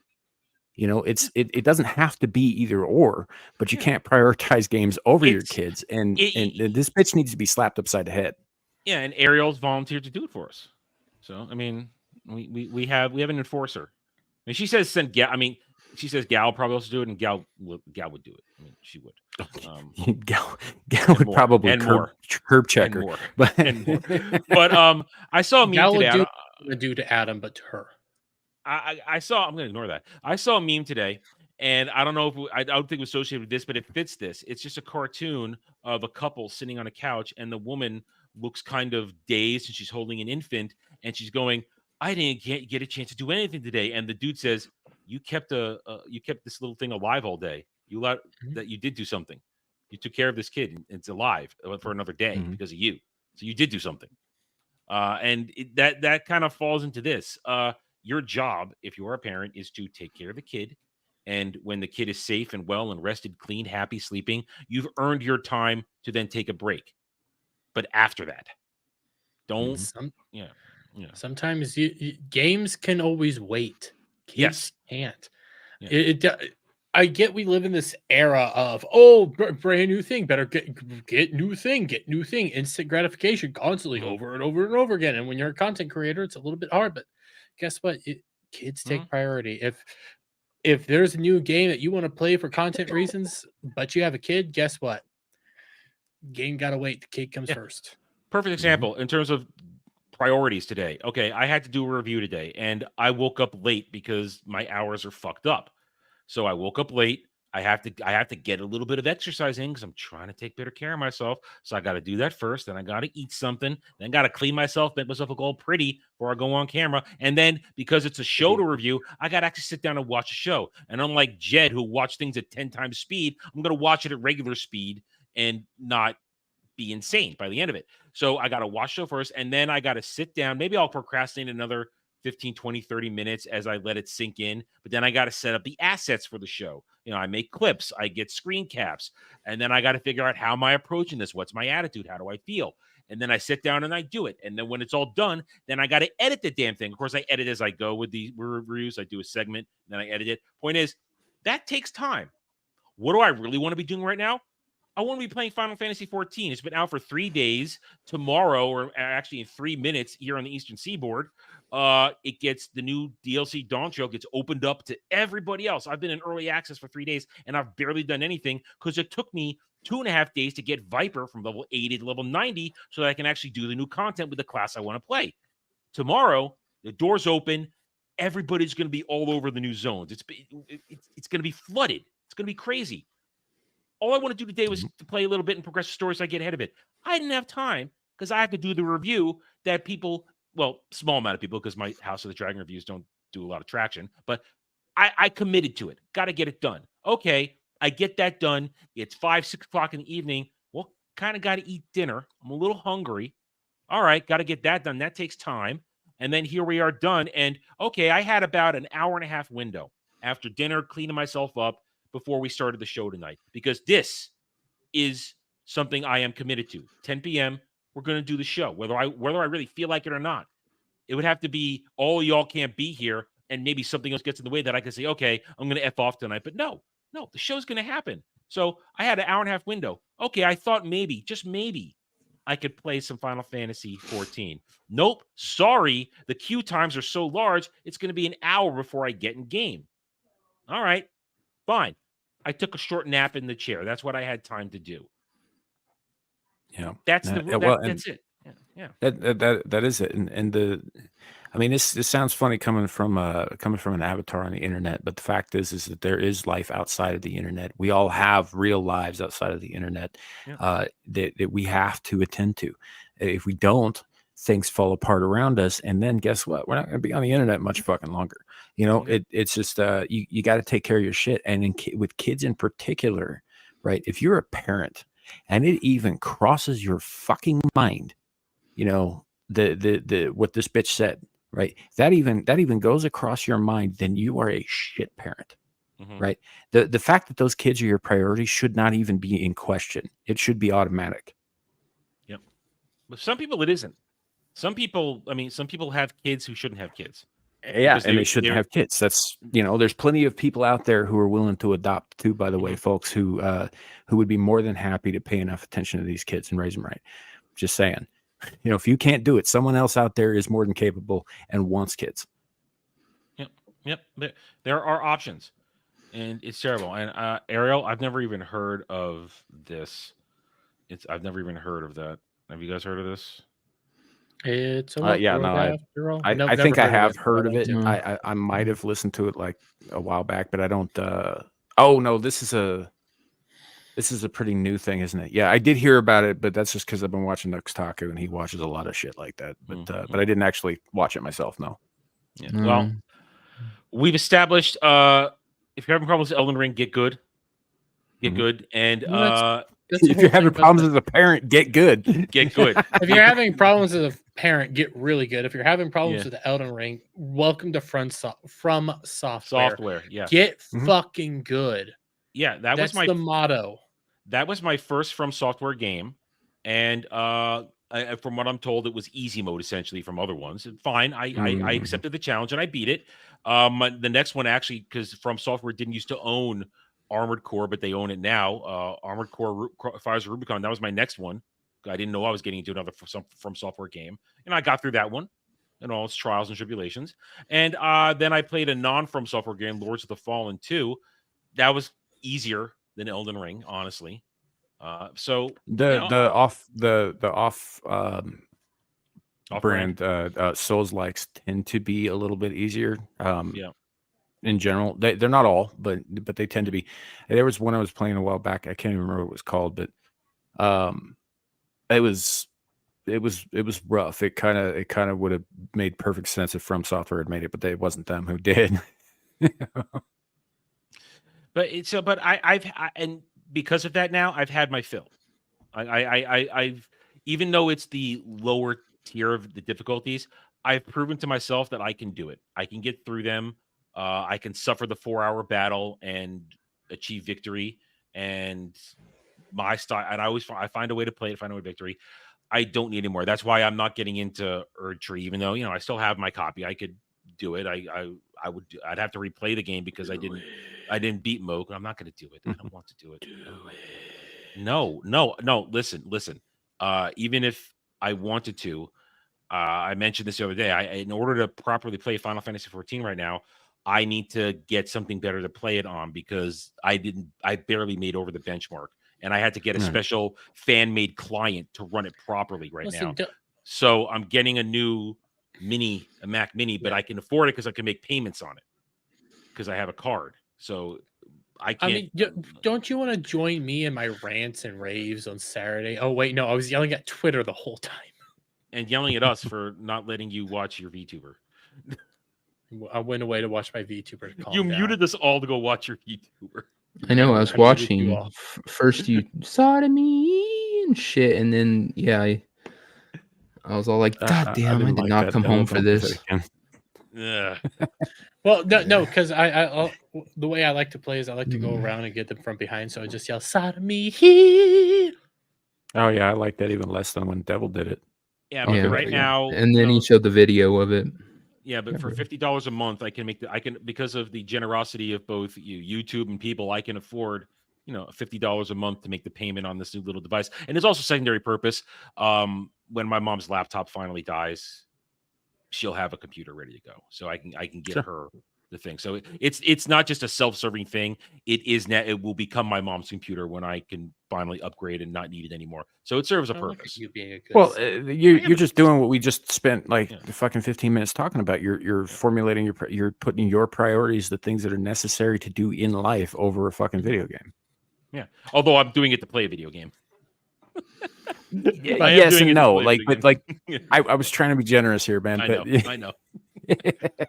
You know, it doesn't have to be either or, but you can't prioritize games over your kids. And this bitch needs to be slapped upside the head. Yeah, and Ariel's volunteered to do it for us. So I mean, we have an enforcer. I mean, she says send Gal. I mean, she says Gal probably also do it, and Gal would do it. I mean, she would. Gal would more, probably and curb check her. more. But And more. But I saw a meme Gal would today. do to Adam, but to her. I saw. I'm going to ignore that. I saw a meme today, and I don't know if I don't think it was associated with this, but it fits this. It's just a cartoon of a couple sitting on a couch, and the woman looks kind of dazed, and she's holding an infant, and she's going, "I didn't get a chance to do anything today." And the dude says, "You kept this little thing alive all day. That you did do something. You took care of this kid, and it's alive for another day because of you. So you did do something." And that kind of falls into this. Your job, if you're a parent, is to take care of the kid. And when the kid is safe and well and rested, clean, happy, sleeping, you've earned your time to then take a break. But after that, don't. Sometimes games can always wait. Kids can't. Yeah. I get we live in this era of brand new thing, better get new thing, instant gratification constantly over and over and over again. And when you're a content creator, it's a little bit hard, but guess what? Kids take priority. If there's a new game that you want to play for content reasons, but you have a kid, guess what? Game gotta wait. The kid comes first. Perfect example in terms of priorities today. Okay, I had to do a review today, and I woke up late because my hours are fucked up. So I woke up late. I have to get a little bit of exercise in because I'm trying to take better care of myself. So I got to do that first. Then I got to eat something. Then got to clean myself, make myself look all pretty before I go on camera. And then because it's a show to review, I got to actually sit down and watch a show. And unlike Jed, who watched things at 10 times speed, I'm going to watch it at regular speed and not be insane by the end of it. So I got to watch the show first. And then I got to sit down. Maybe I'll procrastinate another 15, 20, 30 minutes as I let it sink in. But then I got to set up the assets for the show. You know, I make clips, I get screen caps, and then I got to figure out how am I approaching this? What's my attitude? How do I feel? And then I sit down and I do it. And then when it's all done, then I got to edit the damn thing. Of course, I edit as I go with the reviews. I do a segment, then I edit it. Point is, that takes time. What do I really want to be doing right now? I want to be playing Final Fantasy 14. It's been out for 3 days. Tomorrow, or actually in 3 minutes here on the Eastern Seaboard, it gets the new DLC Dawn Trail gets opened up to everybody else. I've been in early access for 3 days, and I've barely done anything because it took me 2.5 days to get Viper from level 80 to level 90 so that I can actually do the new content with the class I want to play. Tomorrow, the doors open. Everybody's going to be all over the new zones. It's going to be flooded. It's going to be crazy. All I want to do today was to play a little bit and progress the story so I get ahead of it. I didn't have time because I have to do the review that people, well, small amount of people, because my House of the Dragon reviews don't do a lot of traction, but I committed to it. Got to get it done. Okay, I get that done. It's 5, 6 o'clock in the evening. Well, kind of got to eat dinner. I'm a little hungry. All right, got to get that done. That takes time. And then here we are done. And okay, I had about an hour and a half window after dinner, cleaning myself up, before we started the show tonight, because this is something I am committed to. 10 p.m., we're going to do the show, whether I really feel like it or not. It would have to be all y'all can't be here, and maybe something else gets in the way that I can say, okay, I'm going to F off tonight. But no, the show's going to happen. So I had an hour and a half window. Okay, I thought maybe, just maybe, I could play some Final Fantasy 14. Nope, sorry, the queue times are so large, it's going to be an hour before I get in game. All right, fine. I took a short nap in the chair. That's what I had time to do. Yeah, that's that's it. Yeah. That is it. And I mean, this sounds funny coming from an avatar on the internet, but the fact is that there is life outside of the internet. We all have real lives outside of the internet that we have to attend to. If we don't, things fall apart around us, and then guess what? We're not going to be on the internet much fucking longer. You know, it's just you got to take care of your shit. And with kids in particular, right? If you're a parent and it even crosses your fucking mind, you know, the what this bitch said, right? That even goes across your mind, then you are a shit parent. Right. The fact that those kids are your priority should not even be in question. It should be automatic. Yep. But some people it isn't. Some people have kids who shouldn't have kids. Yeah, and they shouldn't have kids. That's, you know, there's plenty of people out there who are willing to adopt too, by the way, folks, who would be more than happy to pay enough attention to these kids and raise them right. Just saying. You know, if you can't do it, someone else out there is more than capable and wants kids. Yep. There are options. And it's terrible. And Ariel, I've never even heard of this. I've never even heard of that. Have you guys heard of this? It's a yeah, no, I think I have heard of it. I might have listened to it like a while back, but I don't. Oh no, this is a pretty new thing, isn't it? Yeah, I did hear about it, but that's just because I've been watching Nux Taku and he watches a lot of shit like that. But I didn't actually watch it myself. No. Yeah. Well, we've established. If you're having problems with Elden Ring, get good. Get good. And if you're having problems as a parent, get good. Get good. If you're having problems as a parent, get really good. If you're having problems with the Elden Ring, welcome to From Software. Yeah. Get fucking good. Yeah, that's the motto. That was my first From Software game. And from what I'm told, it was easy mode essentially from other ones. Fine, I accepted the challenge and I beat it. The next one actually, because From Software didn't used to own Armored Core, but they own it now. Armored Core Fires of Rubicon. That was my next one. I didn't know I was getting into another From Software game, and I got through that one and all its trials and tribulations. And then I played a non-From Software game, Lords of the Fallen 2. That was easier than Elden Ring, honestly. So the off brand Souls likes tend to be a little bit easier. In general, they're not all, but they tend to be. There was one I was playing a while back. I can't even remember what it was called, but it was rough. It kind of would have made perfect sense if From Software had made it, but it wasn't them who did. But and because of that now, I've had my fill. I've even though it's the lower tier of the difficulties, I've proven to myself that I can do it. I can get through them. I can suffer the 4-hour battle and achieve victory. And my style, and I find a way to play it, find a way to victory. I don't need anymore. That's why I'm not getting into Erdtree, even though I still have my copy. I could do it. I'd have to replay the game because I didn't beat Moog. I'm not going to do it. I don't want to do it. No. Listen. Even if I wanted to, I mentioned this the other day. In order to properly play Final Fantasy 14 right now, I need to get something better to play it on because I barely made over the benchmark, and I had to get a special fan-made client to run it properly now. So I'm getting a Mac Mini, but I can afford it because I can make payments on it because I have a card. So I can't. I mean, don't you want to join me in my rants and raves on Saturday? Oh wait, no, I was yelling at Twitter the whole time. And yelling at us for not letting you watch your VTuber. I went away to watch my VTuber. You muted us all to go watch your VTuber. I know. I was watching. First, you sodomy and shit, and then I was all like, "God damn! I did not come home for this." Yeah. Well, no, because I the way I like to play is I like to go around and get them from behind, so I just yell sodomy. Oh yeah, I like that even less than when Devil did it. Yeah, but right now, and then he showed the video of it. Yeah, but for $50 a month, I can because of the generosity of both YouTube and people, I can afford $50 a month to make the payment on this new little device. And there's also secondary purpose. When my mom's laptop finally dies, she'll have a computer ready to go, so I can get her the thing. So it's not just a self-serving thing. It will become my mom's computer when I can finally upgrade and not need it anymore. So it serves a purpose. You're just doing what we just spent the fucking 15 minutes talking about. You're formulating you're putting your priorities, the things that are necessary to do in life, over a fucking video game. Yeah. Although I'm doing it to play a video game. Yes and no. I was trying to be generous here, man. I know.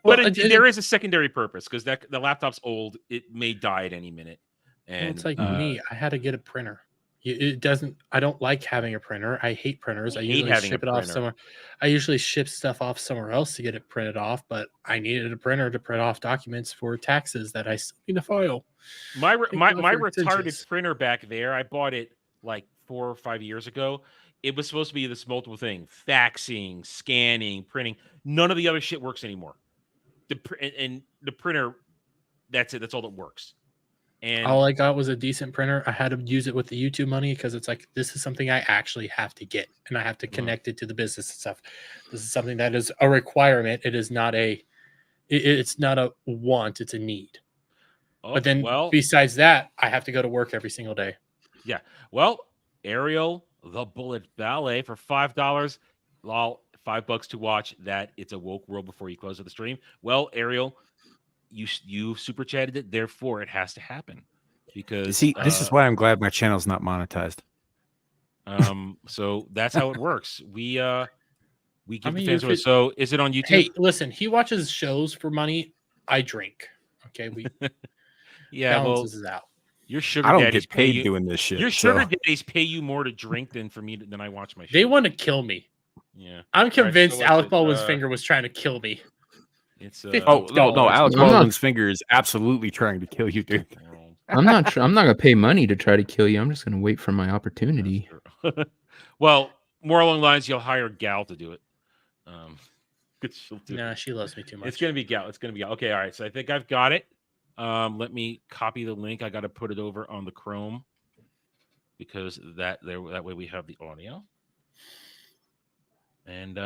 But there is a secondary purpose because the laptop's old. It may die at any minute. And it's like me. I had to get a printer. It doesn't. I don't like having a printer. I hate printers. I usually having ship a it off printer. somewhere. I usually ship stuff off somewhere else to get it printed off. But I needed a printer to print off documents for taxes that I still need to file. My for retarded extensions. printer back there, I bought it like 4 or 5 years ago. It was supposed to be this multiple thing: faxing, scanning, printing. None of the other shit works anymore. And the printer, that's it. That's all that works. And All I got was a decent printer. I had to use it with the YouTube money because it's like this is something I actually have to get, and I have to connect it to the business and stuff. This is something that is a requirement. It is not a. It's not a want. It's a need. But then, besides that, I have to go to work every single day. Yeah. Well, Ariel, the Bullet Ballet for $5. Lol, $5 to watch that. It's a woke world before you close the stream. Well, Ariel, you super chatted it, therefore it has to happen. Because see, this is why I'm glad my channel's not monetized. So that's how it works. We give the fans if so is it on YouTube? Hey, listen, he watches shows for money. I drink. Okay, we balances it out. Your sugar I don't daddies get paid pay you, doing this shit. Your sugar daddies pay you more to drink than for me than I watch my show. They want to kill me. Yeah, I'm convinced so Alec Baldwin's finger was trying to kill me. It's no, Alec Baldwin's finger is absolutely trying to kill you, dude. I'm not gonna pay money to try to kill you. I'm just gonna wait for my opportunity. Well, more along the lines, you'll hire Gal to do it. Nah, she loves me too much. It's gonna be Gal. It's gonna be Gal. Okay, all right. So I think I've got it. Let me copy the link. I got to put it over on the Chrome because that way we have the audio. And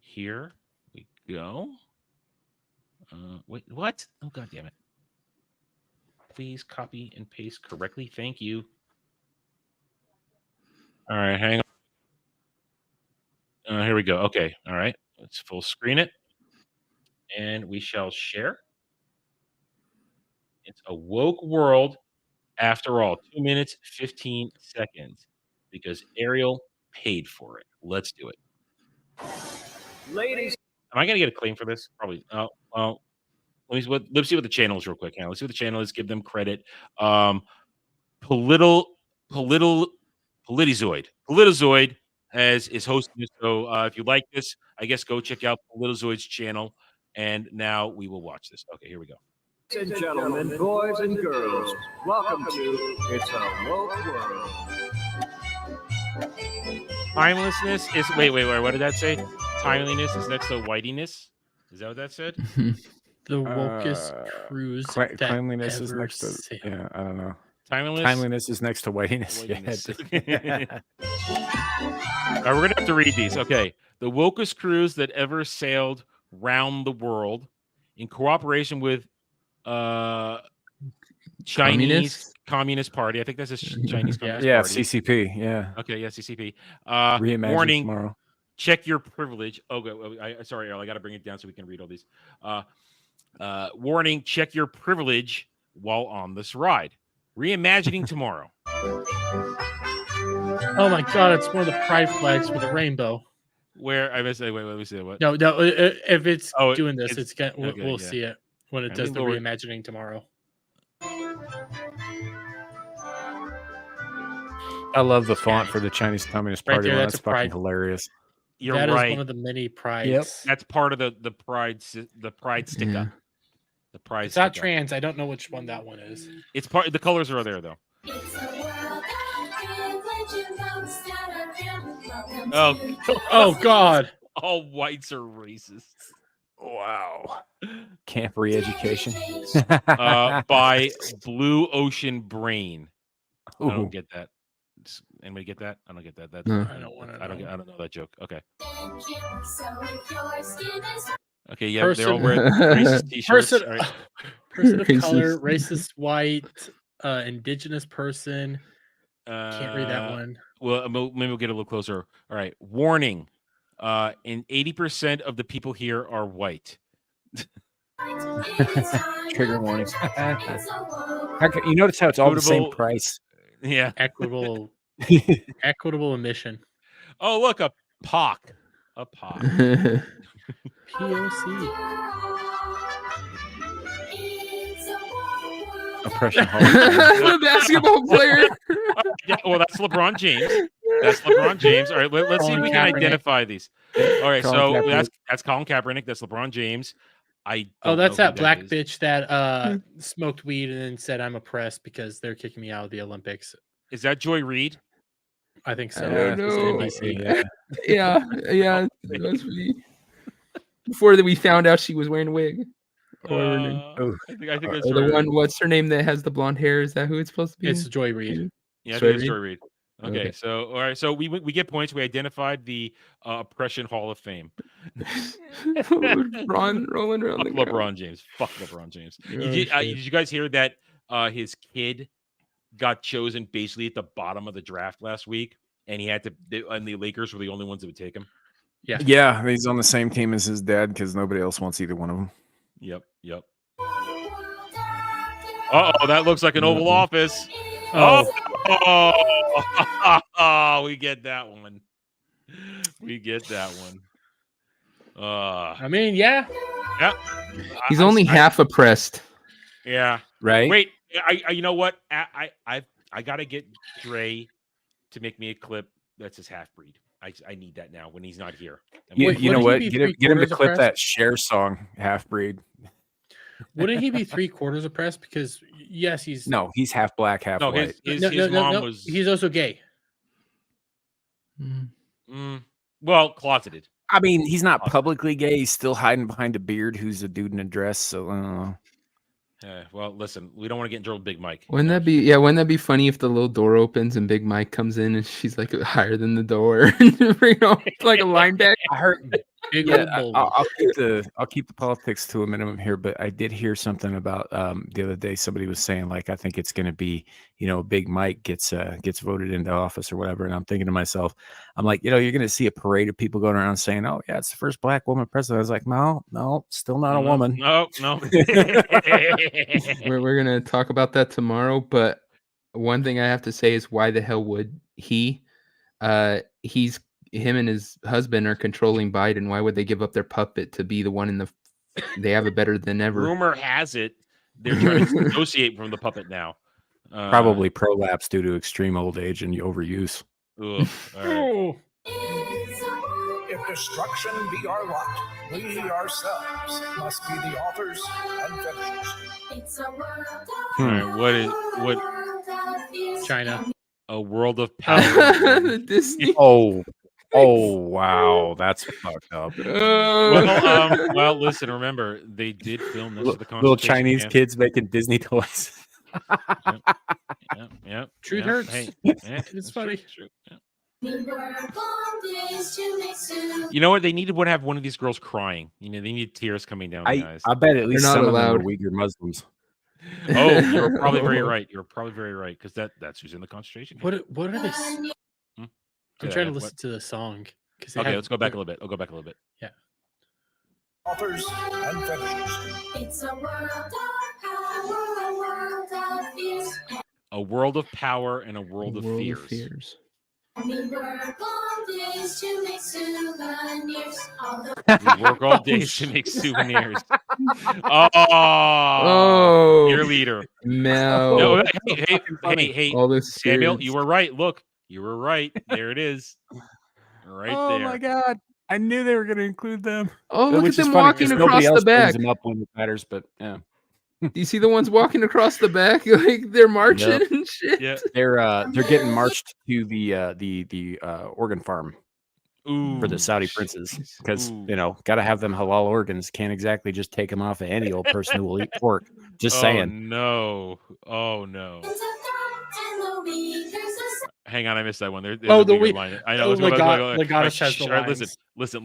here we go. Wait, what? Oh, God damn it. Please copy and paste correctly. Thank you. All right, hang on. Here we go. Okay, all right. Let's full screen it. And we shall share. It's a woke world after all. 2 minutes, 15 seconds. Because Ariel paid for it. Let's do it. Ladies. Am I going to get a claim for this? Probably. Oh, well. Let's see what the channel is real quick. Let's see what the channel is. Give them credit. Politizoid is hosting this. So if you like this, I guess go check out Politizoid's channel. And now we will watch this. Okay, here we go. Ladies and gentlemen, boys and girls, welcome to It's a Woke World. Timelessness is wait. What did that say? Timeliness is next to whitiness. Is that what that said? The wokest cruise. Cleanliness is next to. Yeah, I don't know. Timeliness is next to whitiness. Yeah. All right, we're gonna have to read these. Okay, the wokest cruise that ever sailed round the world, in cooperation with Chinese Communist Party. I think that's a Chinese Communist Party. Yeah, CCP. Yeah. Okay, yeah, CCP. Reimagined warning. Tomorrow. Check your privilege. Sorry, Earl, I got to bring it down so we can read all these. Warning, check your privilege while on this ride. Reimagining tomorrow. Oh my God, it's one of the pride flags with a rainbow. Where I missed. Wait, let me see what. No. If it's doing this, it's gonna. Okay, we'll see it when it does the reimagining tomorrow. I love the font for the Chinese Communist Party. Right there, that's fucking hilarious. You're that right. Is one of the many prides. Yep. That's part of the pride sticker. Yeah. The pride. It's not trans. I don't know which one that one is. It's part. The colors are there though. Oh God! All whites are racist. Wow. Camp Re-Education. By Blue Ocean Brain. Ooh. I don't get that. Anybody get that? I don't get that. That's No. I don't want to. I don't know that joke. Okay. Okay. Okay. Yeah, they're all wearing racist t-shirts. Person, All right. person of color, racist white, indigenous person. Can't read that one. Well, maybe we'll get a little closer. All right. Warning. And 80% of the people here are white. Trigger warnings. You notice how it's all the same price. Yeah. Equitable emission. Oh, look, a POC. A POC. POC. A oppression. The basketball player. Yeah, well, that's LeBron James. That's LeBron James. All right, let's see if we can identify these. All right, so that's Colin Kaepernick. That's LeBron James. That's that black bitch that smoked weed and then said I'm oppressed because they're kicking me out of the Olympics. Is that Joy Reid? I think so. I don't know. NBC. Yeah. It was me. Before that, we found out she was wearing a wig. I think that's the one. What's her name that has the blonde hair? Is that who it's supposed to be? It's Joy Reid. Yeah, I think it's Joy Reid. Okay, so all right, so we get points. We identified the oppression Hall of Fame. rolling around LeBron James. Fuck LeBron James. Did you guys hear that his kid got chosen basically at the bottom of the draft last week, and he had to, and the Lakers were the only ones that would take him? Yeah, he's on the same team as his dad because nobody else wants either one of them. Yep. Uh-oh, that looks like an Oval Office. Oh, we get that one. I mean, yeah. He's only half oppressed. Yeah. Right. Wait, you know what? I gotta get Dre to make me a clip that's his half breed. I need that now when he's not here. You know what? Get him to clip that Cher song, half breed. Wouldn't he be 3/4 oppressed? Because yes, he's half black, half white. His mom was. He's also gay. Well, closeted. I mean, he's not publicly gay. He's still hiding behind a beard. Who's a dude in a dress? So, well, listen, we don't want to get in trouble with Big Mike. Wouldn't that be funny if the little door opens and Big Mike comes in and she's like higher than the door, like a linebacker? I heard. I'll keep the politics to a minimum here, but I did hear something about the other day. Somebody was saying like, I think it's going to be, Big Mike gets voted into office or whatever. And I'm thinking to myself, I'm like, you're going to see a parade of people going around saying, oh yeah, it's the first black woman president. I was like, no, still not a woman. No. We're going to talk about that tomorrow. But one thing I have to say is, why the hell would he? Him and his husband are controlling Biden. Why would they give up their puppet to be the one in the? They have it better than ever. Rumor has it they're trying to dissociate from the puppet now. Probably prolapse due to extreme old age and overuse. Ugh, all right. If destruction be our lot, we ourselves must be the authors and finishers. What? China. A world of power. Disney. Oh wow, that's fucked up. Well, listen. Remember, they did film this. Little Chinese kids making Disney toys. Yep. Truth hurts. Hey, it's funny. True. Yeah. You know what? They needed to have one of these girls crying. They need tears coming down the eyes. I bet at least not some allowed. of them are Uyghur Muslims. Oh, you're probably very right. You're probably very right because that's who's in the concentration camp. What are they? I'm trying to listen to the song. Okay, let's go back a little bit. I'll go back a little bit. Yeah. Authors and finishers. It's a world of fears. A world of power and a world of fears. We work all days to make souvenirs. We work all days to make souvenirs. Oh, your leader. No. Hey, Samuel, you were right. Look, you were right. There it is. Right there. Oh my God. I knew they were going to include them. Oh, look at them walking across the back. Them up when it matters, but yeah. Do you see the ones walking across the back? Like they're marching and shit. Yeah. They're getting marched to the organ farm for the Saudi princes because got to have them halal organs. Can't exactly just take them off of any old person who will eat pork. Just saying. Oh no. Hang on, I missed that one. There's the week. Line. I know. Legatus has the lines. lines. Listen.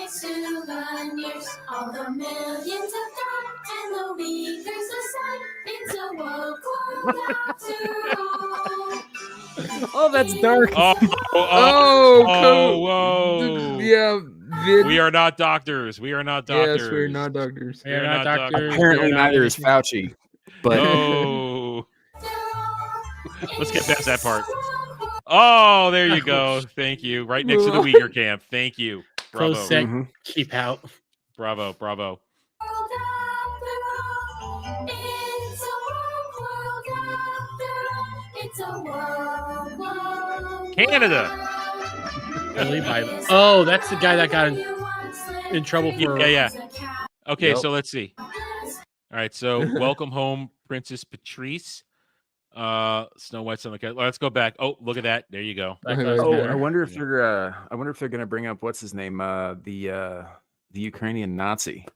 Souvenirs, all the millions of God and the weakers aside. It's a world after all. Oh, that's dark. Whoa. Yeah. We are not doctors. Yes, we're not doctors. We are not doctors. Apparently, neither is Fauci. But let's get past that part. Oh, there you go. Thank you. Right next to the Uyghur camp. Thank you. Bravo. Close sec, keep out. Bravo. Canada. Billy Biden. Oh, that's the guy that got in trouble for. Yeah. Okay, Yep. so let's see. All right, so welcome home, Princess Patrice. Snow White's on the cat. Let's go back. Oh, look at that. There you go. I wonder if they're gonna bring up what's his name, the Ukrainian Nazi.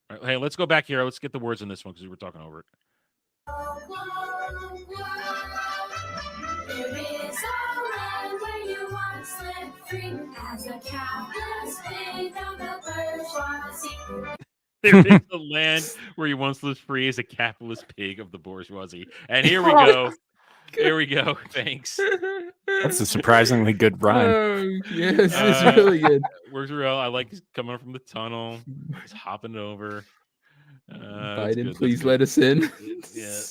All right, hey, let's go back here. Let's get the words on this one because we were talking over it. There is a land where you once lived free as a capitalist pig of the bourgeoisie. There is a land where you once lived free as a capitalist pig of the bourgeoisie. And here we go. Here we go. Thanks. That's a surprisingly good rhyme. Yes, it's really good. Where's real? I like coming from the tunnel. He's hopping over. Biden, please let us in. Yeah.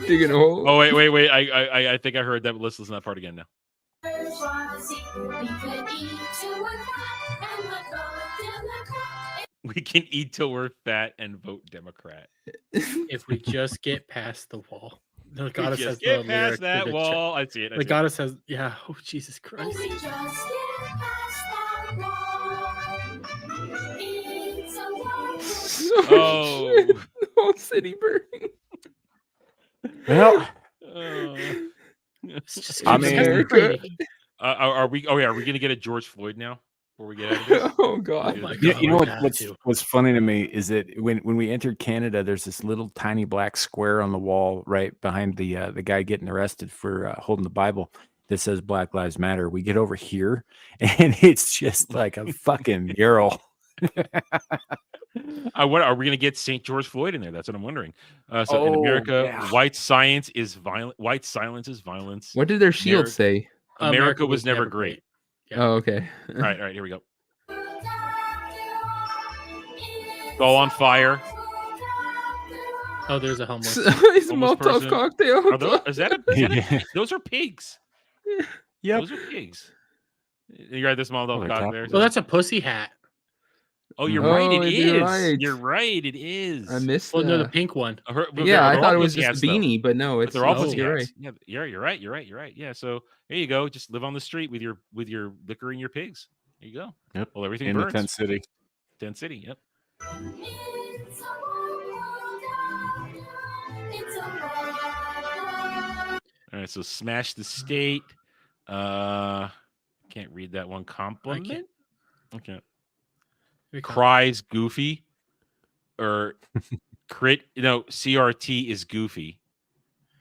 Digging a hole. Oh wait. I think I heard that. Let's listen to that part again now. We can eat till we're fat and vote Democrat. If we just get past the wall. The goddess just has get the past lyric that to the wall. I see it. The goddess says, yeah. Oh, Jesus Christ. Oh, the whole city burning. Well, It's just I mean, America. are we? Oh yeah, are we gonna get a George Floyd now before we get out of this? Oh God. my you, God, you know we have what's funny to me is that when we entered Canada, there's this little tiny black square on the wall right behind the guy getting arrested for holding the Bible that says Black Lives Matter. We get over here and it's just like a fucking mural. What are we going to get St. George Floyd in there? That's what I'm wondering. So in America, yeah. white science is violent. White silence is violence. What did their shield say? America was never great. Yeah. Oh, okay. All right, here we go. Go on fire. Oh, there's a homeless. It's a Homeless Molotov person. cocktail. Are those, is that a pig? Those are pigs. Yep. Those are pigs. You got this Molotov cocktail. Well, that's a pussy hat. Oh, you're right. It you're is. right. You're right. It is. I missed Well, no, the that. pink one. Yeah, I thought it was just a beanie, but no, it's they're all oh, pussy you're hats. right. Yeah, you're right. You're right. Yeah. So there you go. Just live on the street with your liquor and your pigs. There you go. Yep. Well, everything In burns. the tent city. Tent City. Yep. All right. So smash the state. Can't read that one. Compliment. Okay. Cries goofy, or crit. CRT is goofy.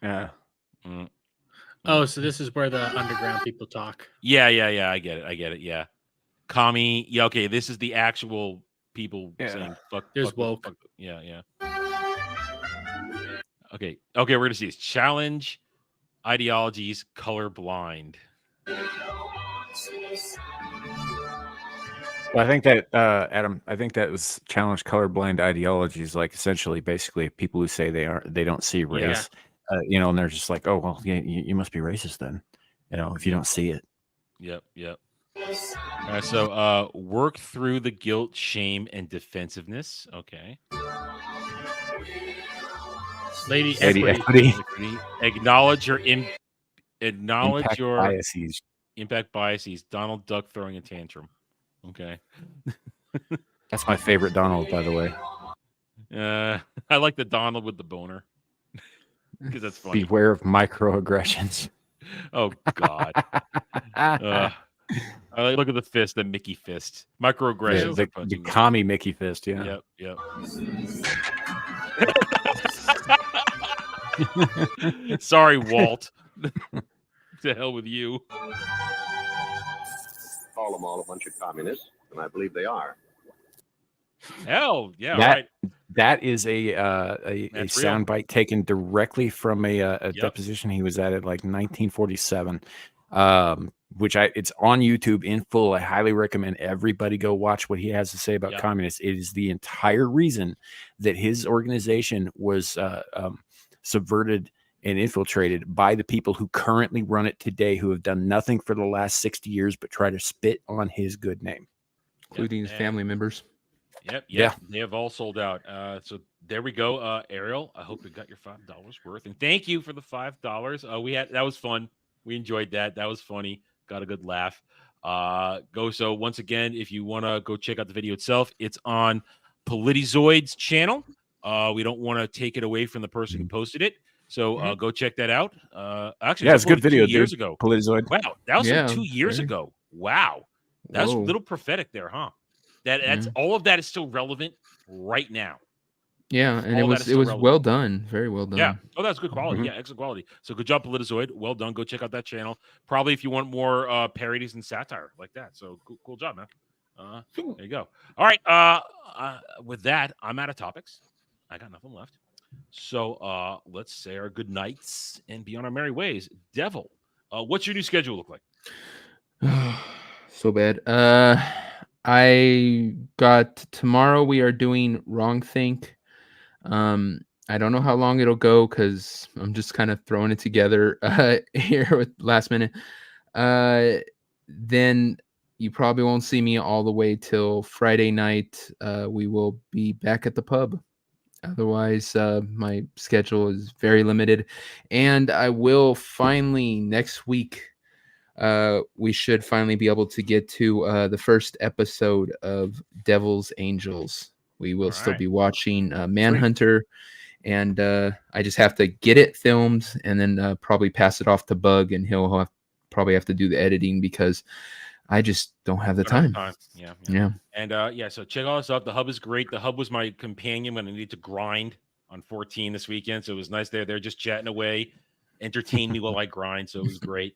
Yeah. Oh, so this is where the underground people talk. Yeah. I get it. Yeah. Commie. Yeah. Okay. This is the actual people saying fuck. There's fuck, woke. fuck. Yeah. Okay. We're gonna see this challenge ideologies colorblind. Well, I think that Adam, I think that was challenge colorblind ideologies, like essentially, basically, people who say they don't see race, and they're just like, oh well, yeah, you must be racist then, if you don't see it. Yep. All right, so work through the guilt, shame, and defensiveness. Okay. Lady equity. Acknowledge your Impact biases. Impact biases. Donald Duck throwing a tantrum. Okay. That's my favorite Donald, by the way. I like the Donald with the boner because that's funny. Beware of microaggressions. Oh God. I look at the fist, the Mickey fist. Microaggressions. The commie Mickey fist. Yeah. Yep. Sorry, Walt. To hell with you. Call them all a bunch of communists, and I believe they are. Hell yeah! That, right. That is a soundbite taken directly from a deposition he was at like 1947. Which it's on YouTube in full. I highly recommend everybody go watch what he has to say about communists. It is the entire reason that his organization was subverted and infiltrated by the people who currently run it today, who have done nothing for the last 60 years but try to spit on his good name, including his family members. Yep. Yeah, they have all sold out. So There we go, Ariel. I hope you got your $5 worth, and thank you for the $5. That was fun. We enjoyed that. That was funny. Got a good laugh. So once again, if you want to go check out the video itself, it's on Politizoid's channel. We don't want to take it away from the person who posted it, so go check that out. Actually, Yeah, it's a good video, 2 years dude. ago. Politizoid. Wow, that was Yeah, like 2 years very- ago. Wow, that was a Whoa. little prophetic there, huh? That's all of that is still relevant right now. Yeah, and All it that is was still relevant. well done, very well done. Yeah. Oh, that's good quality. Yeah, excellent quality. So good job, Politizoid. Well done. Go check out that channel. Probably if you want more parodies and satire like that. So cool job, man. There you go. All right. With that, I'm out of topics. I got nothing left. So let's say our good nights and be on our merry ways. Devil, what's your new schedule look like? So bad. I got tomorrow. We are doing Wrong Think. I don't know how long it'll go because I'm just kind of throwing it together here with last minute. Then you probably won't see me all the way till Friday night. We will be back at the pub. Otherwise, my schedule is very limited. And I will finally next week. We should finally be able to get to the first episode of Devil's Angels. We will still be watching Manhunter, and I just have to get it filmed and then probably pass it off to Bug, and he'll probably have to do the editing because I just don't have the time. Yeah. And so check all this out. The Hub is great. The Hub was my companion when I needed to grind on 14 this weekend, so it was nice. They're just chatting away, entertain me while I grind, so it was great.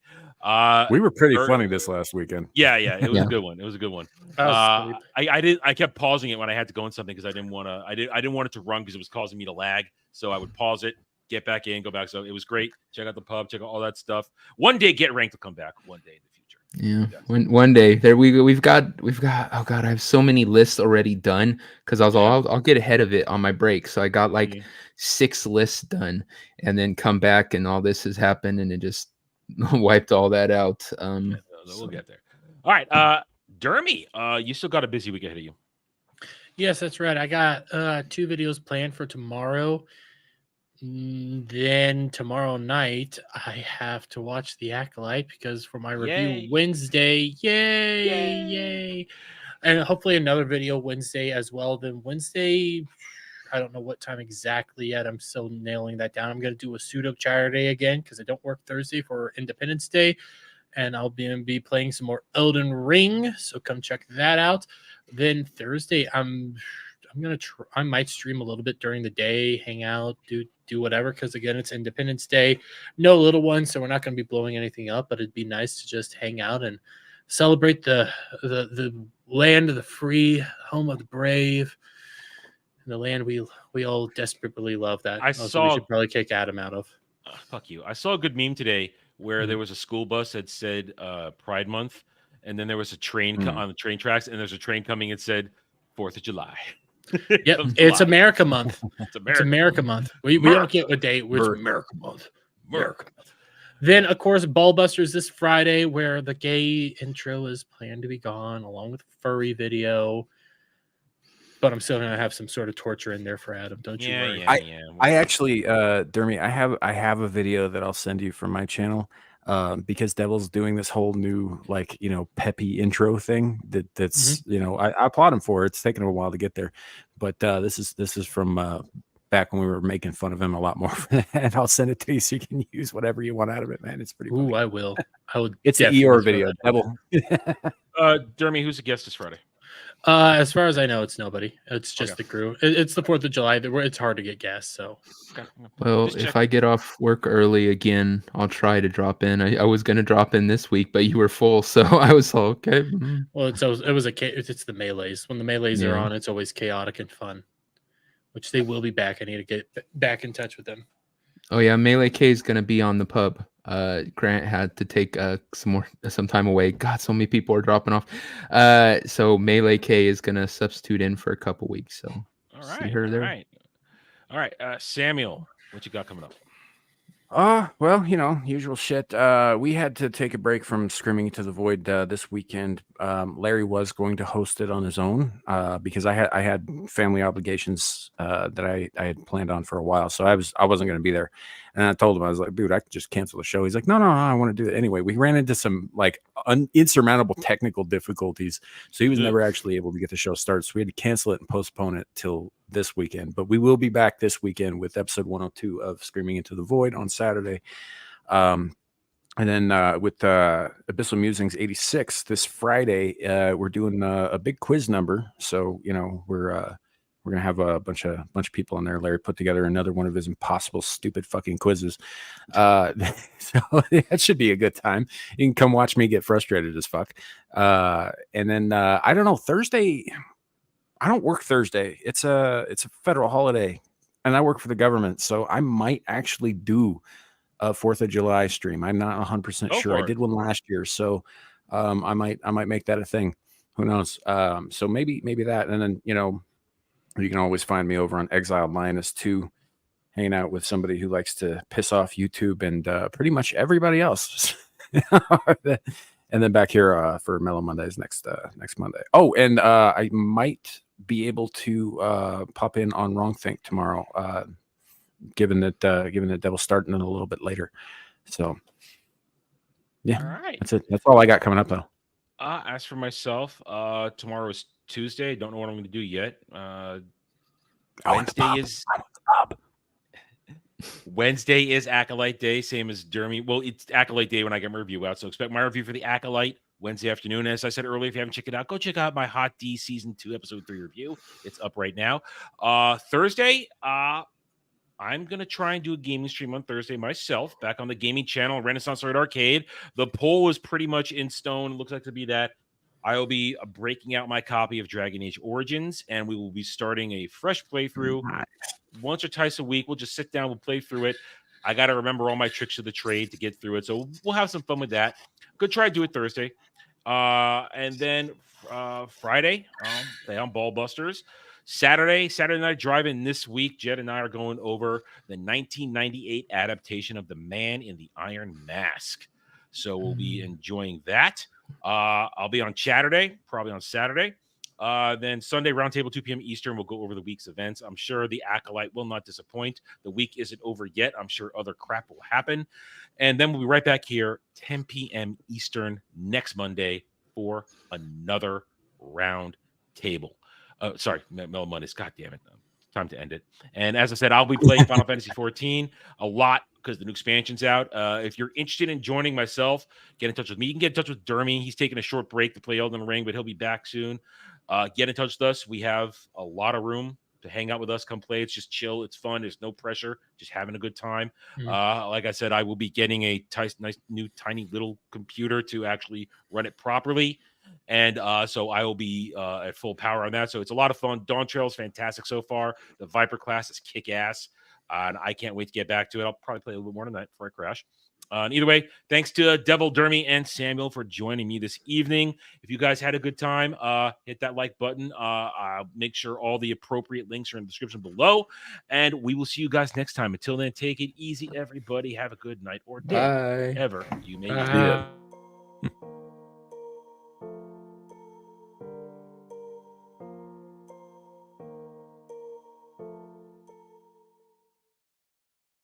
We were pretty funny this last weekend. Yeah, it was a good one. It was a good one. I kept pausing it when I had to go in something because I didn't want it to run because it was causing me to lag. So I would pause it, get back in, go back. So it was great. Check out the pub, check out all that stuff. One day, Get Ranked will come back. One day in the future. Yeah, one day there we've got. Oh god, I have so many lists already done because I'll get ahead of it on my break. So I got like 6 lists done, and then come back and all this has happened, and it just wiped all that out. We'll get there. All right, Dermy, you still got a busy week ahead of you. Yes, that's right. I got 2 videos planned for tomorrow. Then tomorrow night, I have to watch The Acolyte because for my review Wednesday, yay, and hopefully another video Wednesday as well. Then Wednesday, I don't know what time exactly yet. I'm still nailing that down. I'm going to do a pseudo Saturday again because I don't work Thursday for Independence Day, and I'll be playing some more Elden Ring. So come check that out. Then Thursday, I might stream a little bit during the day, hang out, do whatever, because again, it's Independence Day. No little ones, so we're not going to be blowing anything up, but it'd be nice to just hang out and celebrate the land of the free, home of the brave, and the land we all desperately love. That we should probably kick Adam out of. Fuck you. I saw a good meme today where there was a school bus that said Pride Month, and then there was a train on the train tracks, and there's a train coming and said 4th of July. Yep, it's America Month. It's America Month. We don't get a date. It's America Month. America Month. Then, of course, Ballbusters this Friday, where the gay intro is planned to be gone, along with furry video. But I'm still gonna have some sort of torture in there for Adam. Don't you worry. I actually, Dermy, I have a video that I'll send you from my channel. Because Devil's doing this whole new, like, peppy intro thing that's I applaud him for it. It's taken him a while to get there, but this is from back when we were making fun of him a lot more for that. I'll send it to you so you can use whatever you want out of it, man. It's pretty funny. Ooh, I will. It's an Eeyore video. Devil. Dermy, who's the guest this Friday? As far as I know, it's nobody. It's just the crew. It's the 4th of July. It's hard to get guests. So, well, if I get off work early again, I'll try to drop in. I was going to drop in this week, but you were full, so I was all okay. Well, it's the melees. When the melees are on, it's always chaotic and fun. Which they will be back. I need to get back in touch with them. Oh yeah, Melee K is going to be on the pub. Grant had to take some time away. God, so many people are dropping off. So Melee K is gonna substitute in for a couple weeks. So see her there. All right. Samuel, what you got coming up? Well, usual shit. We had to take a break from Screaming Into the Void this weekend. Larry was going to host it on his own because I had family obligations that I had planned on for a while, so I wasn't going to be there. And I told him, I was like, dude, I could just cancel the show. He's like, no, I want to do it anyway. We ran into some like insurmountable technical difficulties, so he was never actually able to get the show started. So we had to cancel it and postpone it till this weekend. But we will be back this weekend with episode 102 of Screaming Into the Void on Saturday. And then with Abyssal Musings 86 this Friday, we're doing a big quiz number. So we're gonna have a bunch of people on there. Larry put together another one of his impossible, stupid, fucking quizzes. So that should be a good time. You can come watch me get frustrated as fuck. And then I don't know, Thursday. I don't work Thursday. It's a federal holiday, and I work for the government, so I might actually do a 4th of July stream. I'm not 100% sure. I did one last year, so I might make that a thing. Who knows? So maybe that, and then you can always find me over on Exile -2, hanging out with somebody who likes to piss off YouTube and pretty much everybody else. And then back here for Mellow Mondays next Monday. Oh, and I might be able to pop in on Wrong Think tomorrow, given that Devil's starting a little bit later. So yeah, all right, that's it. That's all I got coming up though. As for myself, tomorrow is Tuesday. Don't know what I'm going to do yet. Wednesday is Acolyte Day, same as Dermy. Well, it's Acolyte Day when I get my review out, so expect my review for the Acolyte Wednesday afternoon. As I said earlier, if you haven't checked it out, go check out my Hot D Season 2, Episode 3 review. It's up right now. Thursday, I'm going to try and do a gaming stream on Thursday myself, back on the gaming channel, Renaissance Art Arcade. The poll is pretty much in stone. It looks like to be that I will be breaking out my copy of Dragon Age Origins, and we will be starting a fresh playthrough. Once or twice a week, we'll just sit down, we'll play through it. I got to remember all my tricks of the trade to get through it, so we'll have some fun with that. Good try to do it Thursday. And then Friday, play on Ball Busters. Saturday night drive-in this week, Jed and I are going over the 1998 adaptation of The Man in the Iron Mask. So we'll be enjoying that. I'll be on Saturday, probably on Saturday. Then Sunday, roundtable, 2 p.m. Eastern, we'll go over the week's events. I'm sure the Acolyte will not disappoint. The week isn't over yet. I'm sure other crap will happen. And then we'll be right back here, 10 p.m. Eastern next Monday for another roundtable. Sorry, Mellow Mondays. God damn it. Time to end it. And as I said, I'll be playing Final Fantasy 14 a lot because the new expansion's out. If you're interested in joining myself, get in touch with me. You can get in touch with Dermy. He's taking a short break to play Elden Ring, but he'll be back soon. Get in touch with us. We have a lot of room to hang out with us. Come play. It's just chill. It's fun. There's no pressure. Just having a good time. Like I said, I will be getting a nice new tiny little computer to actually run it properly. And so I will be at full power on that. So it's a lot of fun. Dawn Trail is fantastic so far. The Viper class is kick-ass. And I can't wait to get back to it. I'll probably play a little bit more tonight before I crash. And either way, thanks to Devil, Dermy, and Samuel for joining me this evening. If you guys had a good time, hit that like button. I'll make sure all the appropriate links are in the description below. And we will see you guys next time. Until then, take it easy, everybody. Have a good night or day. Bye. Ever you may. Bye.